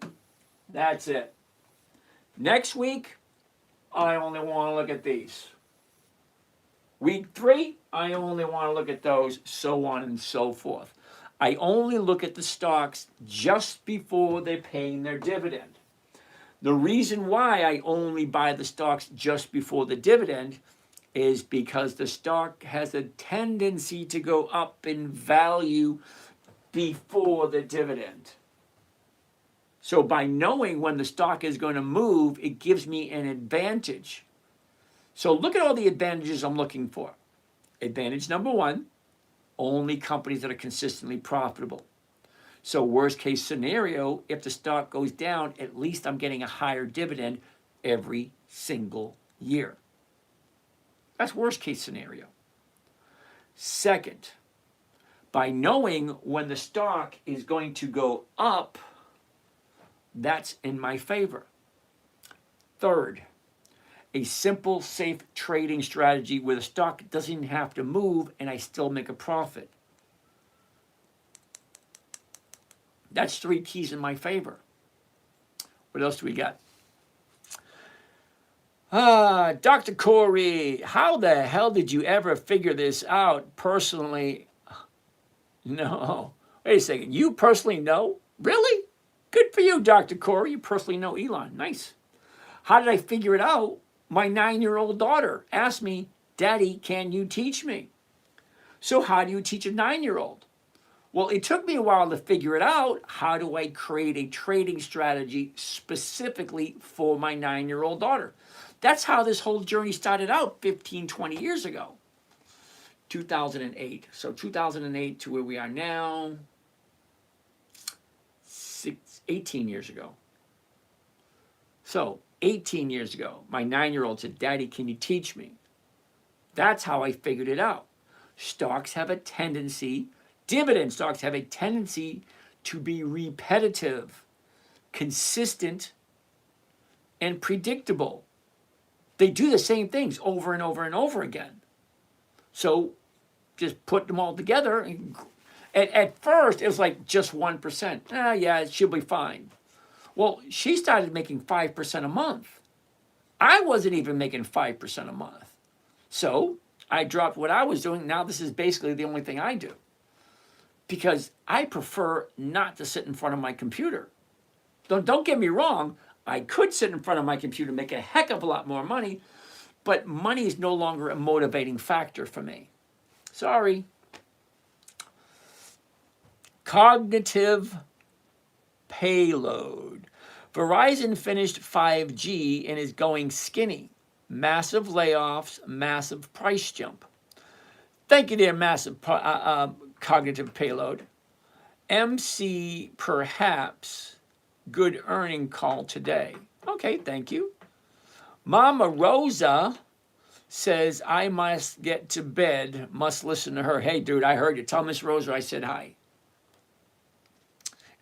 that's it. Next week, I only want to look at these. Week 3, I only want to look at those, so on and so forth. I only look at the stocks just before they're paying their dividend. The reason why I only buy the stocks just before the dividend is because the stock has a tendency to go up in value before the dividend. So by knowing when the stock is going to move, it gives me an advantage. So look at all the advantages I'm looking for. Advantage number 1, only companies that are consistently profitable. So worst case scenario, if the stock goes down, at least I'm getting a higher dividend every single year. That's worst case scenario. Second, by knowing when the stock is going to go up, that's in my favor. Third, a simple, safe trading strategy where the stock doesn't have to move and I still make a profit. That's 3 keys in my favor. What else do we got? Dr. Corey, how the hell did you ever figure this out personally? No. Wait a second. You personally know? Really? Good for you, Dr. Corey. You personally know Elon. Nice. How did I figure it out? My 9-year-old daughter asked me, Daddy, can you teach me? So how do you teach a 9-year-old? Well, it took me a while to figure it out. How do I create a trading strategy specifically for my 9-year-old daughter? That's how this whole journey started out 15, 20 years ago. 2008. So 2008 to where we are now, 18 years ago. So 18 years ago, my 9-year-old said, Daddy, can you teach me? That's how I figured it out. Stocks have a tendency, dividend stocks have a tendency to be repetitive, consistent, and predictable. They do the same things over and over and over again. So just put them all together. And at first, it was like just 1%. Yeah, it should be fine. Well, she started making 5% a month. I wasn't even making 5% a month. So I dropped what I was doing. Now this is basically the only thing I do. Because I prefer not to sit in front of my computer. Don't get me wrong. I could sit in front of my computer and make a heck of a lot more money, but money is no longer a motivating factor for me. Sorry. Cognitive payload. Verizon finished 5G and is going skinny. Massive layoffs, massive price jump. Thank you there, massive cognitive payload. MC perhaps good earning call today. Okay, thank you. Mama Rosa says, I must get to bed, must listen to her. Hey, dude, I heard you. Tell Miss Rosa I said hi.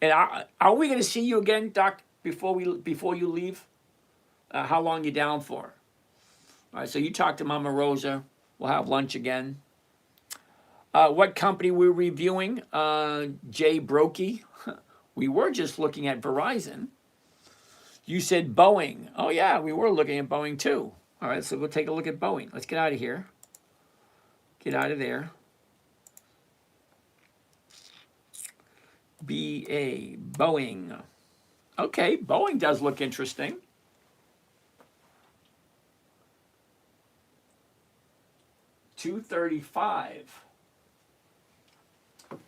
And are we going to see you again, Doc, before you leave? How long you down for? All right, so you talk to Mama Rosa. We'll have lunch again. What company we're reviewing? Jay Brokey. We were just looking at Verizon. You said Boeing. Oh, yeah, we were looking at Boeing, too. All right, so we'll take a look at Boeing. Let's get out of here. Get out of there. BA, Boeing. Okay, Boeing does look interesting. $235.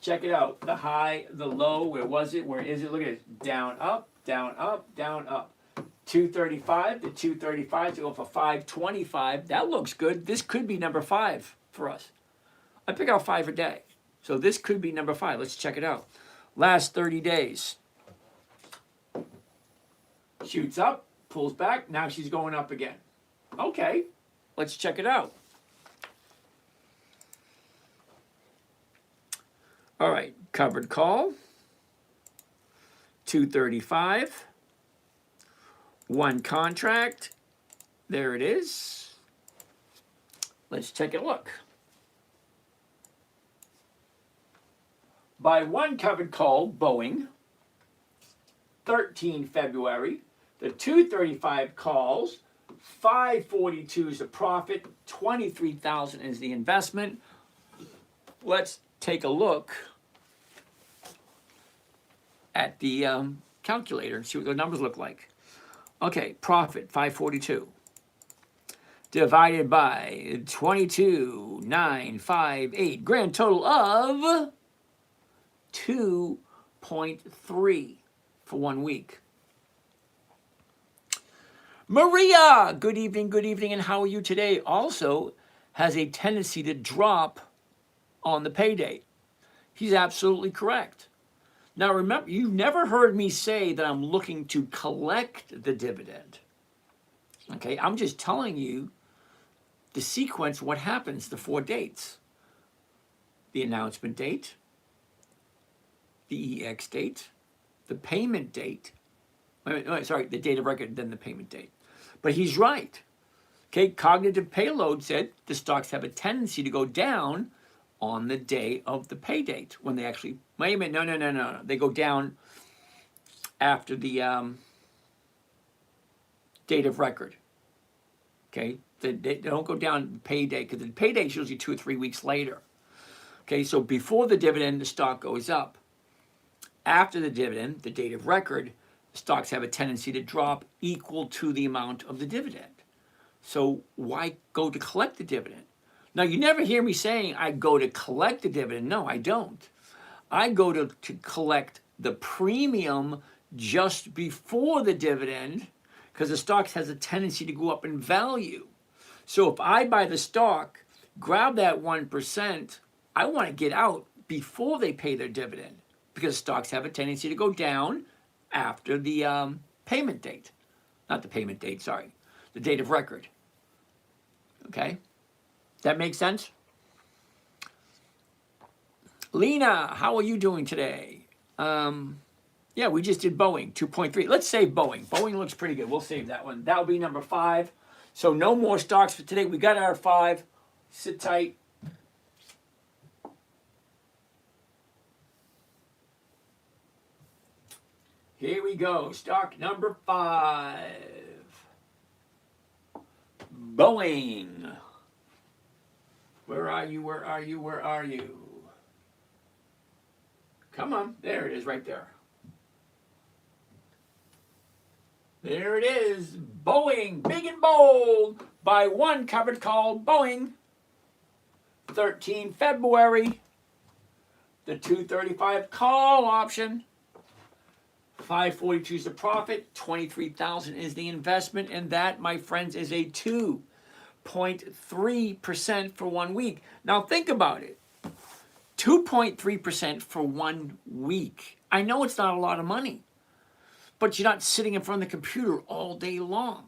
Check it out. The high, the low, where was it? Where is it? Look at it. Down, up, down, up, down, up. 235 to 235 to go for 525. That looks good. This could be number 5 for us. I pick out 5 a day. So this could be number 5. Let's check it out. Last 30 days. Shoots up, pulls back. Now she's going up again. Okay, let's check it out. All right, covered call. 235. One contract. There it is. Let's take a look. By one covered call, Boeing, 13 February. The 235 calls, 542 is the profit, 23,000 is the investment. Let's take a look at the calculator and see what the numbers look like. Okay, profit 542 divided by 22,958, grand total of 2.3 for 1 week. Maria, good evening, and how are you today? Also has a tendency to drop on the pay date. He's absolutely correct. Now remember, you've never heard me say that I'm looking to collect the dividend. Okay, I'm just telling you the sequence, what happens, the 4 dates. The announcement date, the EX date, the payment date, the date of record, then the payment date. But he's right. Okay, cognitive payload said the stocks have a tendency to go down on the day of the pay date when they actually, wait a minute, no. They go down after the date of record. Okay, they don't go down pay date because the pay date is usually 2 or 3 weeks later. Okay, so before the dividend, the stock goes up. After the dividend, the date of record, stocks have a tendency to drop equal to the amount of the dividend. So why go to collect the dividend? Now, you never hear me saying I go to collect the dividend. No, I don't. I go to collect the premium just before the dividend because the stock has a tendency to go up in value. So if I buy the stock, grab that 1%, I want to get out before they pay their dividend because stocks have a tendency to go down after the payment date. Not the payment date, sorry. The date of record. Okay? That makes sense? Lena, how are you doing today? Yeah, we just did Boeing, 2.3. Let's save Boeing. Boeing looks pretty good. We'll save that one. That'll be number 5. So no more stocks for today. We got our 5. Sit tight. Here we go. Stock number 5. Boeing. Where are you? Where are you? Where are you? Come on. There it is right there. There it is. Boeing. Big and bold. By one covered call. Boeing. 13 February. The 235 call option. 542 is the profit. 23,000 is the investment. And that, my friends, is a 2.3% for 1 week. Now think about it. 2.3% for 1 week. I know it's not a lot of money, but you're not sitting in front of the computer all day long.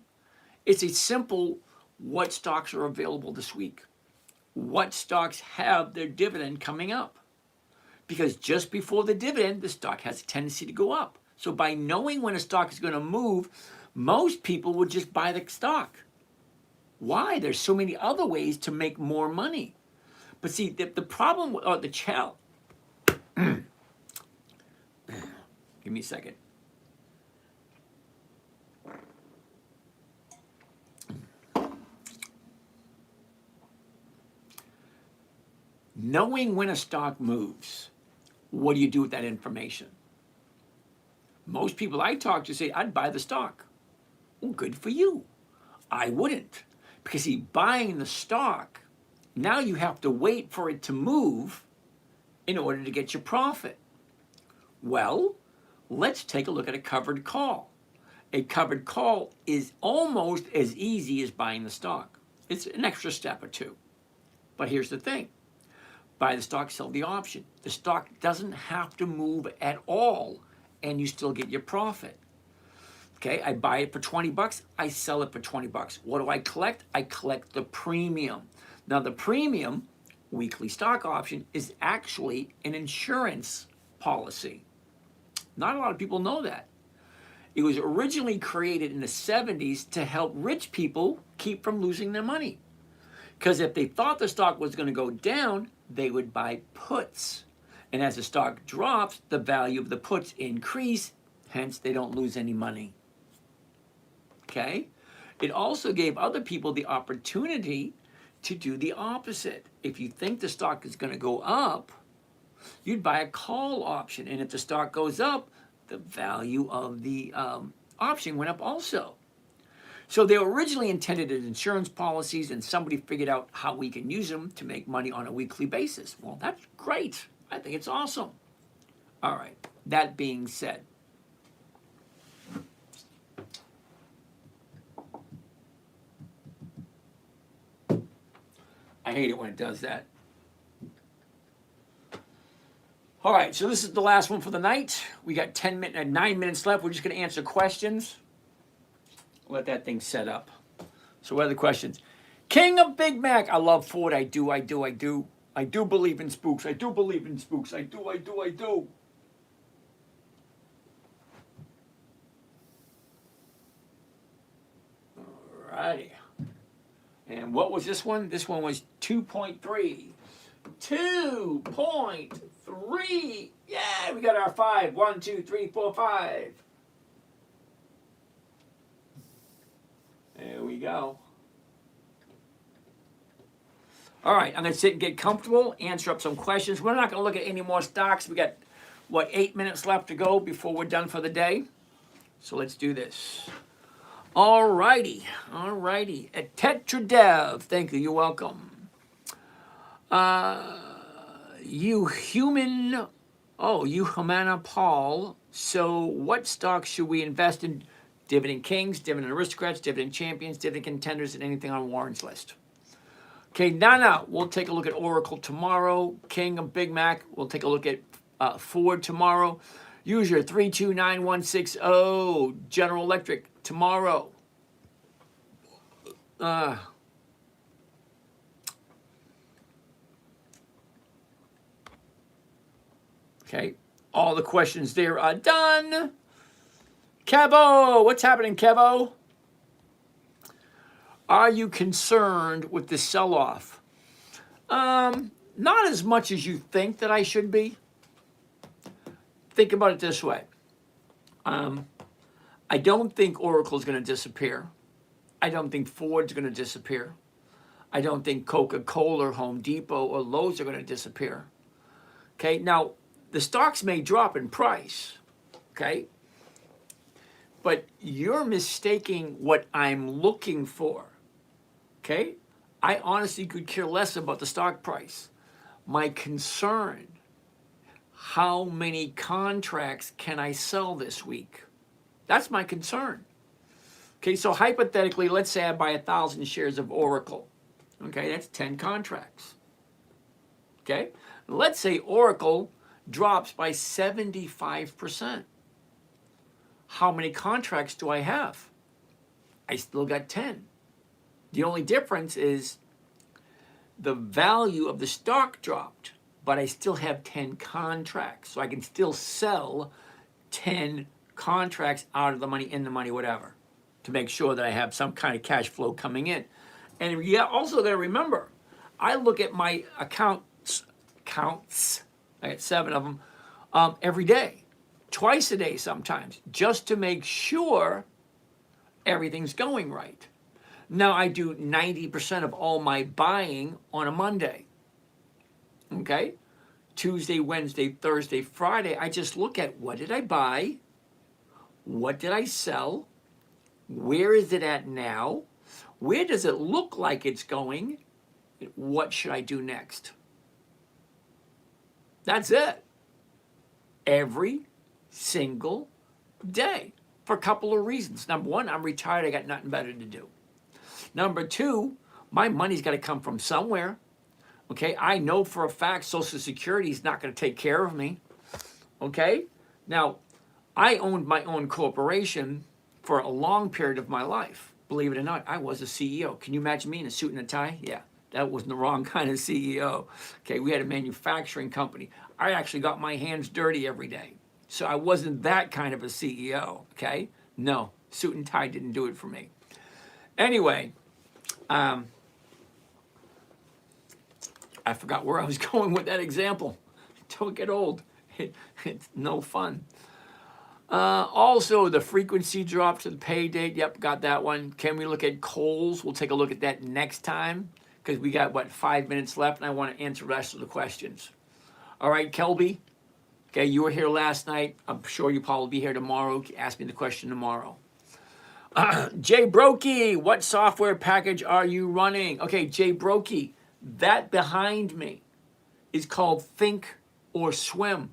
It's a simple, what stocks are available this week? What stocks have their dividend coming up? Because just before the dividend, the stock has a tendency to go up. So by knowing when a stock is going to move, most people would just buy the stock. Why? There's so many other ways to make more money. But see, the problem, or the challenge, give me a second. Knowing when a stock moves, what do you do with that information? Most people I talk to say, I'd buy the stock. Well, good for you. I wouldn't. Because see, buying the stock, now you have to wait for it to move in order to get your profit. Well, let's take a look at a covered call. A covered call is almost as easy as buying the stock. It's an extra step or two. But here's the thing. Buy the stock, sell the option. The stock doesn't have to move at all, and you still get your profit. Okay, I buy it for 20 bucks, I sell it for 20 bucks. What do I collect? I collect the premium. Now the premium, weekly stock option, is actually an insurance policy. Not a lot of people know that. It was originally created in the 70s to help rich people keep from losing their money. Because if they thought the stock was going to go down, they would buy puts. And as the stock drops, the value of the puts increase, hence they don't lose any money. Okay? It also gave other people the opportunity to do the opposite. If you think the stock is going to go up, you'd buy a call option. And if the stock goes up, the value of the option went up also. So they were originally intended as insurance policies, and somebody figured out how we can use them to make money on a weekly basis. Well, that's great. I think it's awesome. All right. That being said, I hate it when it does that. All right, so this is the last one for the night. We got 9 minutes left. We're just going to answer questions. Let that thing set up. So what are the questions? King of Big Mac. I love Ford. I do. I do believe in spooks. I do believe in spooks. I do. All righty. And what was this one? This one was 2.3. 2.3. Yeah, we got our 5. 1, 2, 3, 4, 5. There we go. All right, I'm going to sit and get comfortable, answer up some questions. We're not going to look at any more stocks. We got, 8 minutes left to go before we're done for the day. So let's do this. All righty. At TetraDev, thank you. You're welcome. You Humana Paul. So what stocks should we invest in? Dividend Kings, Dividend Aristocrats, Dividend Champions, Dividend Contenders, and anything on Warren's list. Okay, Nana, we'll take a look at Oracle tomorrow. King of Big Mac, we'll take a look at Ford tomorrow. Use your 329160. General Electric tomorrow. Okay, all the questions there are done. Kevo, what's happening, Kevo? Are you concerned with the sell-off? Not as much as you think that I should be. Think about it this way. I don't think Oracle's going to disappear. I don't think Ford's going to disappear. I don't think Coca-Cola or Home Depot or Lowe's are going to disappear. Okay, now, the stocks may drop in price, okay? But you're mistaking what I'm looking for, okay? I honestly could care less about the stock price. My concern, how many contracts can I sell this week? That's my concern. Okay, so hypothetically, let's say I buy 1,000 shares of Oracle. Okay, that's 10 contracts. Okay, let's say Oracle drops by 75%. How many contracts do I have? I still got 10. The only difference is the value of the stock dropped, but I still have 10 contracts. So I can still sell 10 contracts out of the money, in the money, whatever, to make sure that I have some kind of cash flow coming in. And yeah, also there, remember, I look at my counts, I got 7 of them, every day, twice a day sometimes, just to make sure everything's going right. Now, I do 90% of all my buying on a Monday. Okay? Tuesday, Wednesday, Thursday, Friday, I just look at what did I buy? What did I sell? Where is it at now? Where does it look like it's going? What should I do next? That's it. Every single day for a couple of reasons. Number one, I'm retired. I got nothing better to do. Number two, my money's got to come from somewhere. Okay, I know for a fact Social Security is not going to take care of me. Okay, now I owned my own corporation for a long period of my life. Believe it or not, I was a CEO. Can you imagine me in a suit and a tie? Yeah, that wasn't the wrong kind of CEO. Okay, we had a manufacturing company. I actually got my hands dirty every day. So I wasn't that kind of a CEO. Okay, no, suit and tie didn't do it for me. Anyway, I forgot where I was going with that example. Don't get old. It's no fun. Also, the frequency drop to the pay date. Yep, got that one. Can we look at Kohl's? We'll take a look at that next time because we got, 5 minutes left, and I want to answer the rest of the questions. All right, Kelby. Okay, you were here last night. I'm sure you'll probably be here tomorrow. Ask me the question tomorrow. Jay Brokey, what software package are you running? Okay, Jay Brokey, that behind me is called Think or Swim.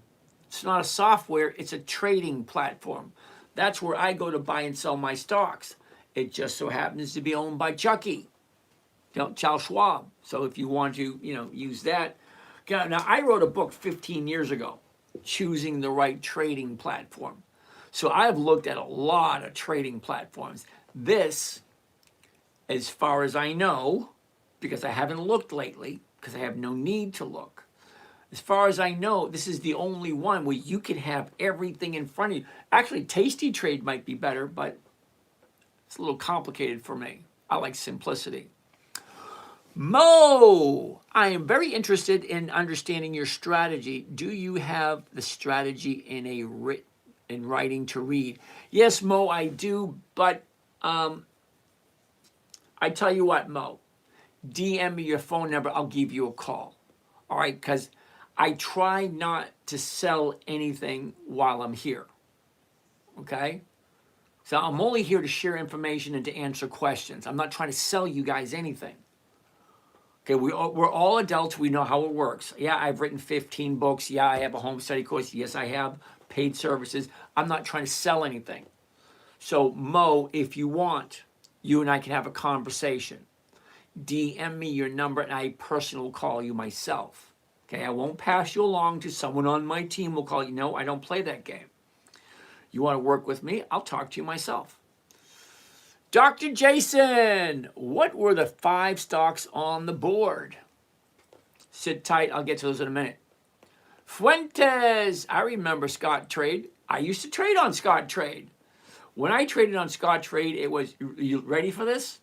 It's not a software, it's a trading platform. That's where I go to buy and sell my stocks. It just so happens to be owned by Chucky, Charles Schwab. So if you want to, use that. Now, I wrote a book 15 years ago, Choosing the Right Trading Platform. So I've looked at a lot of trading platforms. This, as far as I know, because I haven't looked lately, because I have no need to look. As far as I know, this is the only one where you can have everything in front of you. Actually, Tasty Trade might be better, but it's a little complicated for me. I like simplicity. Mo, I am very interested in understanding your strategy. Do you have the strategy in writing to read? Yes, Mo, I do, but I tell you what, Mo, DM me your phone number, I'll give you a call. All right, because I try not to sell anything while I'm here. Okay? So I'm only here to share information and to answer questions. I'm not trying to sell you guys anything. Okay, we're all adults. We know how it works. Yeah, I've written 15 books. Yeah, I have a home study course. Yes, I have paid services. I'm not trying to sell anything. So, Mo, if you want, you and I can have a conversation. DM me your number and I personally will call you myself. Okay, I won't pass you along to someone on my team will call you. No, I don't play that game. You want to work with me? I'll talk to you myself. Dr. Jason, what were the 5 stocks on the board? Sit tight, I'll get to those in a minute. Fuentes, I remember Scott Trade. I used to trade on Scott Trade. When I traded on Scott Trade, it was, you ready for this?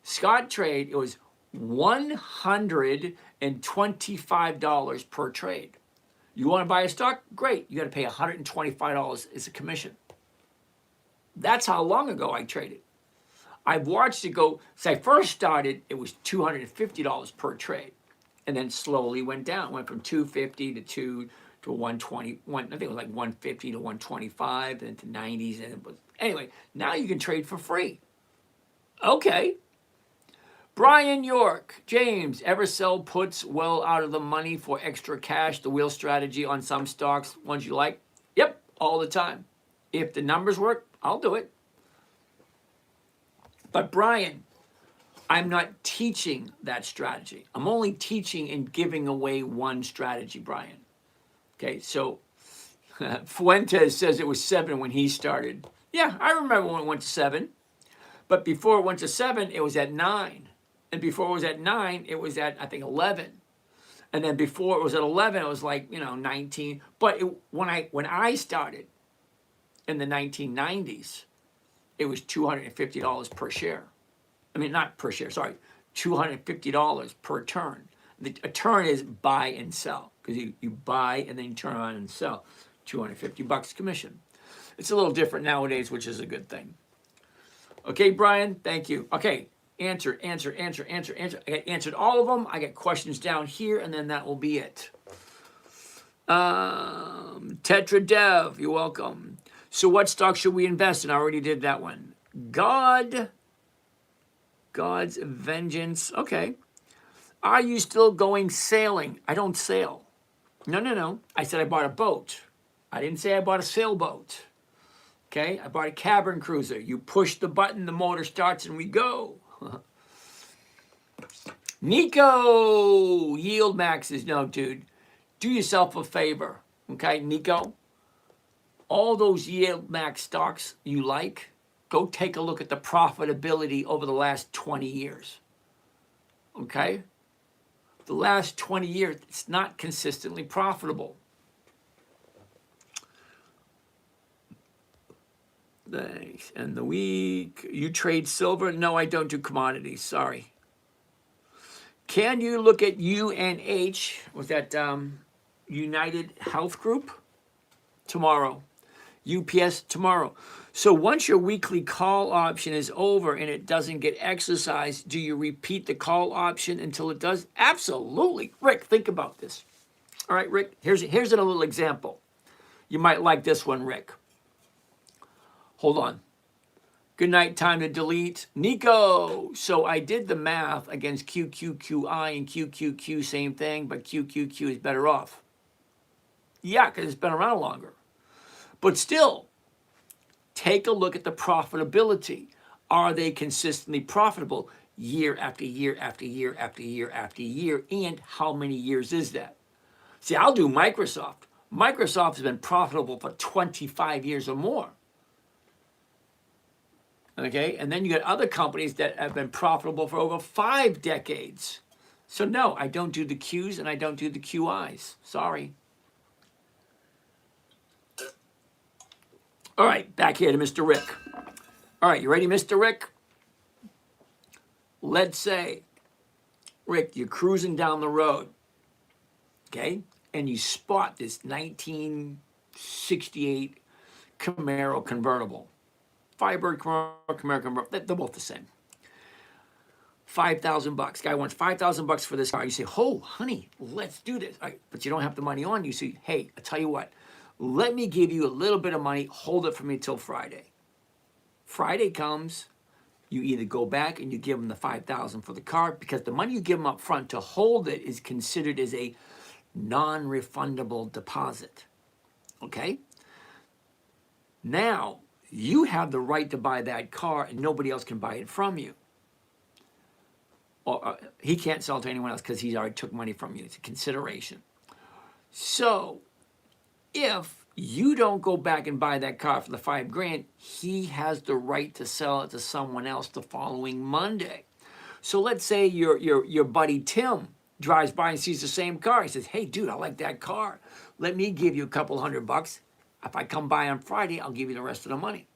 Scott Trade, it was $125 per trade. You want to buy a stock? Great. You got to pay $125 as a commission. That's how long ago I traded. I've watched it go, since I first started, it was $250 per trade. And then slowly went down. Went from $250 to 2 to 120. I think it was like 150 to 125, then to 90s. And it was, anyway, now you can trade for free. Okay. Brian York, James, ever sell puts well out of the money for extra cash, the wheel strategy on some stocks, ones you like? Yep, all the time. If the numbers work, I'll do it. But Brian, I'm not teaching that strategy. I'm only teaching and giving away one strategy, Brian. Okay, so Fuentes says it was 7 when he started. Yeah, I remember when it went to 7. But before it went to 7, it was at 9. And before it was at 9, it was at, I think, 11. And then before it was at 11, it was like, 19. But when I started in the 1990s, it was $250 per share. I mean, not per share, sorry, $250 per turn. A turn is buy and sell, because you buy and then you turn on and sell. $250 commission. It's a little different nowadays, which is a good thing. Okay, Brian, thank you. Okay, answer. I got answered all of them. I got questions down here, and then that will be it. Tetra Dev, you're welcome. So what stock should we invest in? I already did that one. God's Vengeance. Okay. Are you still going sailing? I don't sail. No. I said I bought a boat. I didn't say I bought a sailboat. Okay, I bought a cabin cruiser. You push the button, the motor starts, and we go. Nico, yield maxes. No, dude, do yourself a favor. Okay, Nico, all those yield max stocks you like, go take a look at the profitability over the last 20 years. Okay, the last 20 years, it's not consistently profitable. Thanks. And the week, you trade silver? No, I don't do commodities. Sorry. Can you look at UNH? Was that United Health Group? Tomorrow. UPS tomorrow. So once your weekly call option is over and it doesn't get exercised, do you repeat the call option until it does? Absolutely. Rick, think about this. All right, Rick, here's a little example. You might like this one, Rick. Hold on. Good night, time to delete. Nico. So I did the math against QQQI and QQQ, same thing, but QQQ is better off. Yeah, because it's been around longer. But still, take a look at the profitability. Are they consistently profitable year after year after year after year after year? And how many years is that? See, I'll do Microsoft. Microsoft has been profitable for 25 years or more. Okay, and then you got other companies that have been profitable for over 5 decades. So no, I don't do the Qs and I don't do the QIs. Sorry. All right, back here to Mr. Rick. All right, you ready, Mr. Rick? Let's say, Rick, you're cruising down the road, okay, and you spot this 1968 Camaro convertible. Firebird Camaro convertible, they're both the same. $5,000. Guy wants $5,000 for this car. You say, oh, honey, let's do this. All right, but you don't have the money on you. So, hey, I tell you what, let me give you a little bit of money. Hold it for me till Friday. Friday comes, you either go back and you give them the $5,000 for the car, because the money you give them up front to hold it is considered as a non-refundable deposit. Okay? Now, you have the right to buy that car and nobody else can buy it from you. Or he can't sell it to anyone else because he already took money from you. It's a consideration. So if you don't go back and buy that car for the $5,000, he has the right to sell it to someone else the following Monday. So let's say your buddy Tim drives by and sees the same car. He says, hey, dude, I like that car. Let me give you a couple $100. If I come by on Friday, I'll give you the rest of the money.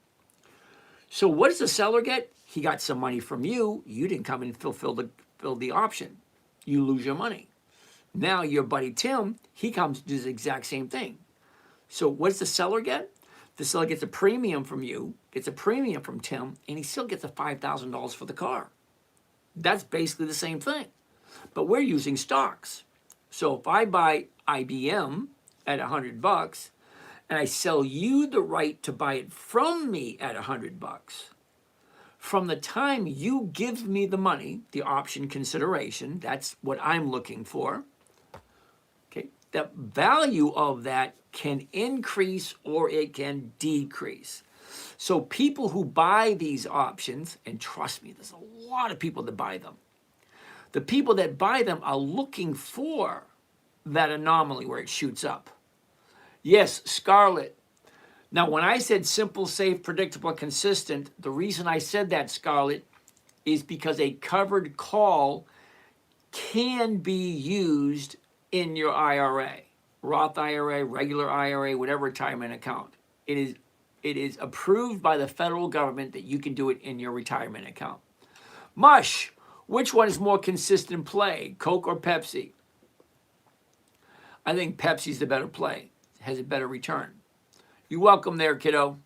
So what does the seller get? He got some money from you. You didn't come and fulfill the option. You lose your money. Now your buddy Tim, he comes to do the exact same thing. So what does the seller get? The seller gets a premium from you, gets a premium from Tim, and he still gets the $5,000 for the car. That's basically the same thing. But we're using stocks. So if I buy IBM at $100, and I sell you the right to buy it from me at $100. from the time you give me the money, the option consideration, that's what I'm looking for, okay, the value of that can increase or it can decrease. So people who buy these options, and trust me, there's a lot of people that buy them. The people that buy them are looking for that anomaly where it shoots up. Yes, Scarlett. Now, when I said simple, safe, predictable, consistent, the reason I said that, Scarlett, is because a covered call can be used in your IRA, Roth IRA, regular IRA, whatever retirement account. It is approved by the federal government that you can do it in your retirement account. Mush, which one is more consistent play, Coke or Pepsi? I think Pepsi's the better play. It has a better return. You're welcome there, kiddo.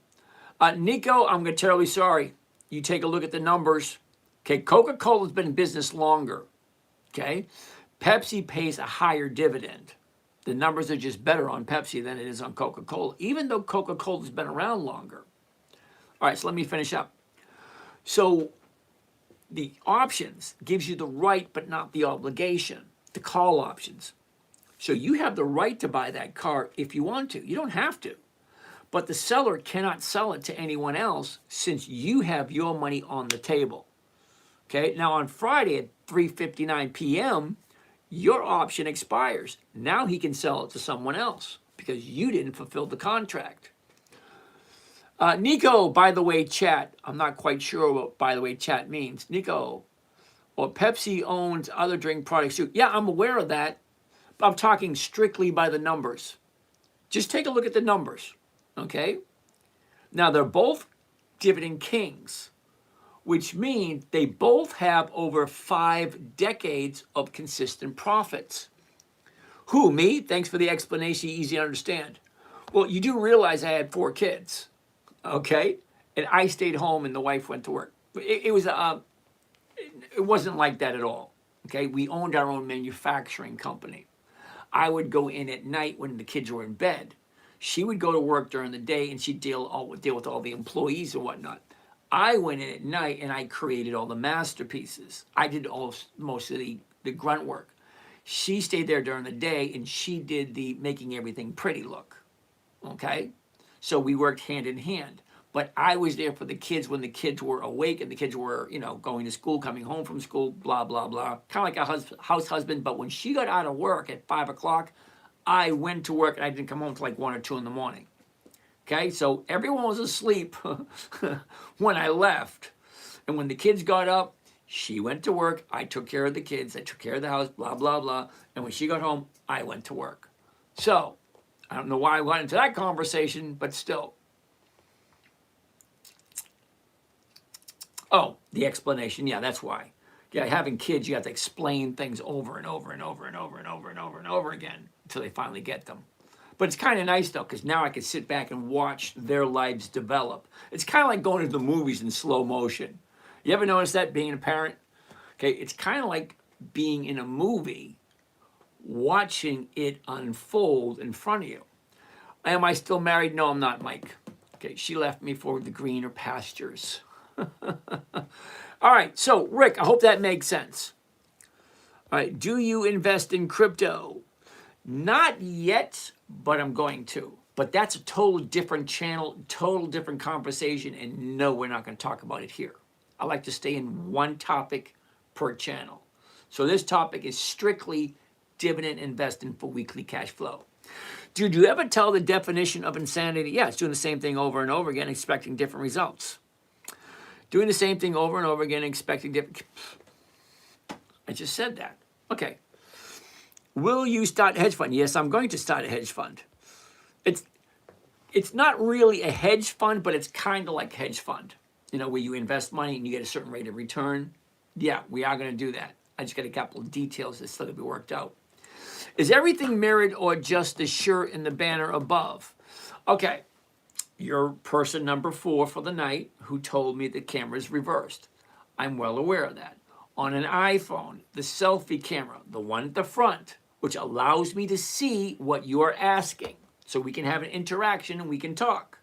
Nico, I'm going to terribly sorry. You take a look at the numbers. Okay, Coca-Cola's been in business longer. Okay, Pepsi pays a higher dividend. The numbers are just better on Pepsi than it is on Coca-Cola, even though Coca-Cola's been around longer. All right, so let me finish up. So the options gives you the right but not the obligation to call options. So you have the right to buy that car if you want to. You don't have to. But the seller cannot sell it to anyone else since you have your money on the table. Okay, now on Friday at 3:59 p.m., your option expires. Now he can sell it to someone else because you didn't fulfill the contract. Nico, by the way, chat. I'm not quite sure what by the way chat means. Nico, or Pepsi owns other drink products too. Yeah, I'm aware of that. But I'm talking strictly by the numbers. Just take a look at the numbers, okay? Now, they're both dividend kings, which means they both have over 5 decades of consistent profits. Who, me? Thanks for the explanation, easy to understand. Well, you do realize I had 4 kids, okay? And I stayed home and the wife went to work. It wasn't like that at all, okay? We owned our own manufacturing company. I would go in at night when the kids were in bed. She would go to work during the day and she'd deal with all the employees and whatnot. I went in at night and I created all the masterpieces. I did most of the grunt work. She stayed there during the day and she did the making everything pretty look. Okay? So we worked hand in hand. But I was there for the kids when the kids were awake and the kids were, going to school, coming home from school, blah, blah, blah. Kind of like a house husband. But when she got out of work at 5 o'clock, I went to work and I didn't come home till like 1 or 2 in the morning. Okay, so everyone was asleep when I left. And when the kids got up, she went to work. I took care of the kids. I took care of the house, blah, blah, blah. And when she got home, I went to work. So I don't know why I got into that conversation, but still. Oh, the explanation. Yeah, that's why. Yeah, having kids, you have to explain things over and over and over and over and over and over and over again until they finally get them. But it's kind of nice, though, because now I can sit back and watch their lives develop. It's kind of like going to the movies in slow motion. You ever notice that, being a parent? Okay, it's kind of like being in a movie, watching it unfold in front of you. Am I still married? No, I'm not, Mike. Okay, she left me for the greener pastures. All right, so Rick, I hope that makes sense. All right, do you invest in crypto? Not yet, but I'm going to. But that's a total different channel, total different conversation, and no, we're not going to talk about it here. I like to stay in one topic per channel. So this topic is strictly dividend investing for weekly cash flow. Did you ever tell the definition of insanity? Yeah, it's doing the same thing over and over again, expecting different results. Doing the same thing over and over again, expecting different... I just said that. Okay. Will you start a hedge fund? Yes, I'm going to start a hedge fund. It's not really a hedge fund, but it's kind of like hedge fund. Where you invest money and you get a certain rate of return. Yeah, we are going to do that. I just got a couple of details that still to be worked out. Is everything mirrored or just the shirt and the banner above? Okay. You're person number 4 for the night who told me the camera is reversed. I'm well aware of that. On an iPhone, the selfie camera, the one at the front, which allows me to see what you are asking, so we can have an interaction and we can talk.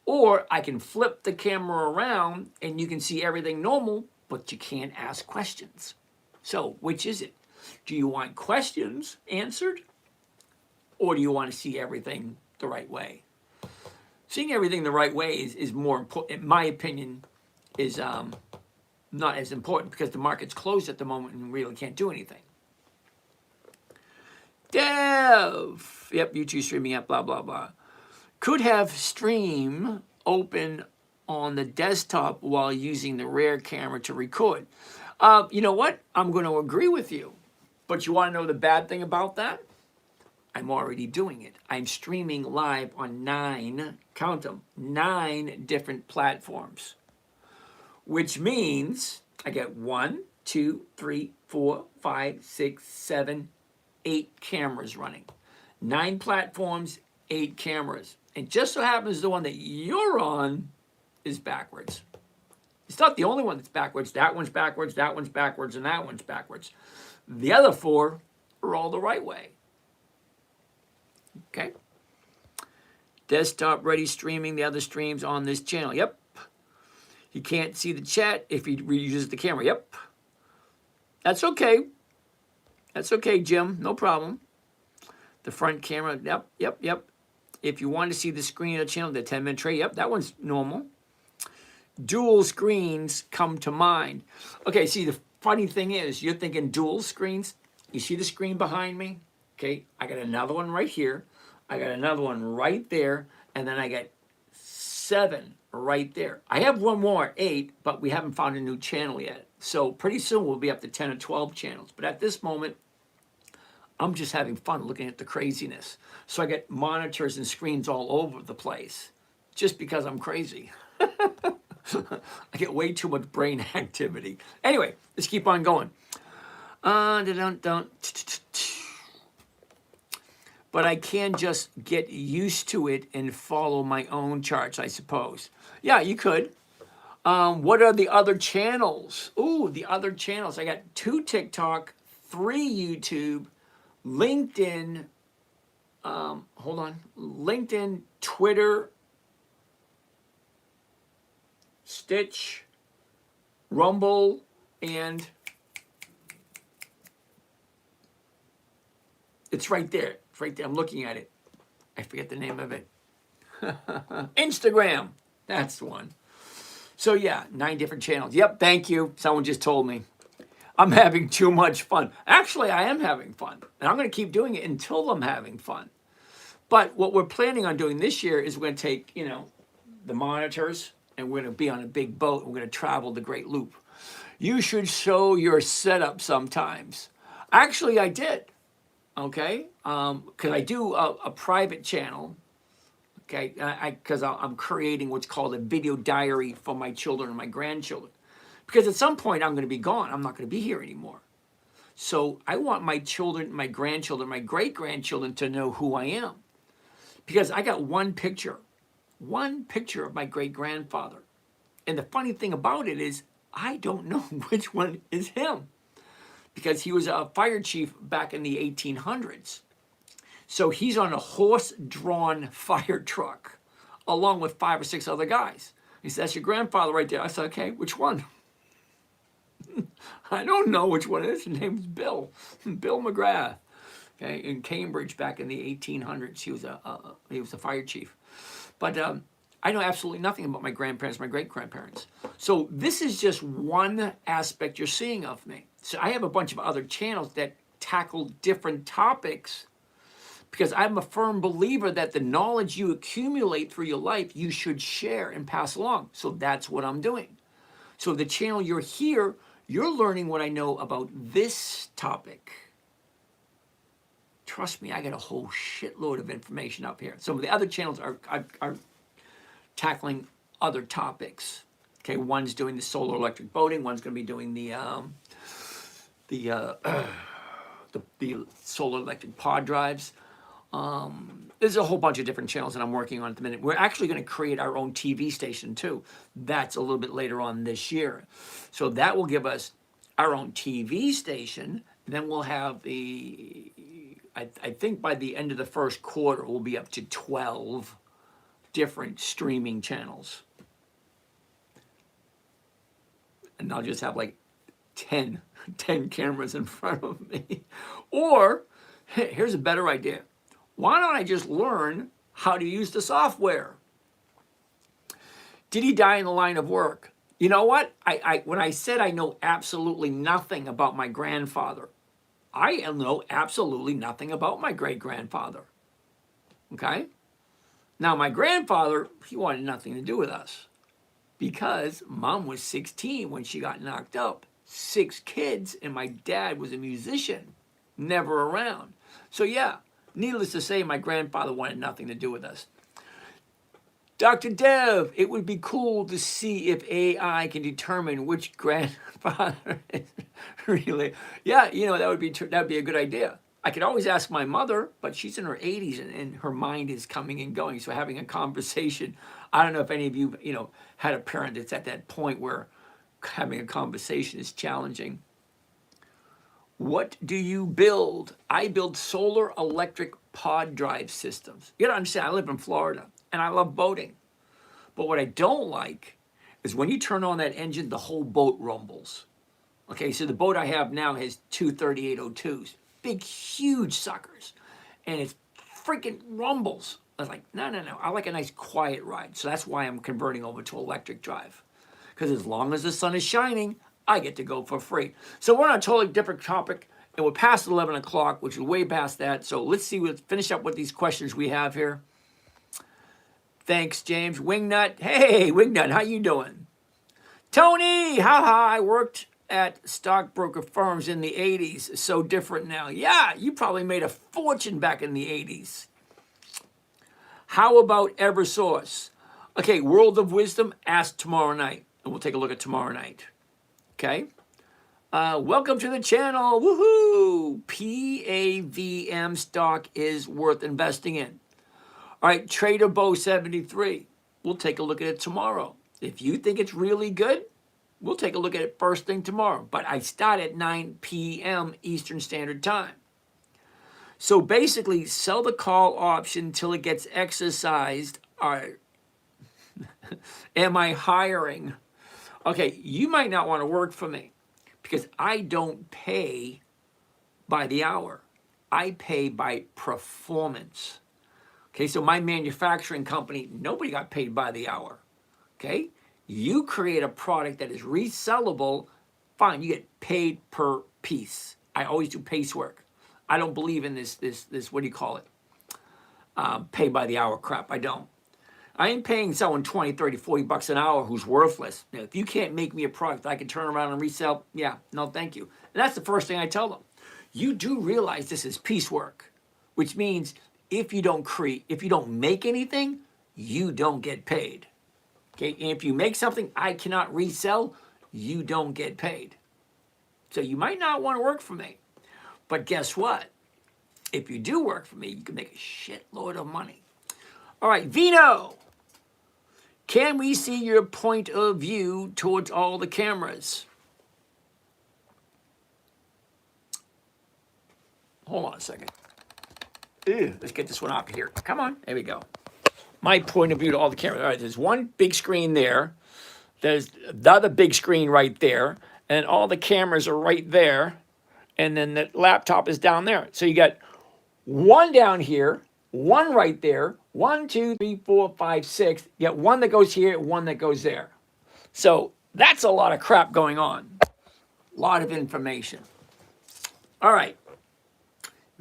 Or I can flip the camera around and you can see everything normal, but you can't ask questions. So which is it? Do you want questions answered? Or do you want to see everything the right way? Seeing everything the right way is more important, in my opinion, is not as important because the market's closed at the moment and we really can't do anything. Dev, yep, YouTube streaming app, blah, blah, blah. Could have stream open on the desktop while using the rear camera to record. You know what? I'm going to agree with you. But you want to know the bad thing about that? I'm already doing it. I'm streaming live on 9, count them, 9 different platforms. Which means I get 1, 2, 3, 4, 5, 6, 7, 8 cameras running. 9 platforms, 8 cameras. And just so happens the one that you're on is backwards. It's not the only one that's backwards. That one's backwards, that one's backwards, and that one's backwards. The other 4 are all the right way. Okay. Desktop ready streaming the other streams on this channel. Yep. You can't see the chat if he reuses the camera. Yep. That's okay. That's okay, Jim. No problem. The front camera. Yep, yep, yep. If you want to see the screen of the channel, the 10-minute trade. Yep, that one's normal. Dual screens come to mind. Okay, see, the funny thing is, you're thinking dual screens. You see the screen behind me? Okay, I got another one right here. I got another one right there. And then I got 7 right there. I have one more, 8, but we haven't found a new channel yet. So pretty soon we'll be up to 10 or 12 channels. But at this moment, I'm just having fun looking at the craziness. So I get monitors and screens all over the place just because I'm crazy. I get way too much brain activity. Anyway, let's keep on going. But I can just get used to it and follow my own charts, I suppose. Yeah, you could. What are the other channels? Ooh, the other channels. I got 2 TikTok, 3 YouTube, LinkedIn, hold on, LinkedIn, Twitter, Stitch, Rumble, and it's right there. It's right there. I'm looking at it. I forget the name of it. Instagram. That's the one. So yeah, 9 different channels. Yep, thank you. Someone just told me. I'm having too much fun. Actually, I am having fun. And I'm going to keep doing it until I'm having fun. But what we're planning on doing this year is we're going to take, the monitors, and we're going to be on a big boat. And we're going to travel the Great Loop. You should show your setup sometimes. Actually, I did. Okay? Because I do a private channel. Okay? Because I'm creating what's called a video diary for my children and my grandchildren. Because at some point, I'm going to be gone. I'm not going to be here anymore. So I want my children, my grandchildren, my great-grandchildren to know who I am. Because I got one picture of my great-grandfather. And the funny thing about it is, I don't know which one is him. Because he was a fire chief back in the 1800s. So he's on a horse-drawn fire truck, along with 5 or 6 other guys. He said, that's your grandfather right there. I said, okay, which one? I don't know which one it is. His name's Bill McGrath. Okay, in Cambridge back in the 1800s, he was a fire chief. But I know absolutely nothing about my grandparents, my great-grandparents. So this is just one aspect you're seeing of me. So I have a bunch of other channels that tackle different topics because I'm a firm believer that the knowledge you accumulate through your life, you should share and pass along. So that's what I'm doing. So the channel you're here, you're learning what I know about this topic. Trust me, I got a whole shitload of information up here. Some of the other channels are tackling other topics. Okay, one's doing the solar electric boating. One's going to be doing the solar electric pod drives. There's a whole bunch of different channels that I'm working on at the minute. We're actually going to create our own TV station too. That's a little bit later on this year. So that will give us our own TV station. Then we'll have I think by the end of the first quarter, we'll be up to 12 different streaming channels. And I'll just have like 10 cameras in front of me. Or, here's a better idea. Why don't I just learn how to use the software? Did he die in the line of work? You know what? When I said I know absolutely nothing about my grandfather, I know absolutely nothing about my great-grandfather. Okay? Now, my grandfather, he wanted nothing to do with us because Mom was 16 when she got knocked up. 6 kids, and my dad was a musician, never around. So yeah, needless to say, my grandfather wanted nothing to do with us. Dr. Dev, it would be cool to see if AI can determine which grandfather is really. Yeah, you know, that'd be a good idea. I could always ask my mother, but she's in her 80s and her mind is coming and going. So having a conversation, I don't know if any of you, you know, had a parent that's at that point where having a conversation is challenging. What do you build? I build solar electric pod drive systems. You gotta understand, I live in Florida and I love boating. But what I don't like is when you turn on that engine, the whole boat rumbles. Okay, so the boat I have now has 2 3802s, big, huge suckers, and it freaking rumbles. I was like, no. I like a nice quiet ride. So that's why I'm converting over to electric drive. Because as long as the sun is shining, I get to go for free. So we're on a totally different topic, and we're past 11 o'clock, which is way past that. So let's finish up with these questions we have here. Thanks, James. Wingnut. Hey, Wingnut, how you doing? Tony, I worked at stockbroker firms in the 80s. So different now. Yeah, you probably made a fortune back in the 80s. How about Eversource? Okay, World of Wisdom, ask tomorrow night. And we'll take a look at tomorrow night. Okay? Welcome to the channel. Woohoo! PAVM stock is worth investing in. All right, Trader Bo 73. We'll take a look at it tomorrow. If you think it's really good, we'll take a look at it first thing tomorrow. But I start at 9 p.m. Eastern Standard Time. So basically, sell the call option until it gets exercised. All right. Am I hiring? Okay, you might not want to work for me because I don't pay by the hour. I pay by performance. Okay, so my manufacturing company, nobody got paid by the hour. Okay, you create a product that is resellable, fine, you get paid per piece. I always do pace work. I don't believe in this what do you call it? Pay by the hour crap. I don't. I ain't paying someone 20, 30, 40 bucks an hour who's worthless. Now, if you can't make me a product that I can turn around and resell, yeah, no, thank you. And that's the first thing I tell them. You do realize this is piecework, which means if you don't make anything, you don't get paid. Okay, and if you make something I cannot resell, you don't get paid. So you might not want to work for me. But guess what? If you do work for me, you can make a shitload of money. All right, Vino. Can we see your point of view towards all the cameras? Hold on a second. Let's get this one up here. Come on. There we go. My point of view to all the cameras. All right, there's one big screen there. There's the other big screen right there. And all the cameras are right there. And then the laptop is down there. So you got one down here, one right there, 1, 2, 3, 4, 5, 6. You got one that goes here, one that goes there. So that's a lot of crap going on. A lot of information. All right.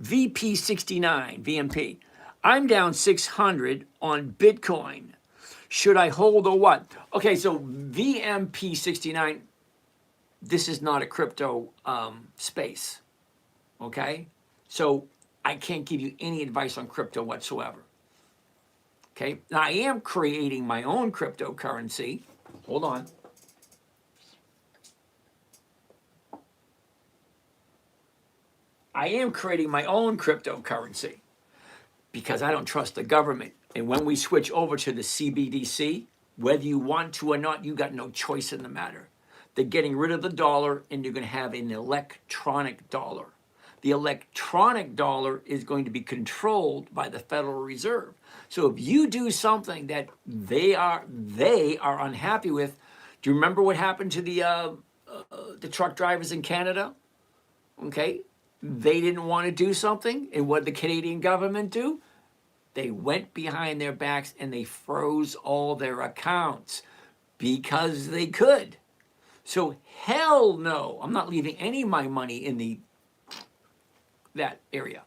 VP69, VMP. I'm down 600 on Bitcoin. Should I hold or what? Okay, so VMP69, this is not a crypto space. Okay? So I can't give you any advice on crypto whatsoever. Okay? Now I am creating my own cryptocurrency. Hold on. I am creating my own cryptocurrency because I don't trust the government. And when we switch over to the CBDC, whether you want to or not, you got no choice in the matter. They're getting rid of the dollar and you're going to have an electronic dollar. The electronic dollar is going to be controlled by the Federal Reserve. So if you do something that they are unhappy with, do you remember what happened to the truck drivers in Canada? Okay, they didn't want to do something, and what did the Canadian government do? They went behind their backs and they froze all their accounts because they could. So hell no, I'm not leaving any of my money in that area.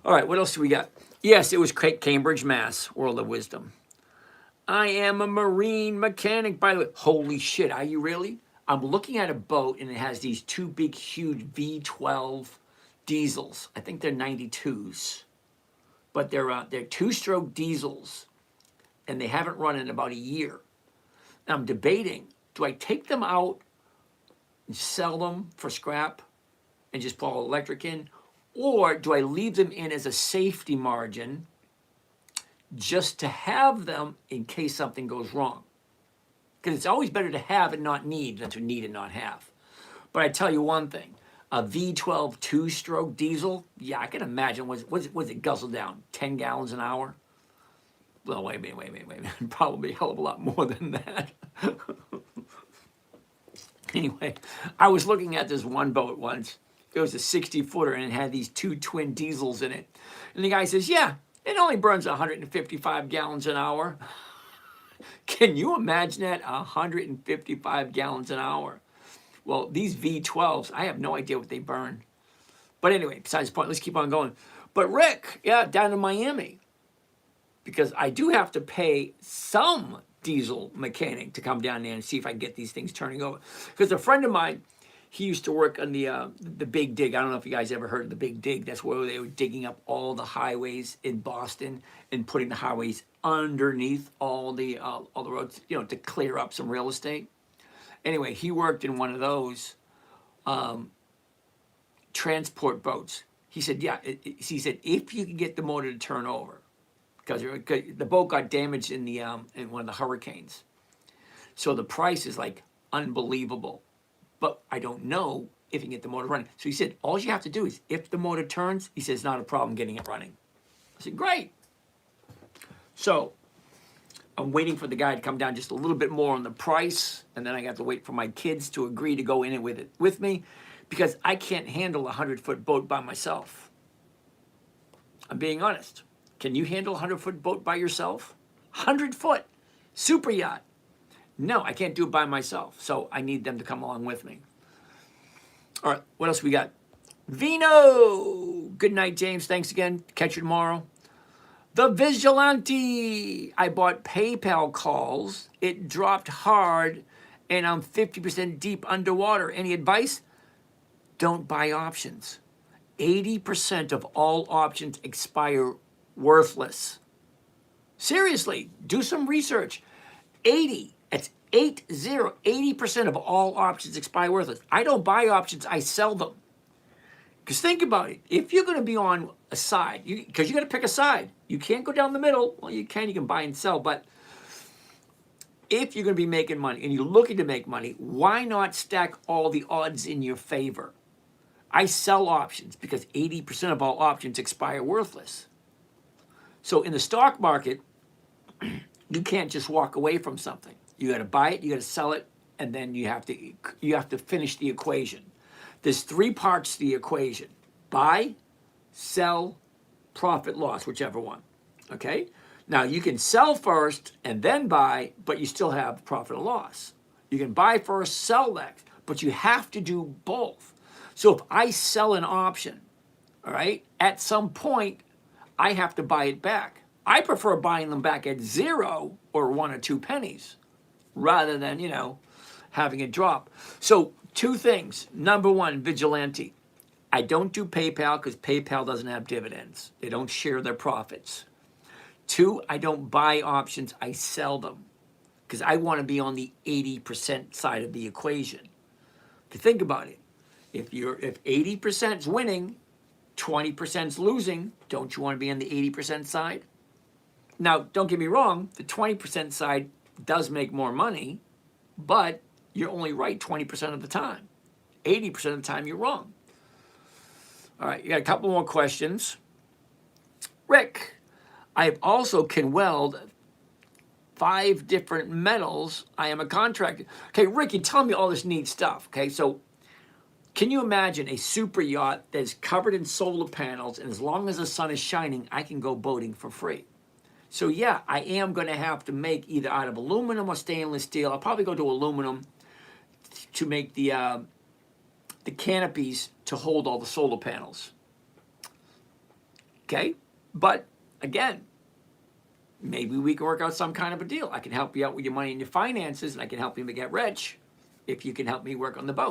All right, what else do we got? Yes, it was Cambridge, Mass, World of Wisdom. I am a marine mechanic, by the way. Holy shit, are you really? I'm looking at a boat and it has these two big, huge V12 diesels. I think they're 92s, but they're two-stroke diesels, and they haven't run in about a year. Now I'm debating, do I take them out and sell them for scrap and just put all electric in, or do I leave them in as a safety margin just to have them in case something goes wrong? Because it's always better to have and not need than to need and not have. But I tell you one thing, a V12 two-stroke diesel, yeah, I can imagine, was it guzzled down 10 gallons an hour? Well, wait a minute. Probably a hell of a lot more than that. Anyway, I was looking at this one boat once. It was a 60-footer, and it had these two twin diesels in it. And the guy says, yeah, it only burns 155 gallons an hour. Can you imagine that? 155 gallons an hour. Well, these V12s, I have no idea what they burn. But anyway, besides the point, let's keep on going. But Rick, yeah, down in Miami, because I do have to pay some diesel mechanic to come down there and see if I can get these things turning over. Because a friend of mine, he used to work on the Big Dig. I don't know if you guys ever heard of the Big Dig. That's where they were digging up all the highways in Boston and putting the highways underneath all the roads, to clear up some real estate. Anyway, he worked in one of those transport boats. He said, yeah. He said, if you can get the motor to turn over, because the boat got damaged in one of the hurricanes, so the price is like unbelievable. But I don't know if you can get the motor running. So he said, all you have to do is, if the motor turns, he says, not a problem getting it running. I said, great. So I'm waiting for the guy to come down just a little bit more on the price, and then I got to wait for my kids to agree to go in it with me, because I can't handle a 100-foot boat by myself. I'm being honest. Can you handle a 100-foot boat by yourself? 100-foot super yacht. No, I can't do it by myself, so I need them to come along with me. All right, what else we got? Vino! Good night, James. Thanks again. Catch you tomorrow. The Vigilante! I bought PayPal calls. It dropped hard, and I'm 50% deep underwater. Any advice? Don't buy options. 80% of all options expire worthless. Seriously, do some research. 80% of all options expire worthless. I don't buy options, I sell them. Because think about it. If you're going to be on a side, because you got to pick a side. You can't go down the middle. Well, you can buy and sell. But if you're going to be making money and you're looking to make money, why not stack all the odds in your favor? I sell options because 80% of all options expire worthless. So in the stock market, you can't just walk away from something. You got to buy it, you got to sell it, and then you have to finish the equation. There's three parts to the equation: buy, sell, profit, loss, whichever one. Okay? Now you can sell first and then buy, but you still have profit or loss. You can buy first, sell next, but you have to do both. So if I sell an option, all right, at some point I have to buy it back. I prefer buying them back at 0 or 1 or 2 pennies rather than, having it drop. So 2 things. Number 1, Vigilante. I don't do PayPal because PayPal doesn't have dividends. They don't share their profits. 2, I don't buy options. I sell them because I want to be on the 80% side of the equation. If you think about it, if 80% is winning, 20% is losing, don't you want to be on the 80% side? Now, don't get me wrong, the 20% side does make more money, but you're only right 20% of the time. 80% of the time you're wrong. All right, you got a couple more questions. Rick, I also can weld 5 different metals. I am a contractor. Okay, Rick, you're telling me all this neat stuff. Okay, so can you imagine a super yacht that's covered in solar panels, and as long as the sun is shining, I can go boating for free? So yeah, I am going to have to make either out of aluminum or stainless steel. I'll probably go to aluminum to make the canopies to hold all the solar panels. Okay, but again, maybe we can work out some kind of a deal. I can help you out with your money and your finances, and I can help you get rich if you can help me work on the boat.